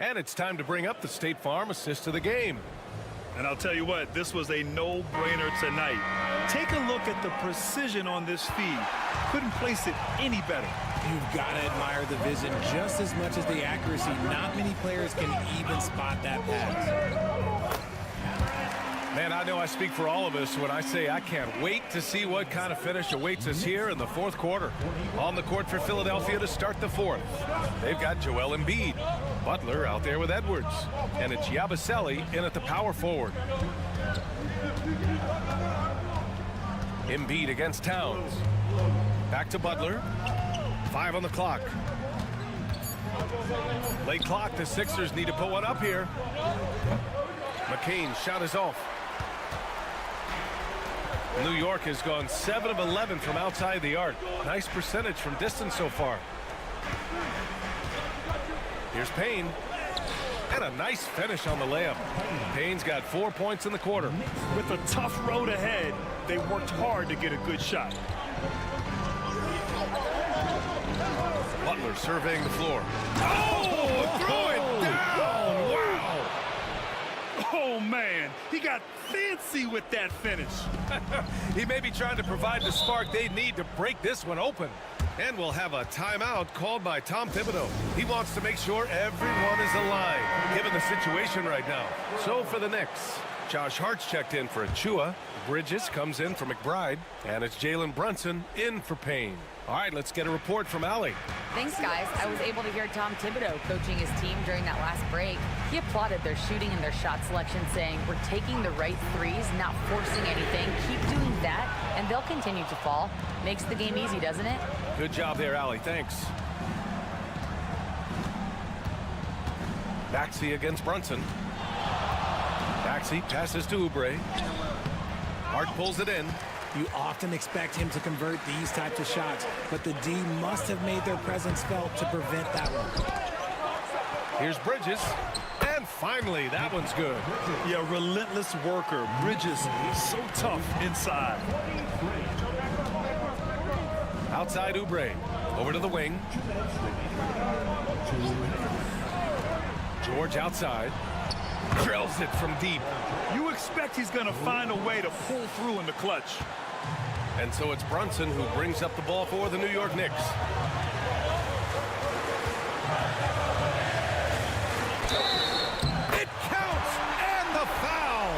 And it's time to bring up the State Farm assist of the game. And I'll tell you what, this was a no-brainer tonight. Take a look at the precision on this feed. Couldn't place it any better. You've got to admire the vision just as much as the accuracy. Not many players can even spot that pass. Man, I know I speak for all of us when I say I can't wait to see what kind of finish awaits us here in the 4th quarter. On the court for Philadelphia to start the 4th. They've got Joel Embiid. Butler out there with Edwards. And it's Yabusele in at the power forward. Embiid against Towns. Back to Butler. 5 on the clock. Late clock. The Sixers need to put one up here. McCain's shot is off. New York has gone 7 of 11 from outside the arc. Nice percentage from distance so far. Here's Payne. And a nice finish on the layup. Payne's got 4 points in the quarter. With a tough road ahead, they worked hard to get a good shot. Butler surveying the floor. Oh, throw it down! Wow! Oh, man, he got fancy with that finish. He may be trying to provide the spark they need to break this one open. And we'll have a timeout called by Tom Thibodeau. He wants to make sure everyone is aligned, given the situation right now. So for the Knicks, Josh Hart's checked in for Achua. Bridges comes in for McBride. And it's Jalen Brunson in for Payne. All right, let's get a report from Allie. Thanks, guys. I was able to hear Tom Thibodeau coaching his team during that last break. He applauded their shooting and their shot selection, saying, "We're taking the right threes, not forcing anything. Keep doing that, and they'll continue to fall." Makes the game easy, doesn't it? Good job there, Allie. Thanks. Maxey against Brunson. Maxey passes to Oubre. Hart pulls it in. You often expect him to convert these types of shots, but the D must have made their presence felt to prevent that one. Here's Bridges. And finally, that one's good. Yeah, relentless worker. Bridges, so tough inside. Outside Oubre. Over to the wing. George outside. Drills it from deep. You expect he's going to find a way to pull through in the clutch. And so it's Brunson who brings up the ball for the New York Knicks. It counts! And the foul!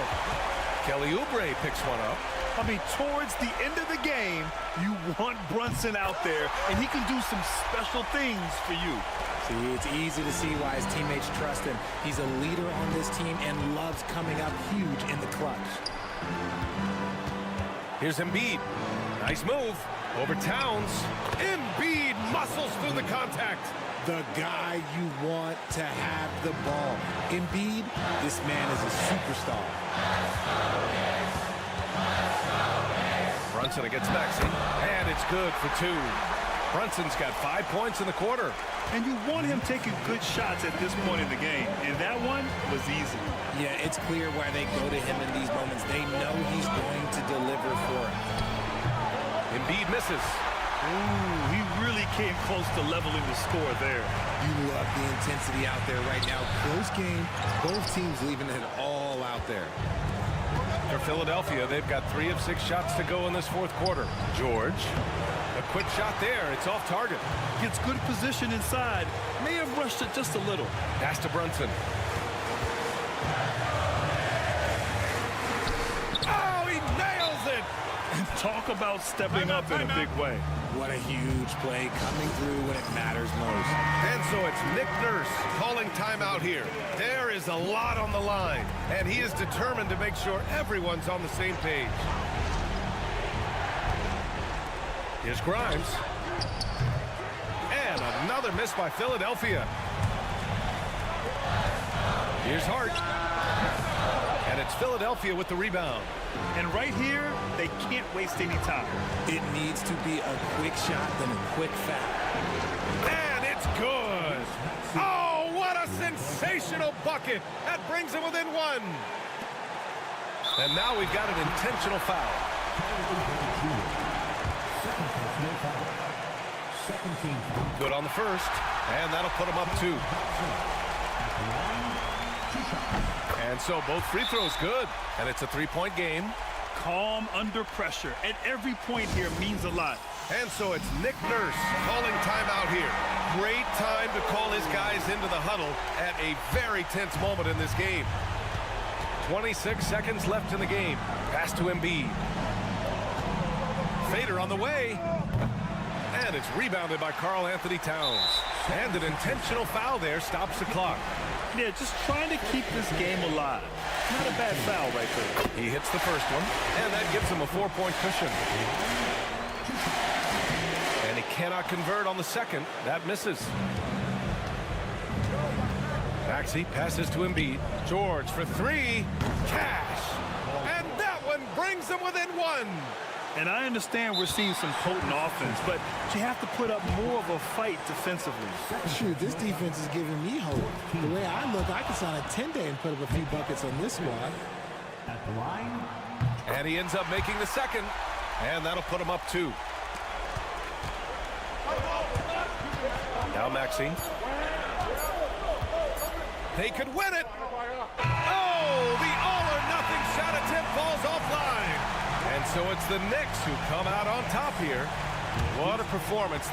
Kelly Oubre picks one up. I mean, towards the end of the game, you want Brunson out there, and he can do some special things for you. See, it's easy to see why his teammates trust him. He's a leader on this team and loves coming up huge in the clutch. Here's Embiid. Nice move. Over Towns. Embiid muscles through the contact. The guy you want to have the ball. Embiid, this man is a superstar. Brunson against Maxey. And it's good for 2. Brunson's got 5 points in the quarter. And you want him taking good shots at this point in the game. And that one was easy. Yeah, it's clear why they go to him in these moments. They know he's going to deliver for it. Embiid misses. Ooh, he really came close to leveling the score there. You love the intensity out there right now. Close game. Both teams leaving it all out there. For Philadelphia, they've got 3 of 6 shots to go in this 4th quarter. George. A quick shot there. It's off target. Gets good position inside. May have rushed it just a little. Pass to Brunson. Oh, he nails it! And talk about stepping up in a big way. What a huge play coming through when it matters most. And so it's Nick Nurse calling timeout here. There is a lot on the line, and he is determined to make sure everyone's on the same page. Here's Grimes. Another miss by Philadelphia. Here's Hart. And it's Philadelphia with the rebound. And right here, they can't waste any time. It needs to be a quick shot, then a quick foul. And it's good. Oh, what a sensational bucket. That brings him within one. And now we've got an intentional foul. Good on the first. And that'll put him up 2. And so both free throws good. And it's a 3-point game. Calm under pressure. And every point here means a lot. And so it's Nick Nurse calling timeout here. Great time to call his guys into the huddle at a very tense moment in this game. 26 seconds left in the game. Pass to Embiid. Fader on the way. And it's rebounded by Karl Anthony Towns. And an intentional foul there stops the clock. Yeah, just trying to keep this game alive. Not a bad foul right there. He hits the first one, and that gives him a 4-point cushion. And he cannot convert on the second. That misses. Maxey passes to Embiid. George for 3. Cash. And that one brings him within 1. And I understand we're seeing some potent offense, but you have to put up more of a fight defensively. Shoot, this defense is giving me hope. The way I look, I can sign a 10-day and put up a few buckets on this squad. At the line. And he ends up making the second. And that'll put him up 2. Now Maxey. They could win it. Oh, the all-or-nothing shot attempt falls offline. And so it's the Knicks who come out on top here. What a performance.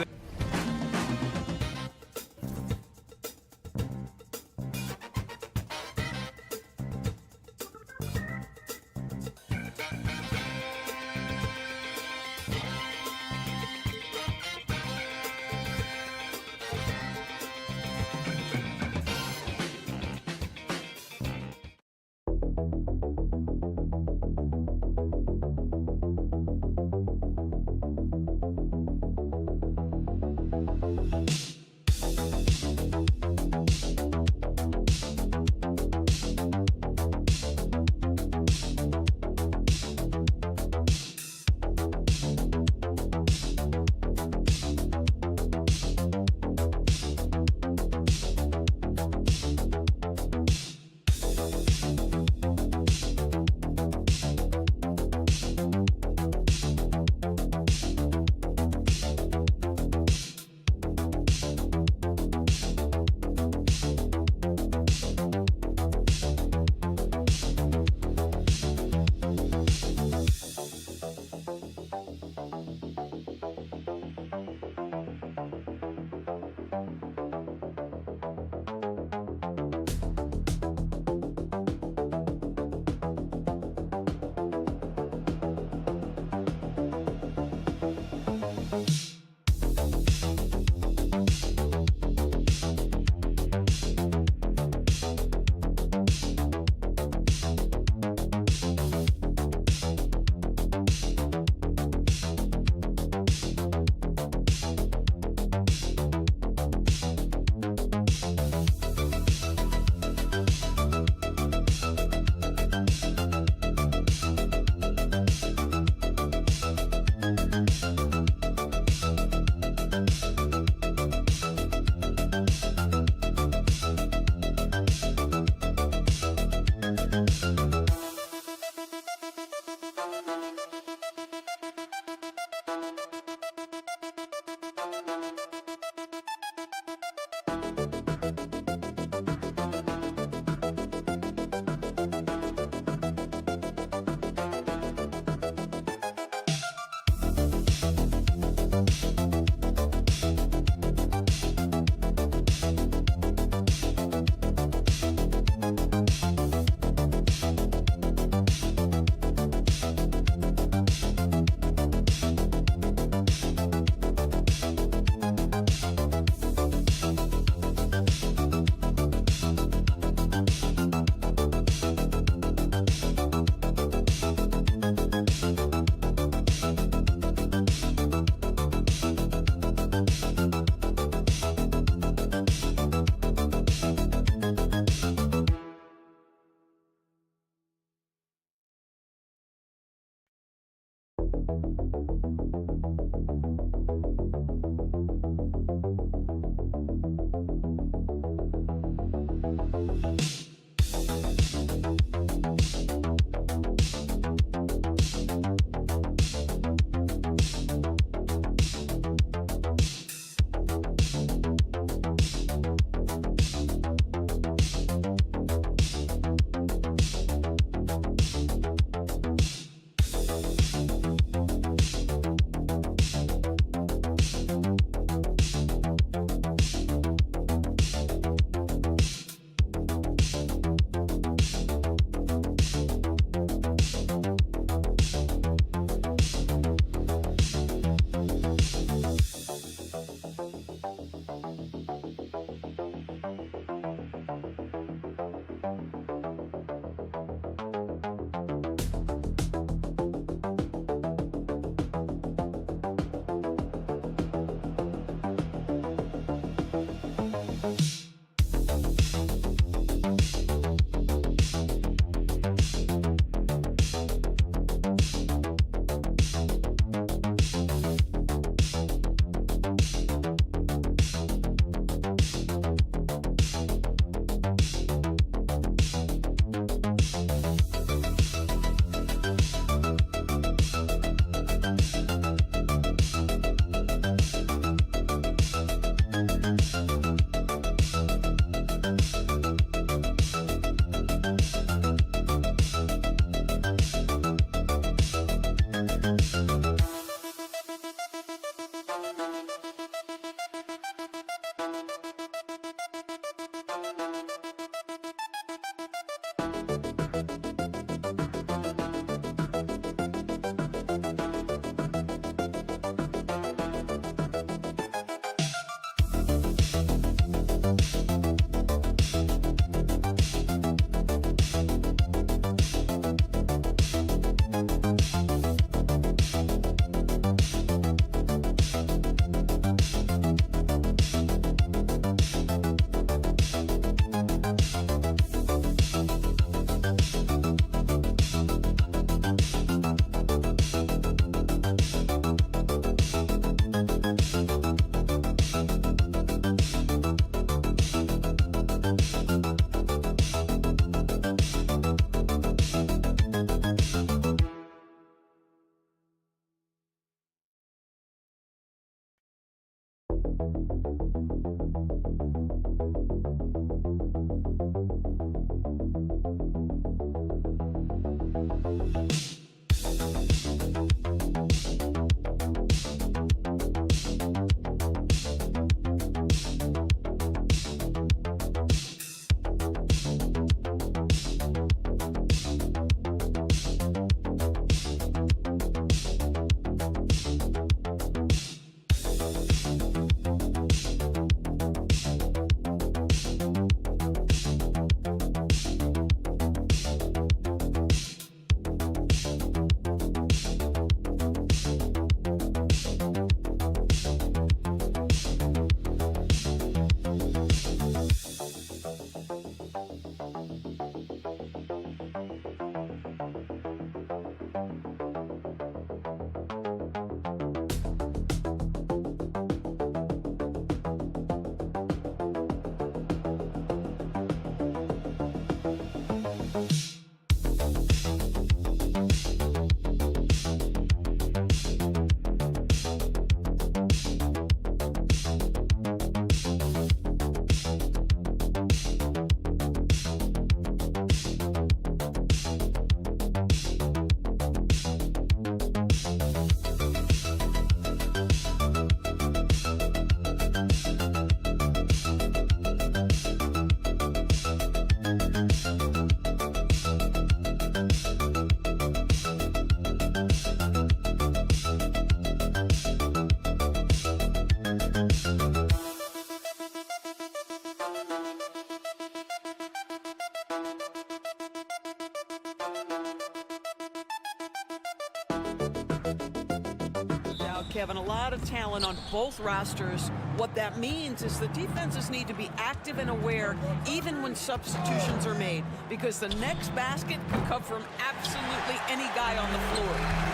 Kevin, a lot of talent on both rosters. What that means is the defenses need to be active and aware even when substitutions are made, because the next basket can come from absolutely any guy on the floor.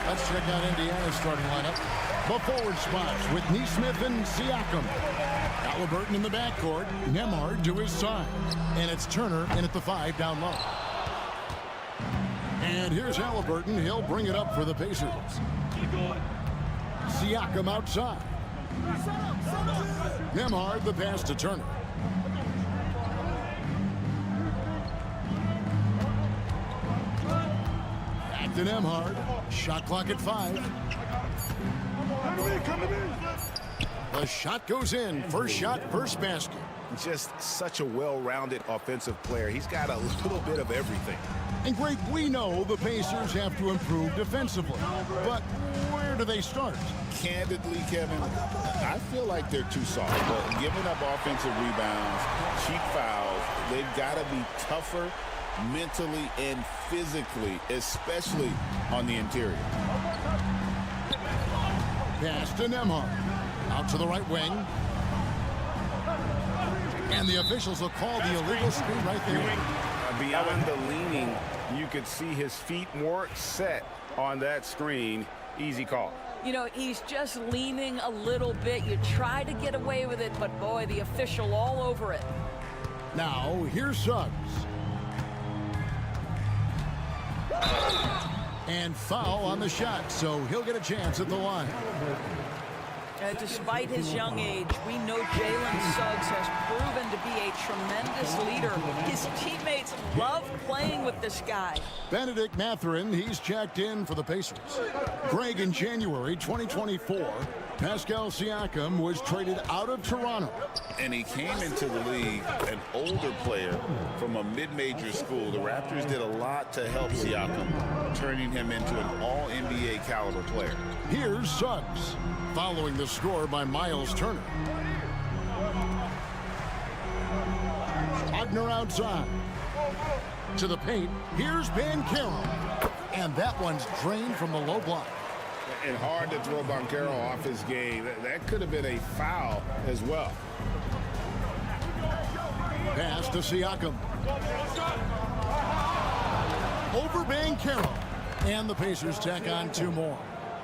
Let's check out Indiana's starting lineup. The forward spots with Neesmith and Siakam. Halliburton in the backcourt. Nembhard to his side. And it's Turner in at the 5 down low. And here's Halliburton. He'll bring it up for the Pacers. Siakam outside. Nembhard the pass to Turner. Back to Nembhard. Shot clock at 5. The shot goes in. First shot, first basket. Just such a well-rounded offensive player. He's got a little bit of everything. And Greg, we know the Pacers have to improve defensively. But where do they start? Candidly, Kevin, I feel like they're too soft. But giving up offensive rebounds, cheap fouls, they've got to be tougher mentally and physically, especially on the interior. Pass to Nembhard. Out to the right wing. And the officials will call the illegal screen right there. Beyond the leaning, you could see his feet more set on that screen. Easy call. You know, he's just leaning a little bit. You try to get away with it, but boy, the official all over it. Now, here's Suggs. And foul on the shot, so he'll get a chance at the line. Despite his young age, we know Jalen Suggs has proven to be a tremendous leader. His teammates love playing with this guy. Benedict Mathurin, he's checked in for the Pacers. Greg, in January 2024, Pascal Siakam was traded out of Toronto. And he came into the league an older player from a mid-major school. The Raptors did a lot to help Siakam, turning him into an all-NBA caliber player. Here's Suggs, following the score by Miles Turner. Wagner outside. To the paint, here's Banchero. And that one's drained from the low block. And hard to throw Banchero off his game. That could have been a foul as well. Pass to Siakam. Over Banchero. And the Pacers tack on 2 more.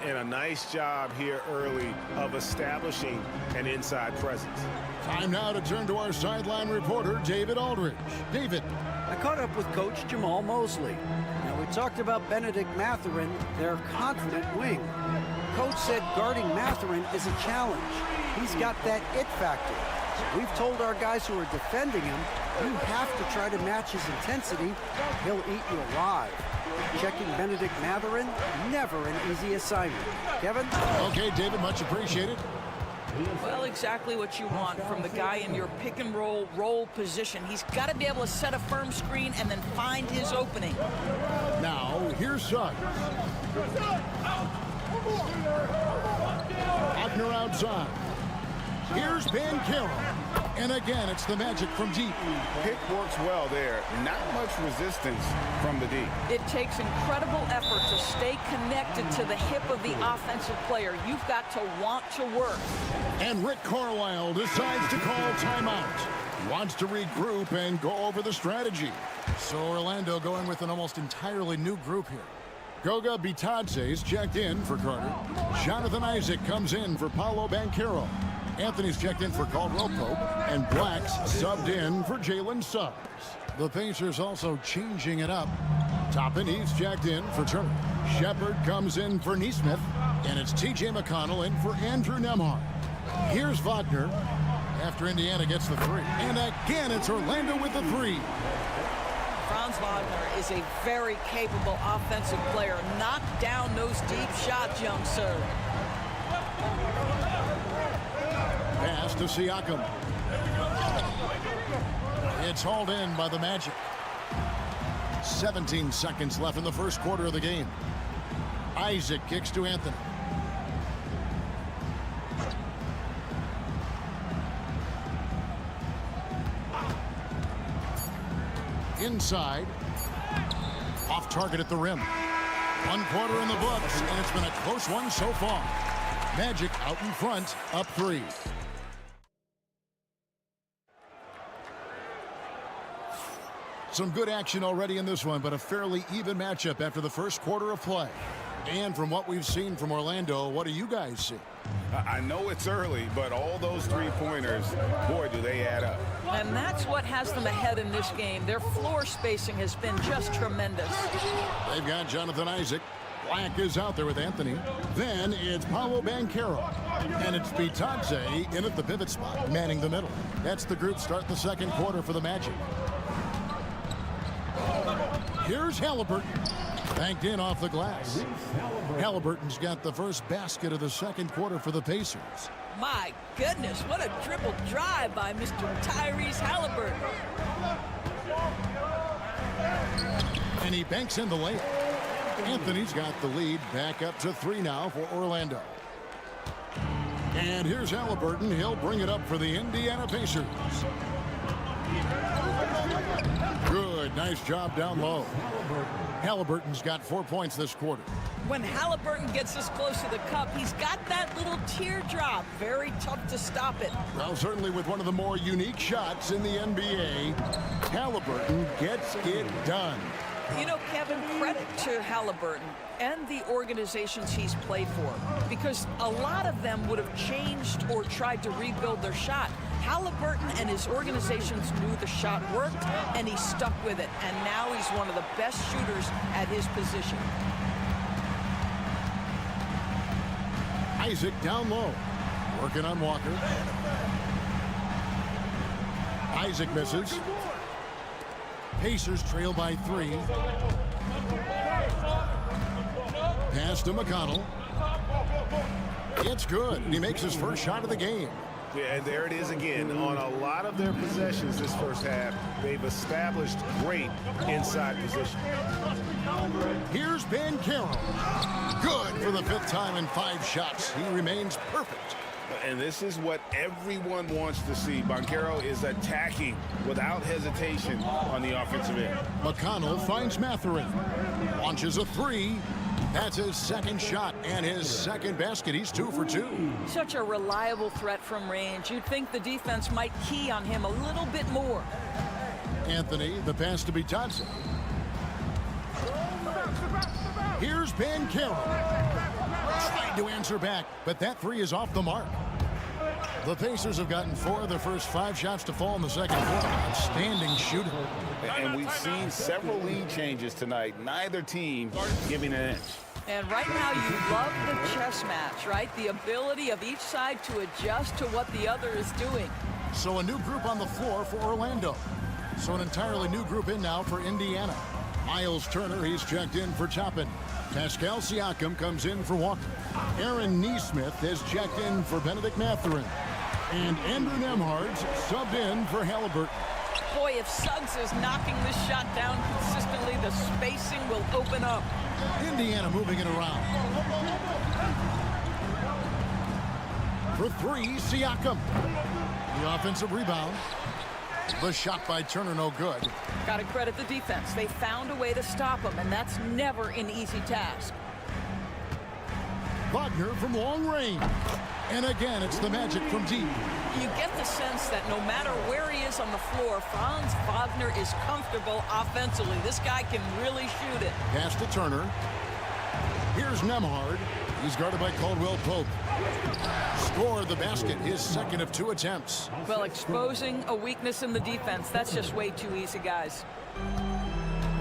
And a nice job here early of establishing an inside presence. Time now to turn to our sideline reporter, David Aldridge. David. I caught up with Coach Jamal Mosley. Now, we talked about Benedict Mathurin, their confident wing. Coach said guarding Mathurin is a challenge. He's got that it factor. So we've told our guys who are defending him, you have to try to match his intensity. He'll eat you alive. Checking Benedict Mathurin, never an easy assignment. Kevin? Okay, David, much appreciated. Well, exactly what you want from the guy in your pick and roll position. He's got to be able to set a firm screen and then find his opening. Now, here's Suggs. Wagner outside. Here's Banchero. And again, it's the Magic from deep. Pick works well there. Not much resistance from the D. It takes incredible effort to stay connected to the hip of the offensive player. You've got to want to work. And Rick Carlisle decides to call timeout. He wants to regroup and go over the strategy. So Orlando going with an almost entirely new group here. Goga Bitadze is checked in for Carter. Jonathan Isaac comes in for Paolo Banchero. Anthony's checked in for Caldwell Pope, and Black's subbed in for Jalen Suggs. The Pacers also changing it up. Toppin, he's checked in for Turner. Shepard comes in for Nesmith, and it's T.J. McConnell in for Andrew Nembhard. Here's Wagner after Indiana gets the three. And again, it's Orlando with the three. Franz Wagner is a very capable offensive player. Knock down those deep shots, young sir. Pass to Siakam. It's hauled in by the Magic. 17 seconds left in the first quarter of the game. Isaac kicks to Anthony. Inside. Off target at the rim. 1 quarter in the books, and it's been a close one so far. Magic out in front, up 3. Some good action already in this one, but a fairly even matchup after the first quarter of play. And from what we've seen from Orlando, what do you guys see? I know it's early, but all those three-pointers, boy, do they add up. And that's what has them ahead in this game. Their floor spacing has been just tremendous. They've got Jonathan Isaac. Black is out there with Anthony. Then it's Paolo Banchero. And it's Bitadze in at the pivot spot, manning the middle. That's the group start the second quarter for the Magic. Here's Halliburton. Banked in off the glass. Halliburton's got the first basket of the second quarter for the Pacers. My goodness, what a triple drive by Mr. Tyrese Halliburton. And he banks in the layup. Anthony's got the lead back up to 3 now for Orlando. And here's Halliburton. He'll bring it up for the Indiana Pacers. Good, nice job down low. Halliburton's got 4 points this quarter. When Halliburton gets this close to the cup, he's got that little teardrop. Very tough to stop it. Well, certainly with one of the more unique shots in the NBA, Halliburton gets it done. You know, Kevin, credit to Halliburton and the organizations he's played for, because a lot of them would have changed or tried to rebuild their shot. Halliburton and his organizations knew the shot worked, and he stuck with it. And now he's one of the best shooters at his position. Isaac down low, working on Walker. Isaac misses. Pacers trail by 3. Pass to McConnell. It's good, and he makes his first shot of the game. Yeah, and there it is again. On a lot of their possessions this first half, they've established great inside position. Here's Banchero. Good for the 5th time in 5 shots. He remains perfect. And this is what everyone wants to see. Banchero is attacking without hesitation on the offensive end. McConnell finds Mathurin. Launches a 3. That's his second shot and his second basket. He's 2 for 2. Such a reliable threat from range. You'd think the defense might key on him a little bit more. Anthony, the pass to Bitadze. Here's Banchero. Trying to answer back, but that 3 is off the mark. The Pacers have gotten 4 of their first 5 shots to fall in the second quarter. Outstanding shooting. And we've seen several lead changes tonight. Neither team giving an inch. And right now you love the chess match, right? The ability of each side to adjust to what the other is doing. So a new group on the floor for Orlando. So an entirely new group in now for Indiana. Miles Turner, he's checked in for Toppin. Pascal Siakam comes in for Walker. Aaron Nesmith has checked in for Benedict Mathurin. And Andrew Nembhard's subbed in for Halliburton. Boy, if Suggs is knocking this shot down consistently, the spacing will open up. Indiana moving it around. For three, Siakam. The offensive rebound. The shot by Turner, no good. Got to credit the defense. They found a way to stop him, and that's never an easy task. Wagner from long range. And again, it's the Magic from deep. You get the sense that no matter where he is on the floor, Franz Wagner is comfortable offensively. This guy can really shoot it. Pass to Turner. Here's Nembhard. He's guarded by Caldwell Pope. Scored the basket, his second of 2 attempts. Well, exposing a weakness in the defense, that's just way too easy, guys.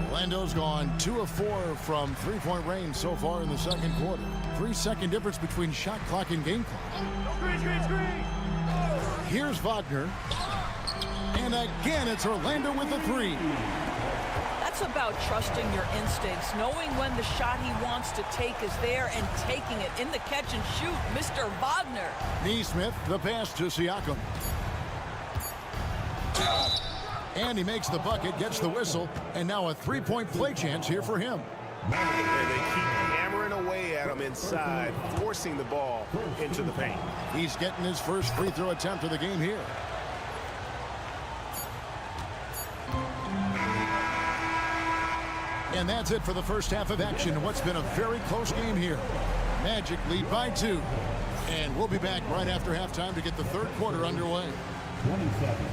Orlando's gone 2 of 4 from three-point range so far in the second quarter. 3-second difference between shot clock and game clock. Here's Wagner. And again, it's Orlando with the 3. That's about trusting your instincts, knowing when the shot he wants to take is there and taking it in the catch and shoot, Mr. Wagner. Nesmith, the pass to Siakam. And he makes the bucket, gets the whistle, and now a 3-point play chance here for him. And they keep hammering away at him inside, forcing the ball into the paint. He's getting his first free throw attempt of the game here. And that's it for the first half of action. What's been a very close game here. Magic lead by 2. And we'll be back right after halftime to get the third quarter underway. 27.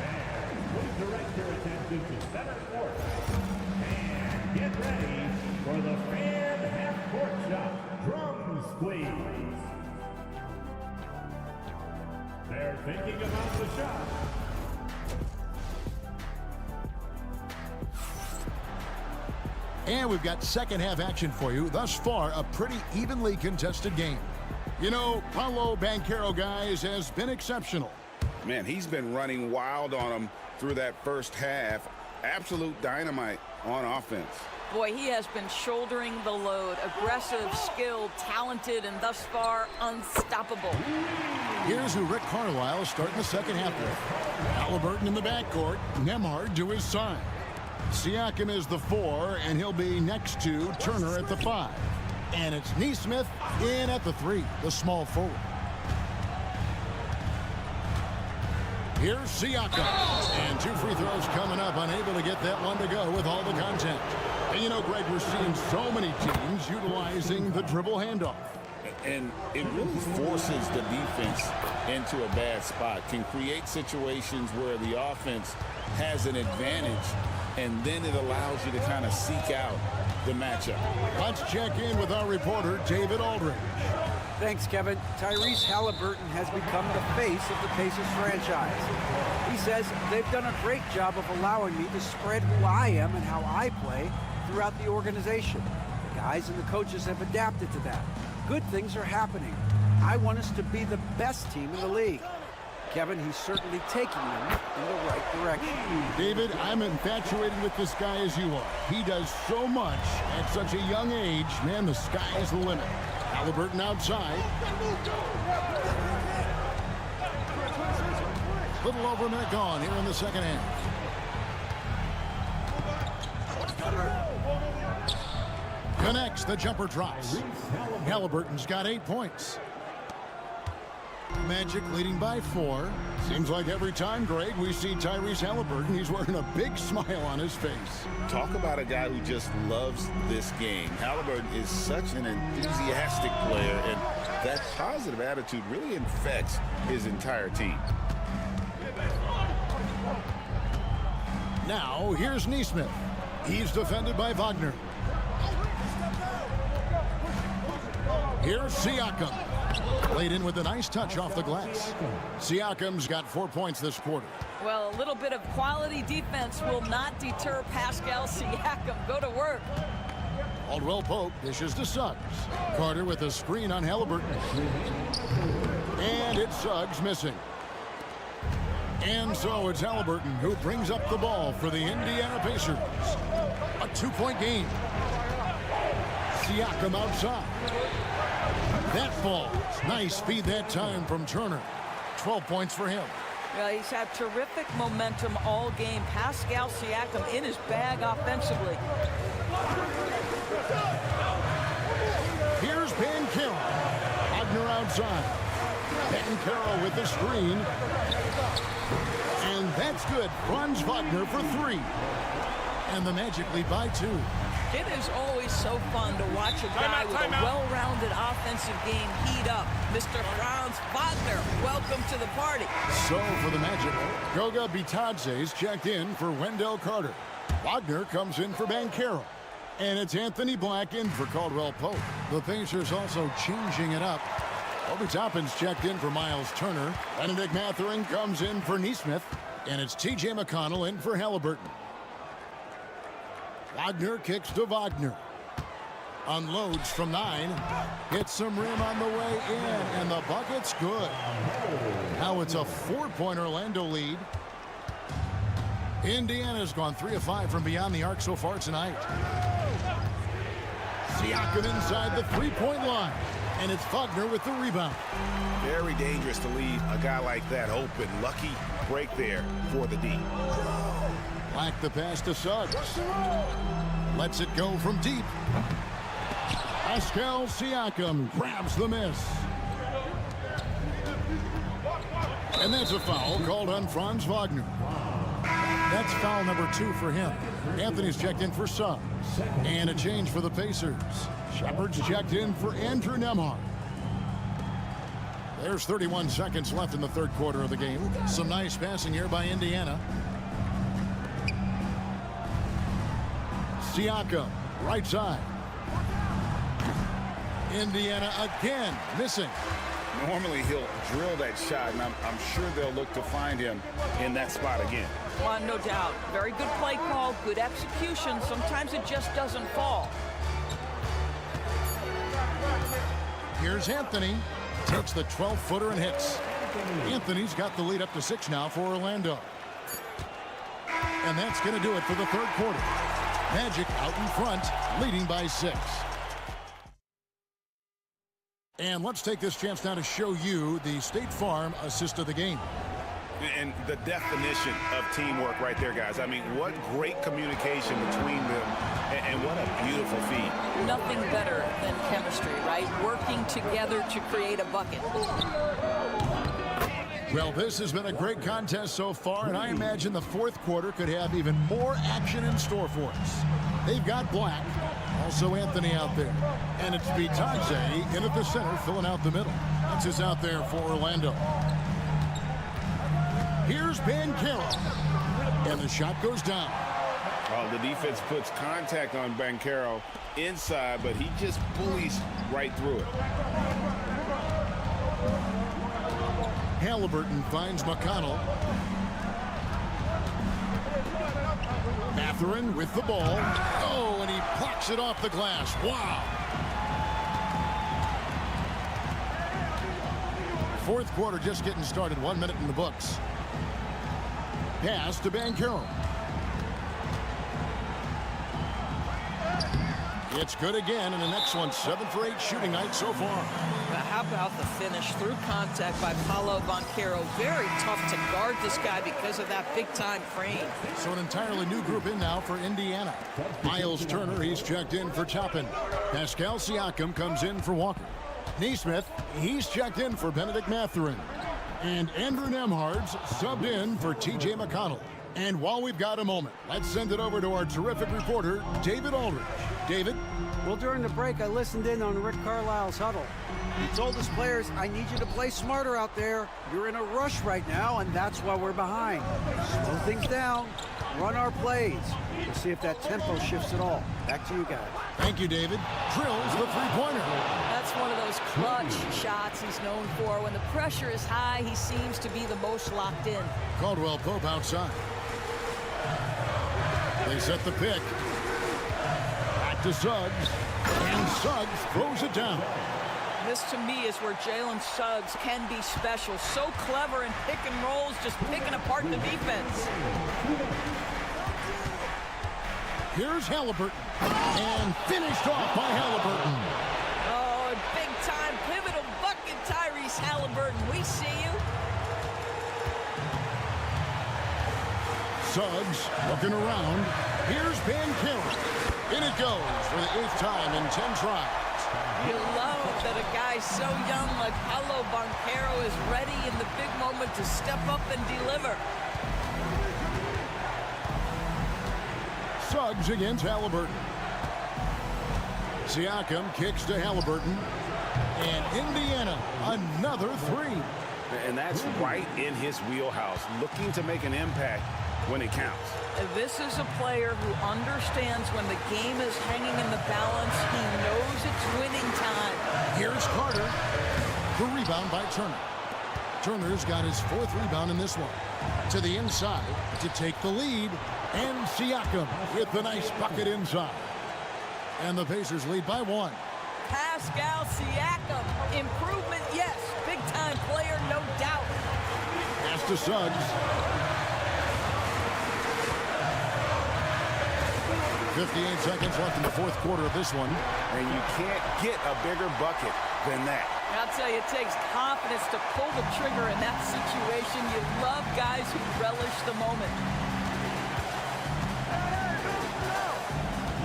And we'll direct your attention to center court. And get ready for the fan half-court shot. Drums, please. They're thinking about the shot. And we've got second half action for you. Thus far, a pretty evenly contested game. You know, Paolo Banchero, guys, has been exceptional. Man, he's been running wild on them through that first half. Absolute dynamite on offense. Boy, he has been shouldering the load. Aggressive, skilled, talented, and thus far, unstoppable. Here's who Rick Carlisle is starting the second half with. Halliburton in the backcourt. Nembhard to his side. Siakam is the 4, and he'll be next to Turner at the 5. And it's Nesmith in at the 3, the small forward. Here's Siakam. And 2 free throws coming up, unable to get that one to go with all the content. And you know, Greg, we're seeing so many teams utilizing the dribble handoff. And it really forces the defense into a bad spot, can create situations where the offense has an advantage, and then it allows you to kind of seek out the matchup. Let's check in with our reporter, David Aldridge. Thanks, Kevin. Tyrese Halliburton has become the face of the Pacers franchise. He says they've done a great job of allowing me to spread who I am and how I play throughout the organization. The guys and the coaches have adapted to that. Good things are happening. I want us to be the best team in the league. Kevin, he's certainly taking them in the right direction. David, I'm infatuated with this guy as you are. He does so much at such a young age. Man, the sky is the limit. Halliburton outside. Little over a minute gone here in the second half. Connects, the jumper drops. Halliburton's got 8 points. Magic leading by 4. Seems like every time, Greg, we see Tyrese Halliburton, he's wearing a big smile on his face. Talk about a guy who just loves this game. Halliburton is such an enthusiastic player, and that positive attitude really infects his entire team. Now, here's Nesmith. He's defended by Wagner. Here's Siakam. Laid in with a nice touch off the glass. Siakam's got 4 points this quarter. Well, a little bit of quality defense will not deter Pascal Siakam. Go to work. Caldwell Pope dishes to Suggs. Carter with a screen on Halliburton. And it's Suggs missing. And so it's Halliburton who brings up the ball for the Indiana Pacers. A 2-point game. Siakam outside. That falls. Nice feed that time from Turner. 12 points for him. Yeah, he's had terrific momentum all game. Pascal Siakam in his bag offensively. Here's Banchero. Wagner outside. Banchero with the screen. And that's good. Franz Wagner for 3. And the Magic lead by 2. It is always so fun to watch a guy with a well-rounded offensive game heat up. Mr. Franz Wagner, welcome to the party. So for the Magic, Goga Bitadze's checked in for Wendell Carter. Wagner comes in for Banchero. And it's Anthony Black in for Caldwell Pope. The Pacers also changing it up. Obi Toppin's checked in for Miles Turner. Benedict Mathurin comes in for Nesmith. And it's T.J. McConnell in for Halliburton. Wagner kicks to Wagner. Unloads from 9. Hits some rim on the way in. And the bucket's good. Now it's a 4-point Orlando lead. Indiana's gone 3 of 5 from beyond the arc so far tonight. Siakam inside the 3-point line. And it's Wagner with the rebound. Very dangerous to leave a guy like that open. Lucky break there for the D. Black the pass to Suggs. Lets it go from deep. Pascal Siakam grabs the miss. And that's a foul called on Franz Wagner. That's foul number 2 for him. Anthony's checked in for Suggs. And a change for the Pacers. Shepard's checked in for Andrew Nembhard. There's 31 seconds left in the third quarter of the game. Some nice passing here by Indiana. Siakam, right side. Indiana again missing. Normally he'll drill that shot, and I'm sure they'll look to find him in that spot again. Well, no doubt. Very good play call, good execution. Sometimes it just doesn't fall. Here's Anthony. Takes the 12-footer and hits. Anthony's got the lead up to 6 now for Orlando. And that's going to do it for the third quarter. Magic out in front, leading by 6. And let's take this chance now to show you the State Farm assist of the game. And the definition of teamwork right there, guys. I mean, what great communication between them, and what a beautiful feed. Nothing better than chemistry, right? Working together to create a bucket. Well, this has been a great contest so far, and I imagine the fourth quarter could have even more action in store for us. They've got Black, also Anthony out there, and it's Bitadze in at the center, filling out the middle. That's who's out there for Orlando. Here's Banchero, and the shot goes down. Oh, the defense puts contact on Banchero inside, but he just bullies right through it. Halliburton finds McConnell. Mathurin with the ball. Oh, and he plucks it off the glass. Wow. Fourth quarter just getting started. 1 minute in the books. Pass to Banchero. It's good again, and the next one 7 for 8 shooting night so far. How about the finish through contact by Paolo Banchero? Very tough to guard this guy because of that big-time frame. So an entirely new group in now for Indiana. Miles Turner, he's checked in for Toppin. Pascal Siakam comes in for Walker. Nesmith, he's checked in for Benedict Mathurin. And Andrew Nembhard's subbed in for T.J. McConnell. And while we've got a moment, let's send it over to our terrific reporter, David Aldridge. David? Well, during the break, I listened in on Rick Carlisle's huddle. He told his players, I need you to play smarter out there. You're in a rush right now, and that's why we're behind. Slow things down, run our plays. We'll see if that tempo shifts at all. Back to you guys. Thank you, David. Drills the three-pointer. That's one of those clutch shots he's known for. When the pressure is high, he seems to be the most locked in. Caldwell Pope outside. They set the pick. to Suggs. And Suggs throws it down. This, to me, is where Jalen Suggs can be special. So clever in pick and rolls, just picking apart the defense. Here's Halliburton. And finished off by Halliburton. Oh, big-time pivotal bucket, Tyrese Halliburton. We see you. Suggs looking around. Here's Banchero. In it goes for the 8th time in 10 tries. You love that a guy so young like Paolo Banchero is ready in the big moment to step up and deliver. Suggs against Halliburton. Siakam kicks to Halliburton. And Indiana, another three. And that's right in his wheelhouse, looking to make an impact when it counts. This is a player who understands when the game is hanging in the balance. He knows it's winning time. Here's Carter. The rebound by Turner. Turner's got his 4th rebound in this one. To the inside to take the lead. And Siakam with the nice bucket inside. And the Pacers lead by 1. Pascal Siakam. Improvement, yes. Big-time player, no doubt. Pass to Suggs. 58 seconds left in the 4th quarter of this one. And you can't get a bigger bucket than that. I'll tell you, it takes confidence to pull the trigger in that situation. You love guys who relish the moment.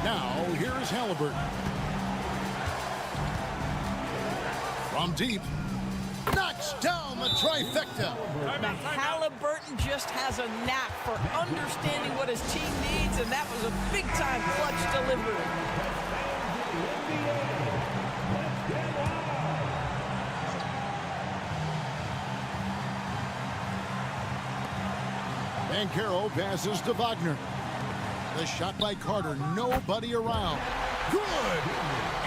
Now, here's Halliburton. From deep. Knocks down the trifecta. Now, Halliburton just has a knack for understanding what his team needs, and that was a big-time clutch delivery. Banchero passes to Wagner. The shot by Carter, nobody around. Good!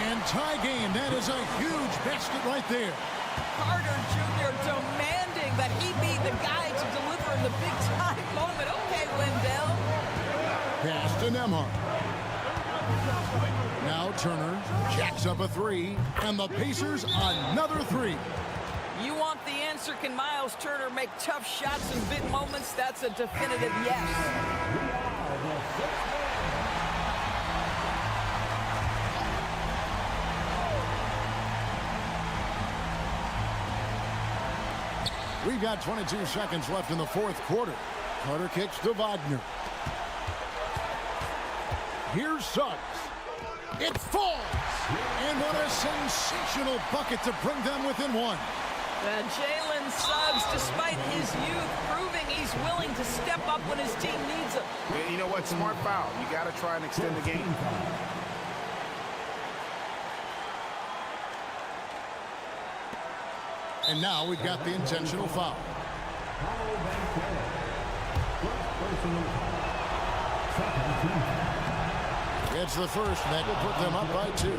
And tie game, that is a huge basket right there. Carter Jr. demanding that he be the guy to deliver in the big-time moment. Okay, Wendell. Pass to Nembhard. Now Turner jacks up a 3, and the Pacers another 3. You want the answer, can Miles Turner make tough shots in big moments? That's a definitive yes. We've got 22 seconds left in the 4th quarter. Carter kicks to Wagner. Here's Suggs. It falls! And what a sensational bucket to bring them within 1. Jalen Suggs, despite his youth, proving he's willing to step up when his team needs him. You know what? Smart foul. You got to try and extend the game. And now we've got the intentional foul. It's the first, and that will put them up by 2.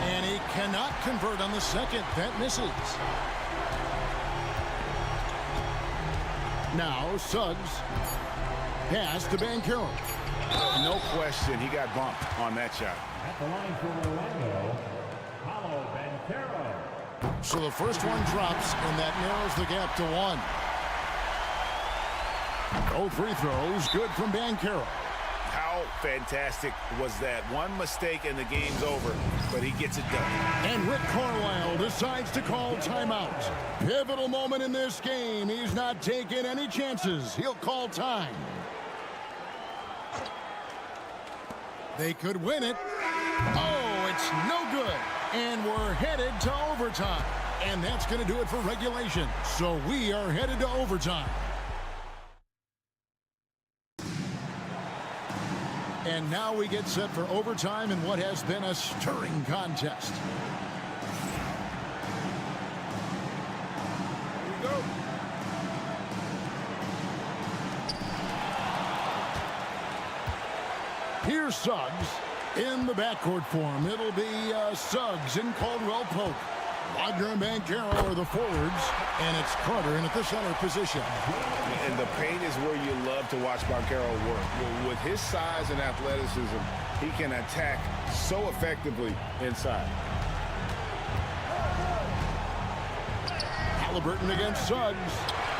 And he cannot convert on the second. That misses. Now Suggs. Pass to Banchero. No question, he got bumped on that shot. At the line for Orlando, Paolo Banchero. So the first one drops, and that narrows the gap to 1. No free throws. Good from Banchero. How fantastic was that? One mistake and the game's over, but he gets it done. And Rick Carlisle decides to call timeout. Pivotal moment in this game. He's not taking any chances. He'll call time. They could win it. Oh, it's no good. And we're headed to overtime. And that's going to do it for regulation. So we are headed to overtime. And now we get set for overtime in what has been a stirring contest. Here we go. Here's Suggs in the backcourt for him. It'll be Suggs and Caldwell Pope. Wagner and Banchero are the forwards, and it's Carter in at the center position. And the paint is where you love to watch Banchero work. With his size and athleticism, he can attack so effectively inside. Halliburton against Suggs.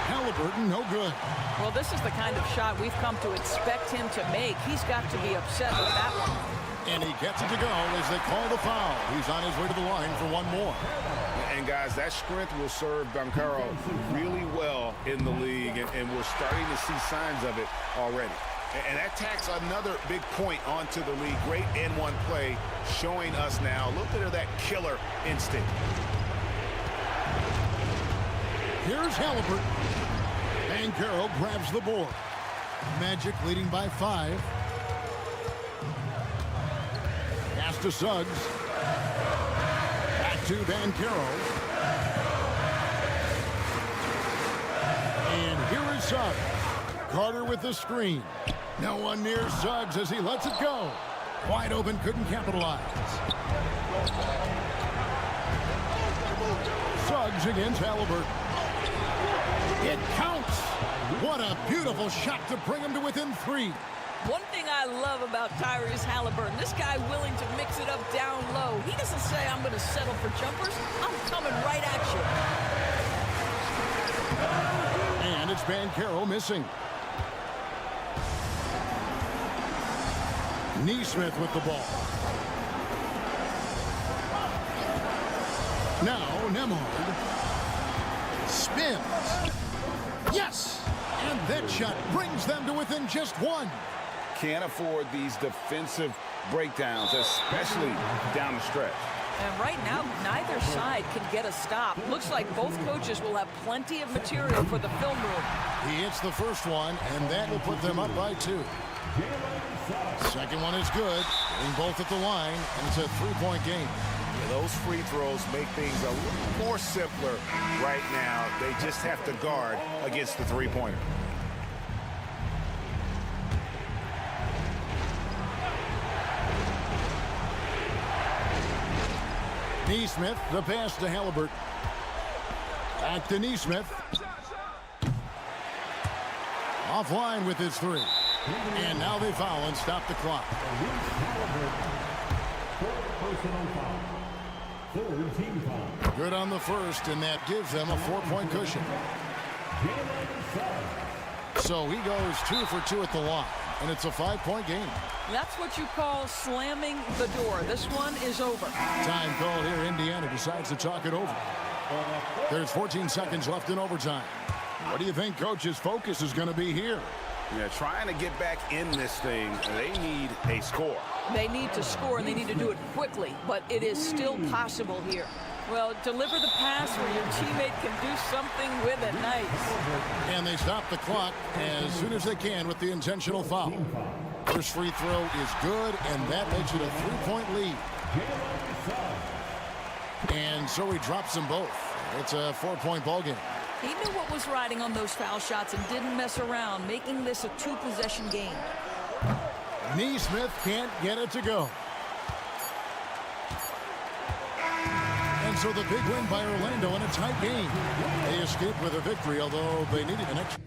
Halliburton, no good. Well, this is the kind of shot we've come to expect him to make. He's got to be upset with that one. And he gets it to go as they call the foul. He's on his way to the line for one more. And, guys, that strength will serve Banchero really well in the league, and we're starting to see signs of it already. And that tacks another big point onto the league. Great N1 play showing us now a little bit of that killer instinct. Here's Halliburton. Banchero grabs the board. Magic leading by 5. Pass to Suggs. Back to Banchero. And here is Suggs. Carter with the screen. No one near Suggs as he lets it go. Wide open, couldn't capitalize. Suggs against Halliburton. It counts. What a beautiful shot to bring him to within 3. One thing I love about Tyrese Halliburton, this guy willing to mix it up down low. He doesn't say, I'm going to settle for jumpers. I'm coming right at you. And it's Banchero missing. Neesmith with the ball. Now Nemhard spins. Yes! And that shot brings them to within just 1. Can't afford these defensive breakdowns, especially down the stretch. And right now, neither side can get a stop. Looks like both coaches will have plenty of material for the film room. He hits the first one, and that will put them up by 2. Second one is good. Getting both at the line, and it's a 3-point game. Yeah, those free throws make things a little more simpler right now. They just have to guard against the three-pointer. Neesmith, the pass to Halliburton. Back to Neesmith. Offline with his 3. And now they foul and stop the clock. Good on the first, and that gives them a 4-point cushion. So he goes 2 for 2 at the line, and it's a 5-point game. That's what you call slamming the door. This one is over. Time called here. Indiana decides to talk it over. There's 14 seconds left in overtime. What do you think Coach's focus is going to be here? Yeah, trying to get back in this thing, they need a score. They need to score, and they need to do it quickly, but it is still possible here. Well, deliver the pass where your teammate can do something with it. Nice. And they stop the clock as soon as they can with the intentional foul. First free throw is good, and that makes it a 3-point lead. And so he drops them both. It's a 4-point ball game. He knew what was riding on those foul shots and didn't mess around, making this a 2-possession game. Neesmith can't get it to go. And so the big win by Orlando in a tight game. They escaped with a victory, although they needed an extra.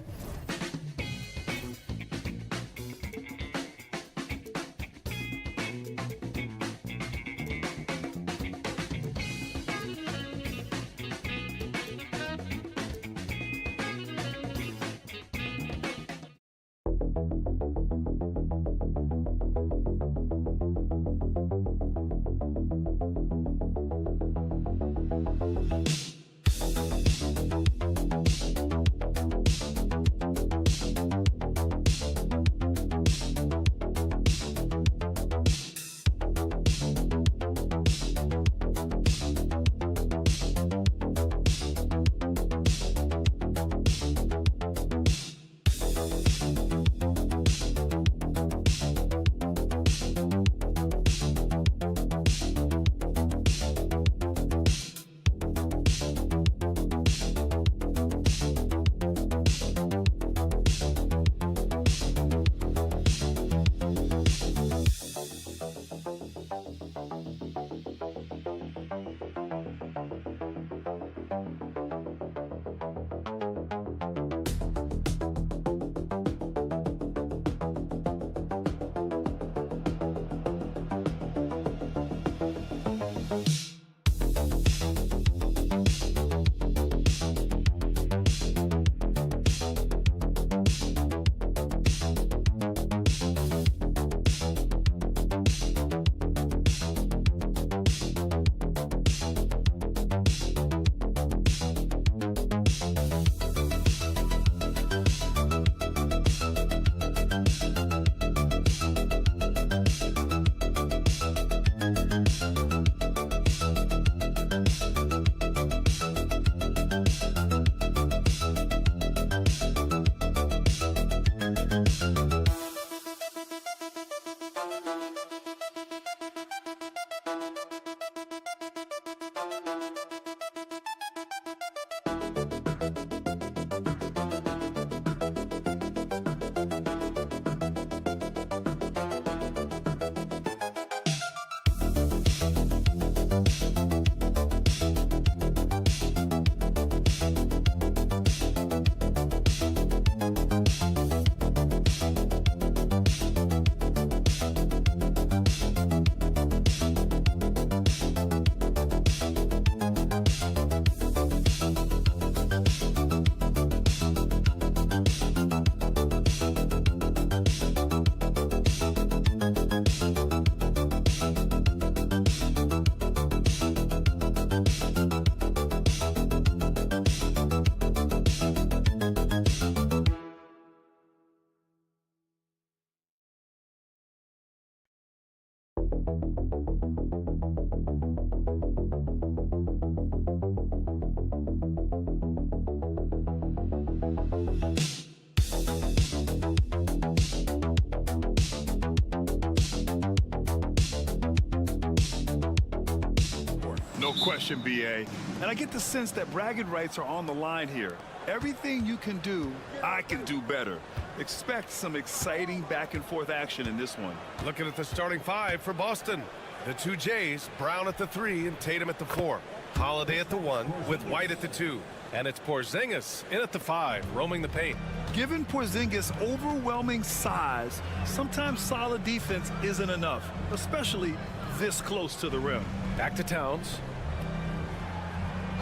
No question, B.A. And I get the sense that bragging rights are on the line here. Everything you can do, I can do better. Expect some exciting back-and-forth action in this one. Looking at the starting five for Boston. The two Jays, Brown at the 3 and Tatum at the 4. Holiday at the 1 with White at the 2. And it's Porzingis in at the 5, roaming the paint. Given Porzingis' overwhelming size, sometimes solid defense isn't enough, especially this close to the rim. Back to Towns.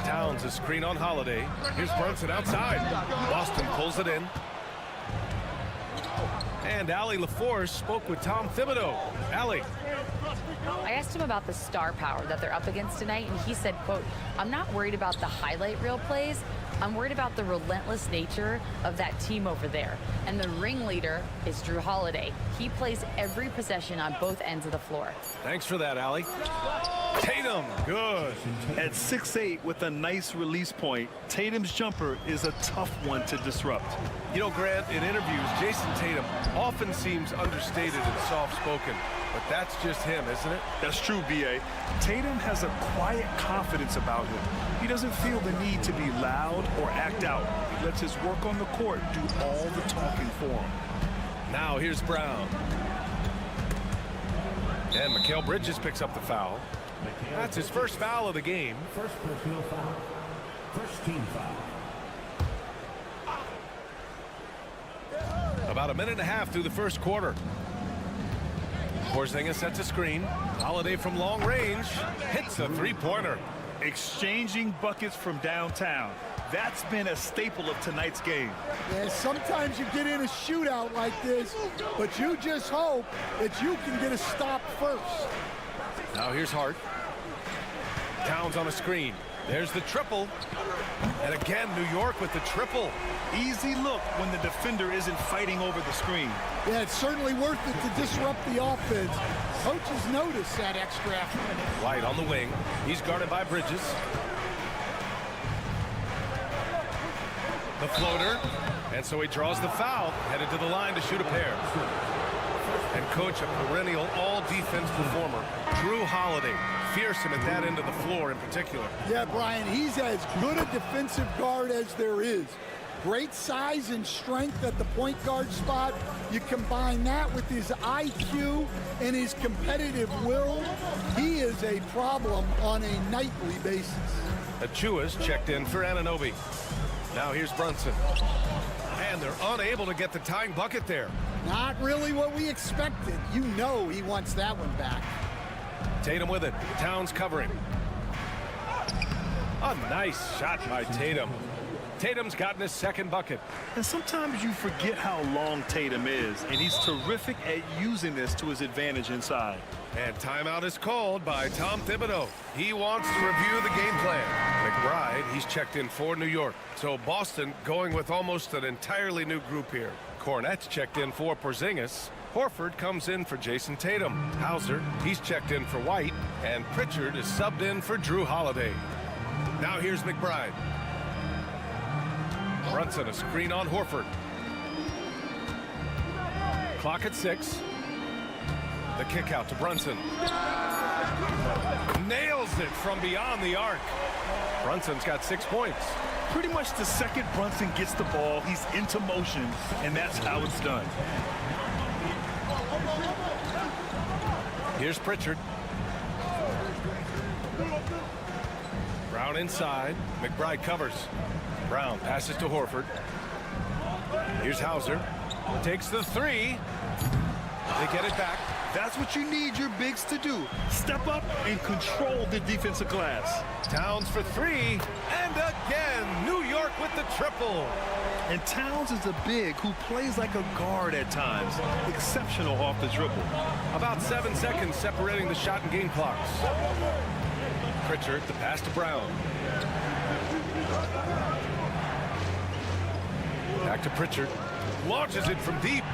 Towns is screen on Holiday. Here's Brunson outside. Boston pulls it in. And Allie LaForce spoke with Tom Thibodeau. Allie. I asked him about the star power that they're up against tonight, and he said, quote, "I'm not worried about the highlight reel plays. I'm worried about the relentless nature of that team over there. And the ringleader is Drew Holiday. He plays every possession on both ends of the floor." Thanks for that, Allie. Tatum, good. At 6'8" with a nice release point, Tatum's jumper is a tough one to disrupt. You know, Grant, in interviews, Jason Tatum often seems understated and soft-spoken. But that's just him, isn't it? That's true, B.A. Tatum has a quiet confidence about him. He doesn't feel the need to be loud or act out. He lets his work on the court do all the talking for him. Now here's Brown. And Mikal Bridges picks up the foul. That's his first foul of the game. First personal foul. First team foul. About a minute and a half through the first quarter. Porzingis sets a screen. Holiday from long range hits a three-pointer. Exchanging buckets from downtown. That's been a staple of tonight's game. Yeah, sometimes you get in a shootout like this, but you just hope that you can get a stop first. Now here's Hart. Towns on a screen. There's the triple. And again, New York with the triple. Easy look when the defender isn't fighting over the screen. Yeah, it's certainly worth it to disrupt the offense. Coaches notice that extra effort. White on the wing. He's guarded by Bridges. The floater. And so he draws the foul, headed to the line to shoot a pair. And coach, a perennial all-defense performer, Drew Holiday. Fearsome at that end of the floor in particular. Yeah, Brian, he's as good a defensive guard as there is. Great size and strength at the point guard spot. You combine that with his IQ and his competitive will, he is a problem on a nightly basis. Achua's checked in for Anunoby. Now here's Brunson. And they're unable to get the tying bucket there. Not really what we expected. You know he wants that one back. Tatum with it. Towns covering. A nice shot by Tatum. Tatum's gotten his second bucket. And sometimes you forget how long Tatum is, and he's terrific at using this to his advantage inside. And timeout is called by Tom Thibodeau. He wants to review the game plan. McBride, he's checked in for New York. So Boston going with almost an entirely new group here. Cornette's checked in for Porzingis. Horford comes in for Jason Tatum. Hauser, he's checked in for White. And Pritchard is subbed in for Drew Holiday. Now here's McBride. Brunson, a screen on Horford. Clock at 6. The kick out to Brunson. Nails it from beyond the arc. Brunson's got 6 points. Pretty much the second Brunson gets the ball, he's into motion, and that's how it's done. Here's Pritchard. Brown inside. McBride covers. Brown passes to Horford. Here's Hauser. Takes the 3. They get it back. That's what you need your bigs to do. Step up and control the defensive glass. Towns for 3. And again, New York with the triple. And Towns is a big who plays like a guard at times. Exceptional off the dribble. About 7 seconds separating the shot and game clocks. Pritchard, the pass to Brown. Back to Pritchard. Launches it from deep.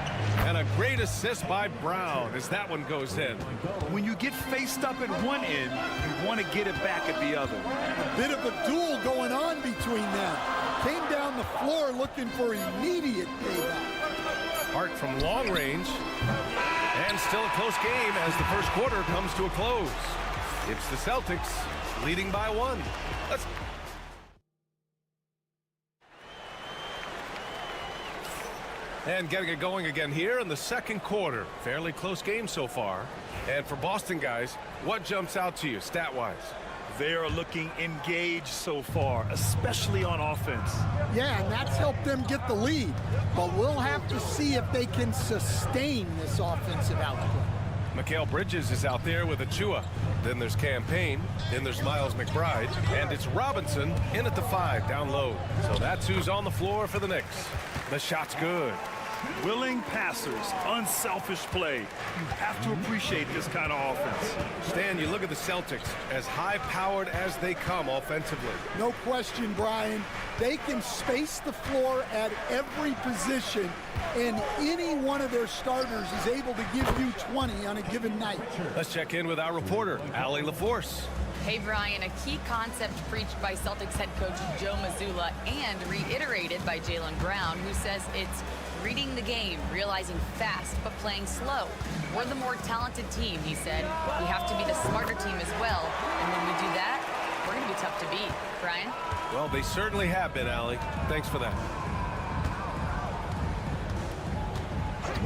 And a great assist by Brown as that one goes in. When you get faced up at one end, you want to get it back at the other. A bit of a duel going on between them. Came down the floor looking for immediate payback. Hart from long range. And still a close game as the first quarter comes to a close. It's the Celtics leading by 1. And getting it going again here in the second quarter. Fairly close game so far. And for Boston guys, what jumps out to you stat-wise? They are looking engaged so far, especially on offense. Yeah, and that's helped them get the lead. But we'll have to see if they can sustain this offensive output. Mikal Bridges is out there with Achua. Then there's Campaign. Then there's Miles McBride. And it's Robinson in at the 5 down low. So that's who's on the floor for the Knicks. The shot's good. Willing passers, unselfish play. You have to appreciate this kind of offense. Stan, you look at the Celtics, as high-powered as they come offensively. No question, Brian. They can space the floor at every position, and any one of their starters is able to give you 20 on a given night. Let's check in with our reporter, Allie LaForce. Hey, Brian, a key concept preached by Celtics head coach Joe Mazzulla and reiterated by Jaylen Brown, who says it's reading the game, realizing fast, but playing slow. We're the more talented team, he said. We have to be the smarter team as well. And when we do that, we're going to be tough to beat. Brian? Well, they certainly have been, Allie. Thanks for that.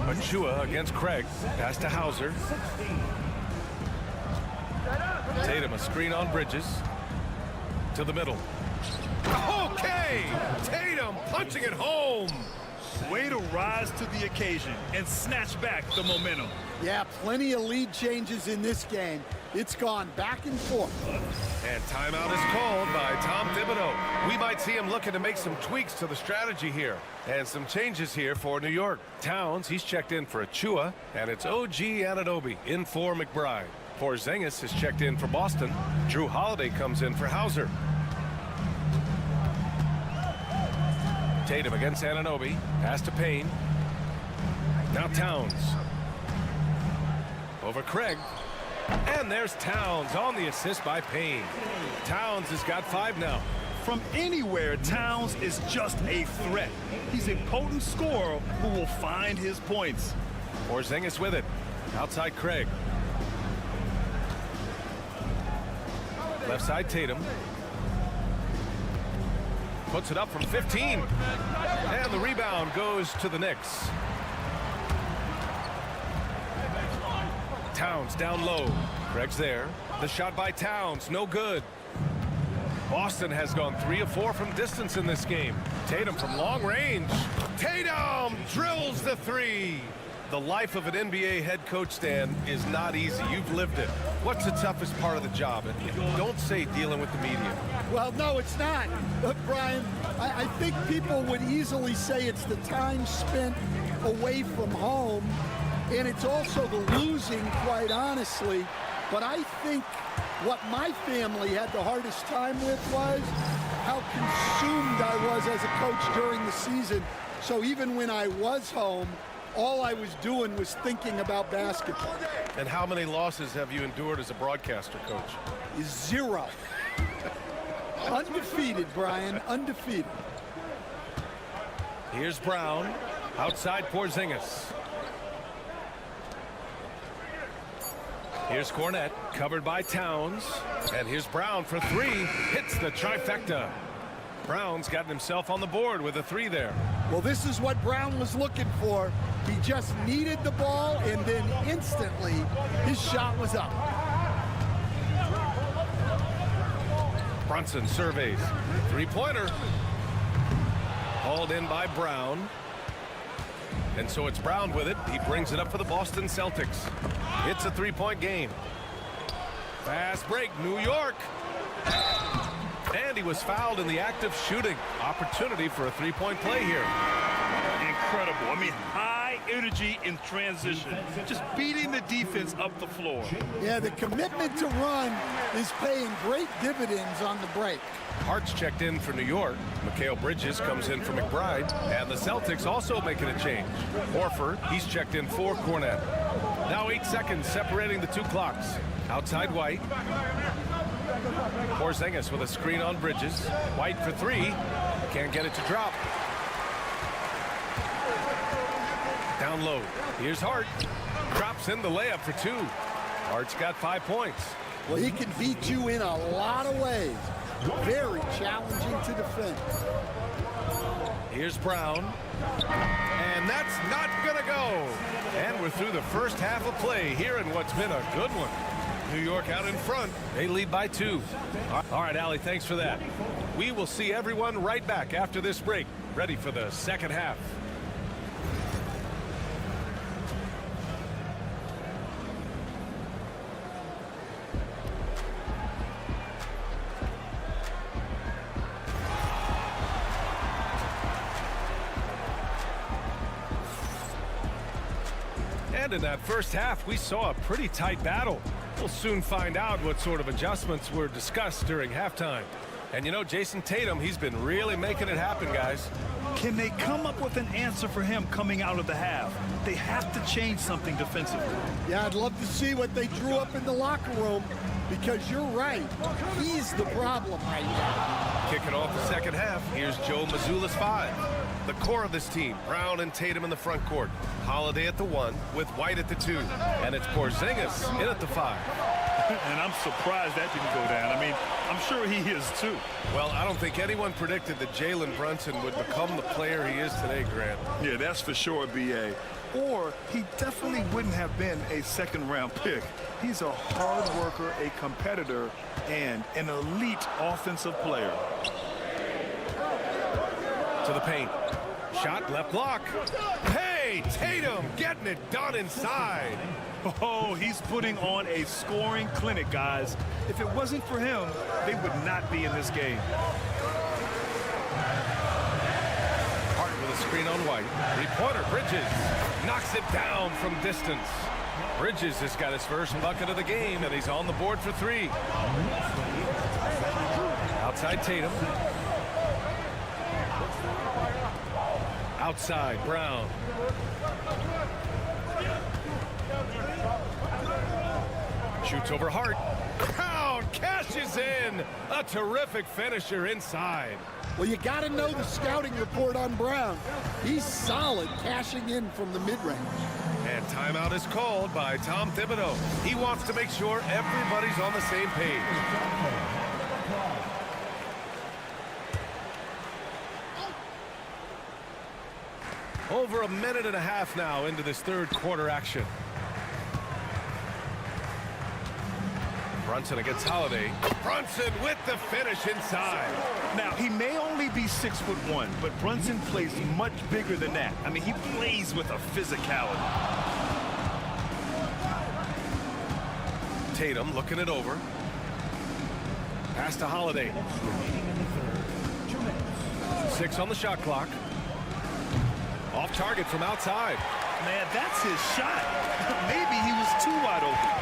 Achua against Craig. Pass to Hauser. Tatum, a screen on Bridges. To the middle. Okay! Tatum punching it home. Way to rise to the occasion and snatch back the momentum. Yeah, plenty of lead changes in this game. It's gone back and forth. And timeout is called by Tom Thibodeau. We might see him looking to make some tweaks to the strategy here. And some changes here for New York. Towns, he's checked in for Achua. And it's OG Anunoby in for McBride. Porzingis is checked in for Boston. Drew Holiday comes in for Hauser. Tatum against Anunoby. Pass to Payne. Now Towns. Over Craig. And there's Towns on the assist by Payne. Towns has got 5 now. From anywhere, Towns is just a threat. He's a potent scorer who will find his points. Porzingis with it. Outside Craig. Left side Tatum. Puts it up from 15. And the rebound goes to the Knicks. Towns down low. Craig's there. The shot by Towns, no good. Boston has gone 3 of 4 from distance in this game. Tatum from long range. Tatum drills the 3. The life of an NBA head coach, Stan, is not easy. You've lived it. What's the toughest part of the job? And don't say dealing with the media. Well, no, it's not. Look, Brian, I think people would easily say it's the time spent away from home, and it's also the losing, quite honestly. But I think what my family had the hardest time with was how consumed I was as a coach during the season. So even when I was home, all I was doing was thinking about basketball. And how many losses have you endured as a broadcaster, Coach? 0. Undefeated, Brian, undefeated. Here's Brown, outside Porzingis. Here's Cornette, covered by Towns. And here's Brown for 3, hits the trifecta. Brown's gotten himself on the board with a 3 there. Well, this is what Brown was looking for. He just needed the ball, and then instantly his shot was up. Brunson surveys. 3-pointer. Hauled in by Brown. And so it's Brown with it. He brings it up for the Boston Celtics. It's a 3-point game. Fast break, New York. And he was fouled in the act of shooting. Opportunity for a 3-point play here. Incredible. I mean, high energy in transition. Just beating the defense up the floor. Yeah, the commitment to run is paying great dividends on the break. Hart's checked in for New York. Mikal Bridges comes in for McBride. And the Celtics also making a change. Horford, he's checked in for Cornette. Now 8 seconds separating the 2 clocks. Outside White. Porzingis with a screen on Bridges. White for 3. Can't get it to drop. Down low. Here's Hart. Drops in the layup for 2. Hart's got 5 points. Well, he can beat you in a lot of ways. Very challenging to defend. Here's Brown. And that's not going to go. And we're through the first half of play here in what's been a good one. New York out in front. They lead by 2. All right, Allie, thanks for that. We will see everyone right back after this break. Ready for the second half. And in that first half, we saw a pretty tight battle. We'll soon find out what sort of adjustments were discussed during halftime. And you know, Jason Tatum, he's been really making it happen, guys. Can they come up with an answer for him coming out of the half? They have to change something defensively. Yeah, I'd love to see what they drew up in the locker room, because you're right. He's the problem right now. Kicking off the second half, here's Joe Mazzulla's 5. The core of this team, Brown and Tatum in the front court. Holiday at the 1 with White at the 2. And it's Porzingis in at the 5. And I'm surprised that didn't go down. I mean, I'm sure he is too. Well, I don't think anyone predicted that Jalen Brunson would become the player he is today, Grant. Yeah, that's for sure, B.A. Or he definitely wouldn't have been a second-round pick. He's a hard worker, a competitor, and an elite offensive player. To the paint. Shot, left block. Hey, Tatum getting it done inside. Oh, he's putting on a scoring clinic, guys. If it wasn't for him, they would not be in this game. Hart with a screen on White. Three-pointer, Bridges knocks it down from distance. Bridges has got his first bucket of the game, and he's on the board for 3. Outside Tatum. Outside Brown. Shoots over Hart. Brown cashes in. A terrific finisher inside. Well, you got to know the scouting report on Brown. He's solid cashing in from the mid-range. And timeout is called by Tom Thibodeau. He wants to make sure everybody's on the same page. Over a minute and a half now into this third quarter action. Brunson against Holiday. Brunson with the finish inside. Now, he may only be 6'1", but Brunson plays much bigger than that. I mean, he plays with a physicality. Tatum looking it over. Pass to Holiday. 6 on the shot clock. Off target from outside. Man, that's his shot. Maybe he was too wide open.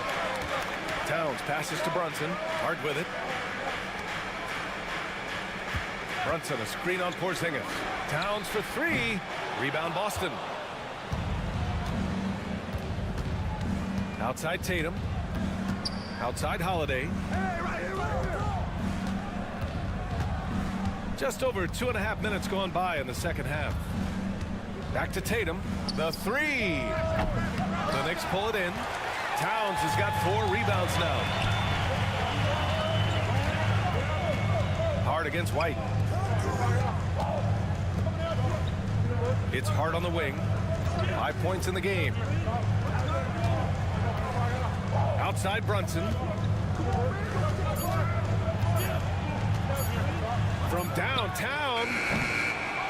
Towns passes to Brunson. Hard with it. Brunson, a screen on Porzingis. Towns for 3. Rebound Boston. Outside Tatum. Outside Holiday. Just over 2.5 minutes gone by in the second half. Back to Tatum. The 3. The Knicks pull it in. Towns has got 4 rebounds now. Hard against White. It's Hard on the wing. 5 points in the game. Outside Brunson. From downtown.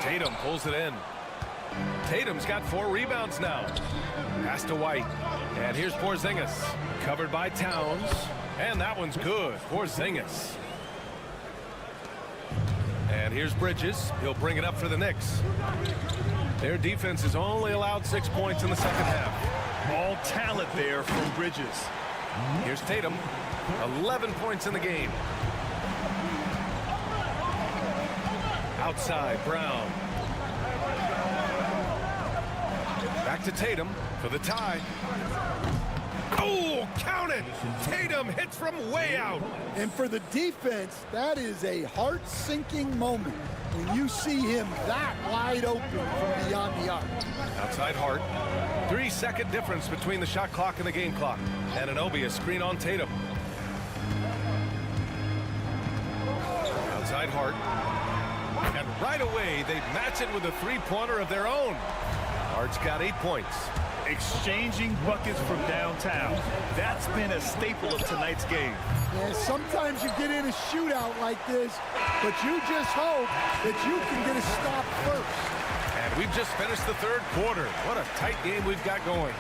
Tatum pulls it in. Tatum's got 4 rebounds now. Pass to White. And here's Porzingis. Covered by Towns. And that one's good. Porzingis. And here's Bridges. He'll bring it up for the Knicks. Their defense has only allowed 6 points in the second half. All talent there from Bridges. Here's Tatum. 11 points in the game. Outside, Brown. Back to Tatum for the tie. Oh, count it! Tatum hits from way out. And for the defense, that is a heart-sinking moment when you see him that wide open from beyond the arc. Outside Hart. 3-second difference between the shot clock and the game clock. Anunoby a screen on Tatum. Outside Hart. And right away, they match it with a three-pointer of their own. Hart's got 8 points. Exchanging buckets from downtown. That's been a staple of tonight's game. Yeah, sometimes you get in a shootout like this, but you just hope that you can get a stop first. And we've just finished the third quarter. What a tight game we've got going.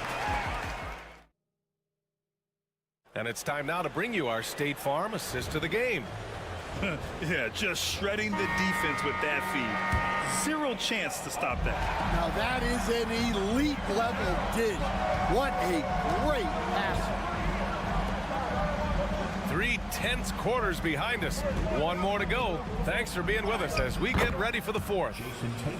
And it's time now to bring you our State Farm assist of the game. Yeah, just shredding the defense with that feed. Zero chance to stop that. Now that is an elite level dig. What a great pass. 3 tense quarters behind us. One more to go. Thanks for being with us as we get ready for the fourth.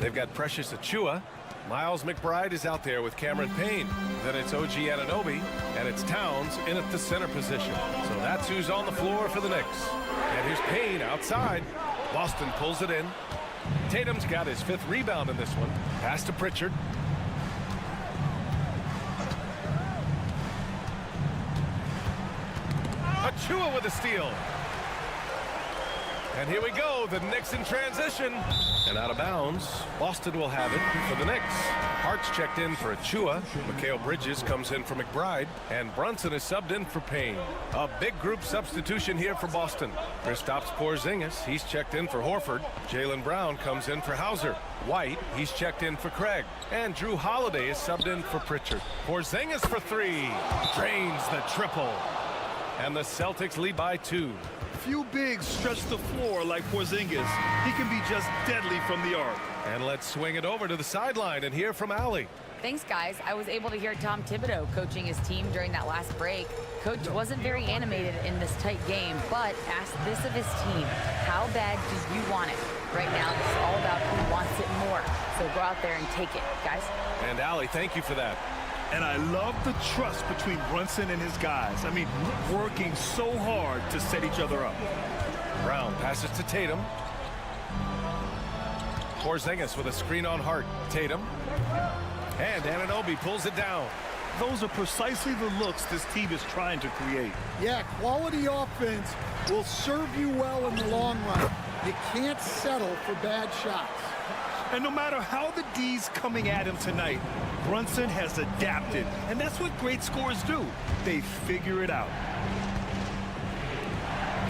They've got Precious Achua. Miles McBride is out there with Cameron Payne. Then it's OG Anunoby, and it's Towns in at the center position. So that's who's on the floor for the Knicks. And here's Payne outside. Boston pulls it in. Tatum's got his 5th rebound in this one. Pass to Pritchard. Achua with a steal. And here we go, the Knicks in transition. And out of bounds, Boston will have it for the Knicks. Hart's checked in for Achua. Mikal Bridges comes in for McBride. And Brunson is subbed in for Payne. A big group substitution here for Boston. Kristaps Porzingis, he's checked in for Horford. Jaylen Brown comes in for Hauser. White, he's checked in for Craig. And Drew Holiday is subbed in for Pritchard. Porzingis for 3. Drains the triple. And the Celtics lead by 2. Few bigs stretch the floor like Porzingis. He can be just deadly from the arc. And let's swing it over to the sideline and hear from Allie. Thanks, guys. I was able to hear Tom Thibodeau coaching his team during that last break. Coach wasn't very animated in this tight game, but asked this of his team: how bad do you want it? Right now, this is all about who wants it more. So go out there and take it, guys. And Allie, thank you for that. And I love the trust between Brunson and his guys. I mean, working so hard to set each other up. Brown passes to Tatum. Porzingis with a screen on Hart. Tatum. And Anunoby pulls it down. Those are precisely the looks this team is trying to create. Yeah, quality offense will serve you well in the long run. You can't settle for bad shots. And no matter how the D's coming at him tonight, Brunson has adapted. And that's what great scorers do. They figure it out.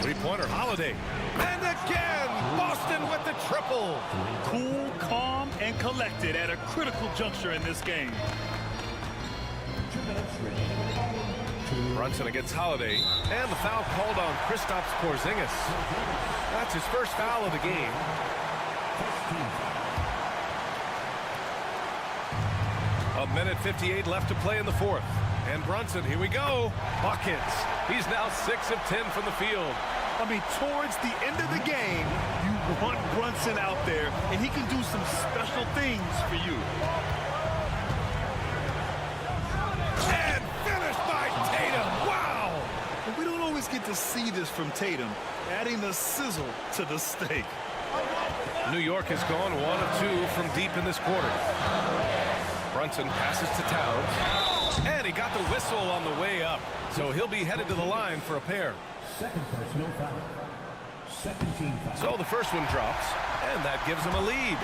Three-pointer Holiday. And again, Boston with the triple. Cool, calm, and collected at a critical juncture in this game. Brunson against Holiday. And the foul called on Kristaps Porzingis. That's his first foul of the game. A minute 58 left to play in the fourth. And Brunson, here we go. Buckets. He's now 6 of 10 from the field. I mean, towards the end of the game, you want Brunson out there, and he can do some special things for you. And finished by Tatum. Wow! But we don't always get to see this from Tatum, adding the sizzle to the steak. New York has gone 1 of 2 from deep in this quarter. Brunson passes to Towns. And he got the whistle on the way up. So he'll be headed to the line for a pair. Second personal foul. Second team foul. So the first one drops, and that gives him a lead.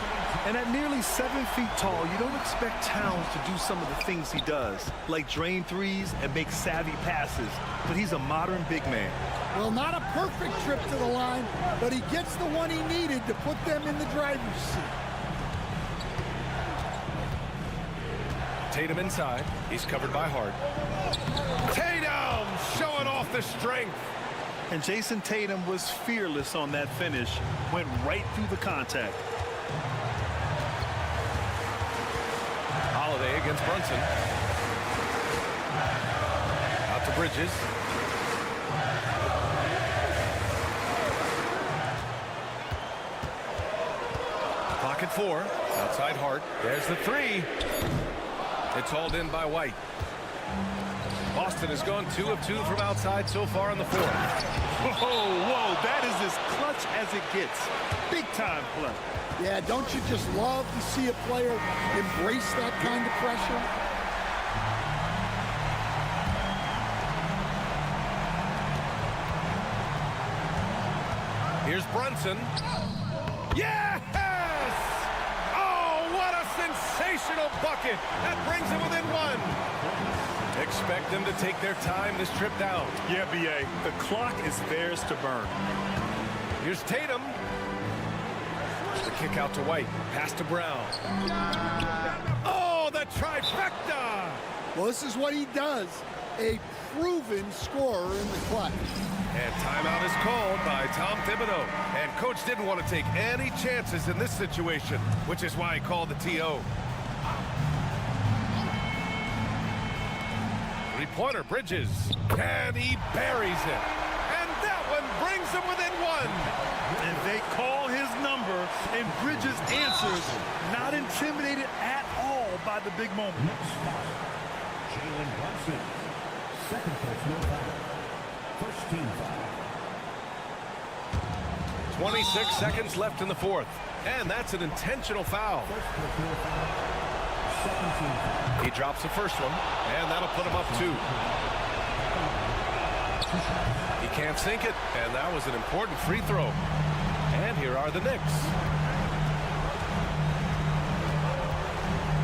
And at nearly 7 feet tall, you don't expect Towns to do some of the things he does, like drain threes and make savvy passes. But he's a modern big man. Well, not a perfect trip to the line, but he gets the one he needed to put them in the driver's seat. Tatum inside. He's covered by Hart. Tatum showing off the strength. And Jason Tatum was fearless on that finish. Went right through the contact. Holiday against Brunson. Out to Bridges. Clock at 4. Outside Hart. There's the 3. It's hauled in by White. Boston has gone 2 of 2 from outside so far in the fourth. Whoa, that is as clutch as it gets. Big time play. Yeah, don't you just love to see a player embrace that kind of pressure? Here's Brunson. Yes! Oh, what a sensational bucket. That brings him within one. Expect them to take their time this trip down. Yeah, B.A. The clock is theirs to burn. Here's Tatum. The kick out to White. Pass to Brown. Oh, the trifecta! Well, this is what he does. A proven scorer in the clutch. And timeout is called by Tom Thibodeau. And coach didn't want to take any chances in this situation, which is why he called the TO. Three-pointer, Bridges. And he buries it. And that one brings him within one. And they call his number, and Bridges answers, not intimidated at all by the big moment. Jalen Brunson. Second personal foul. First team foul. 26 seconds left in the fourth. And that's an intentional foul. First personal foul. Second team foul. He drops the first one, and that'll put him up 2. He can't sink it, and that was an important free throw. And here are the Knicks.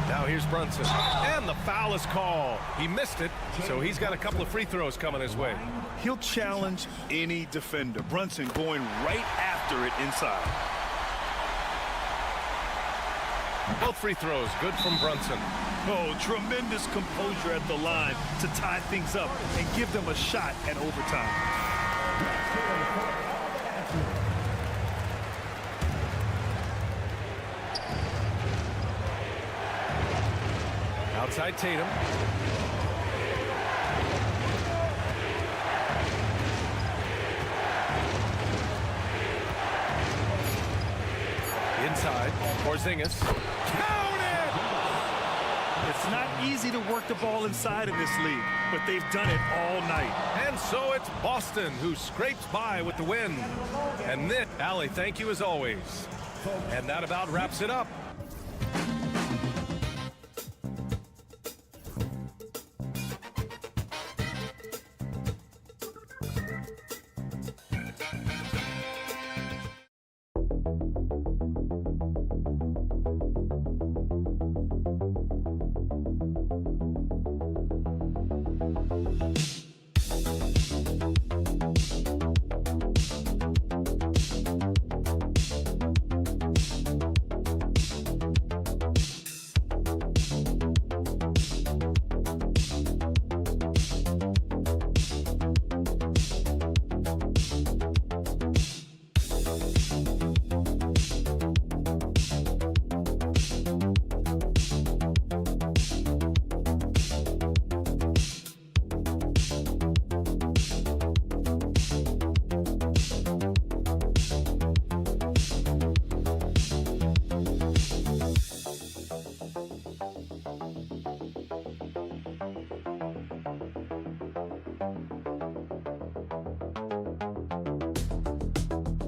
Now here's Brunson. And the foul is called. He missed it, so he's got a couple of free throws coming his way. He'll challenge any defender. Brunson going right after it inside. Both free throws good from Brunson. Oh, tremendous composure at the line to tie things up and give them a shot at overtime. Outside Tatum. Inside, Porzingis. Count it! It's not easy to work the ball inside in this league, but they've done it all night. And so it's Boston who scrapes by with the win. And Nick, Allie, thank you as always. And that about wraps it up.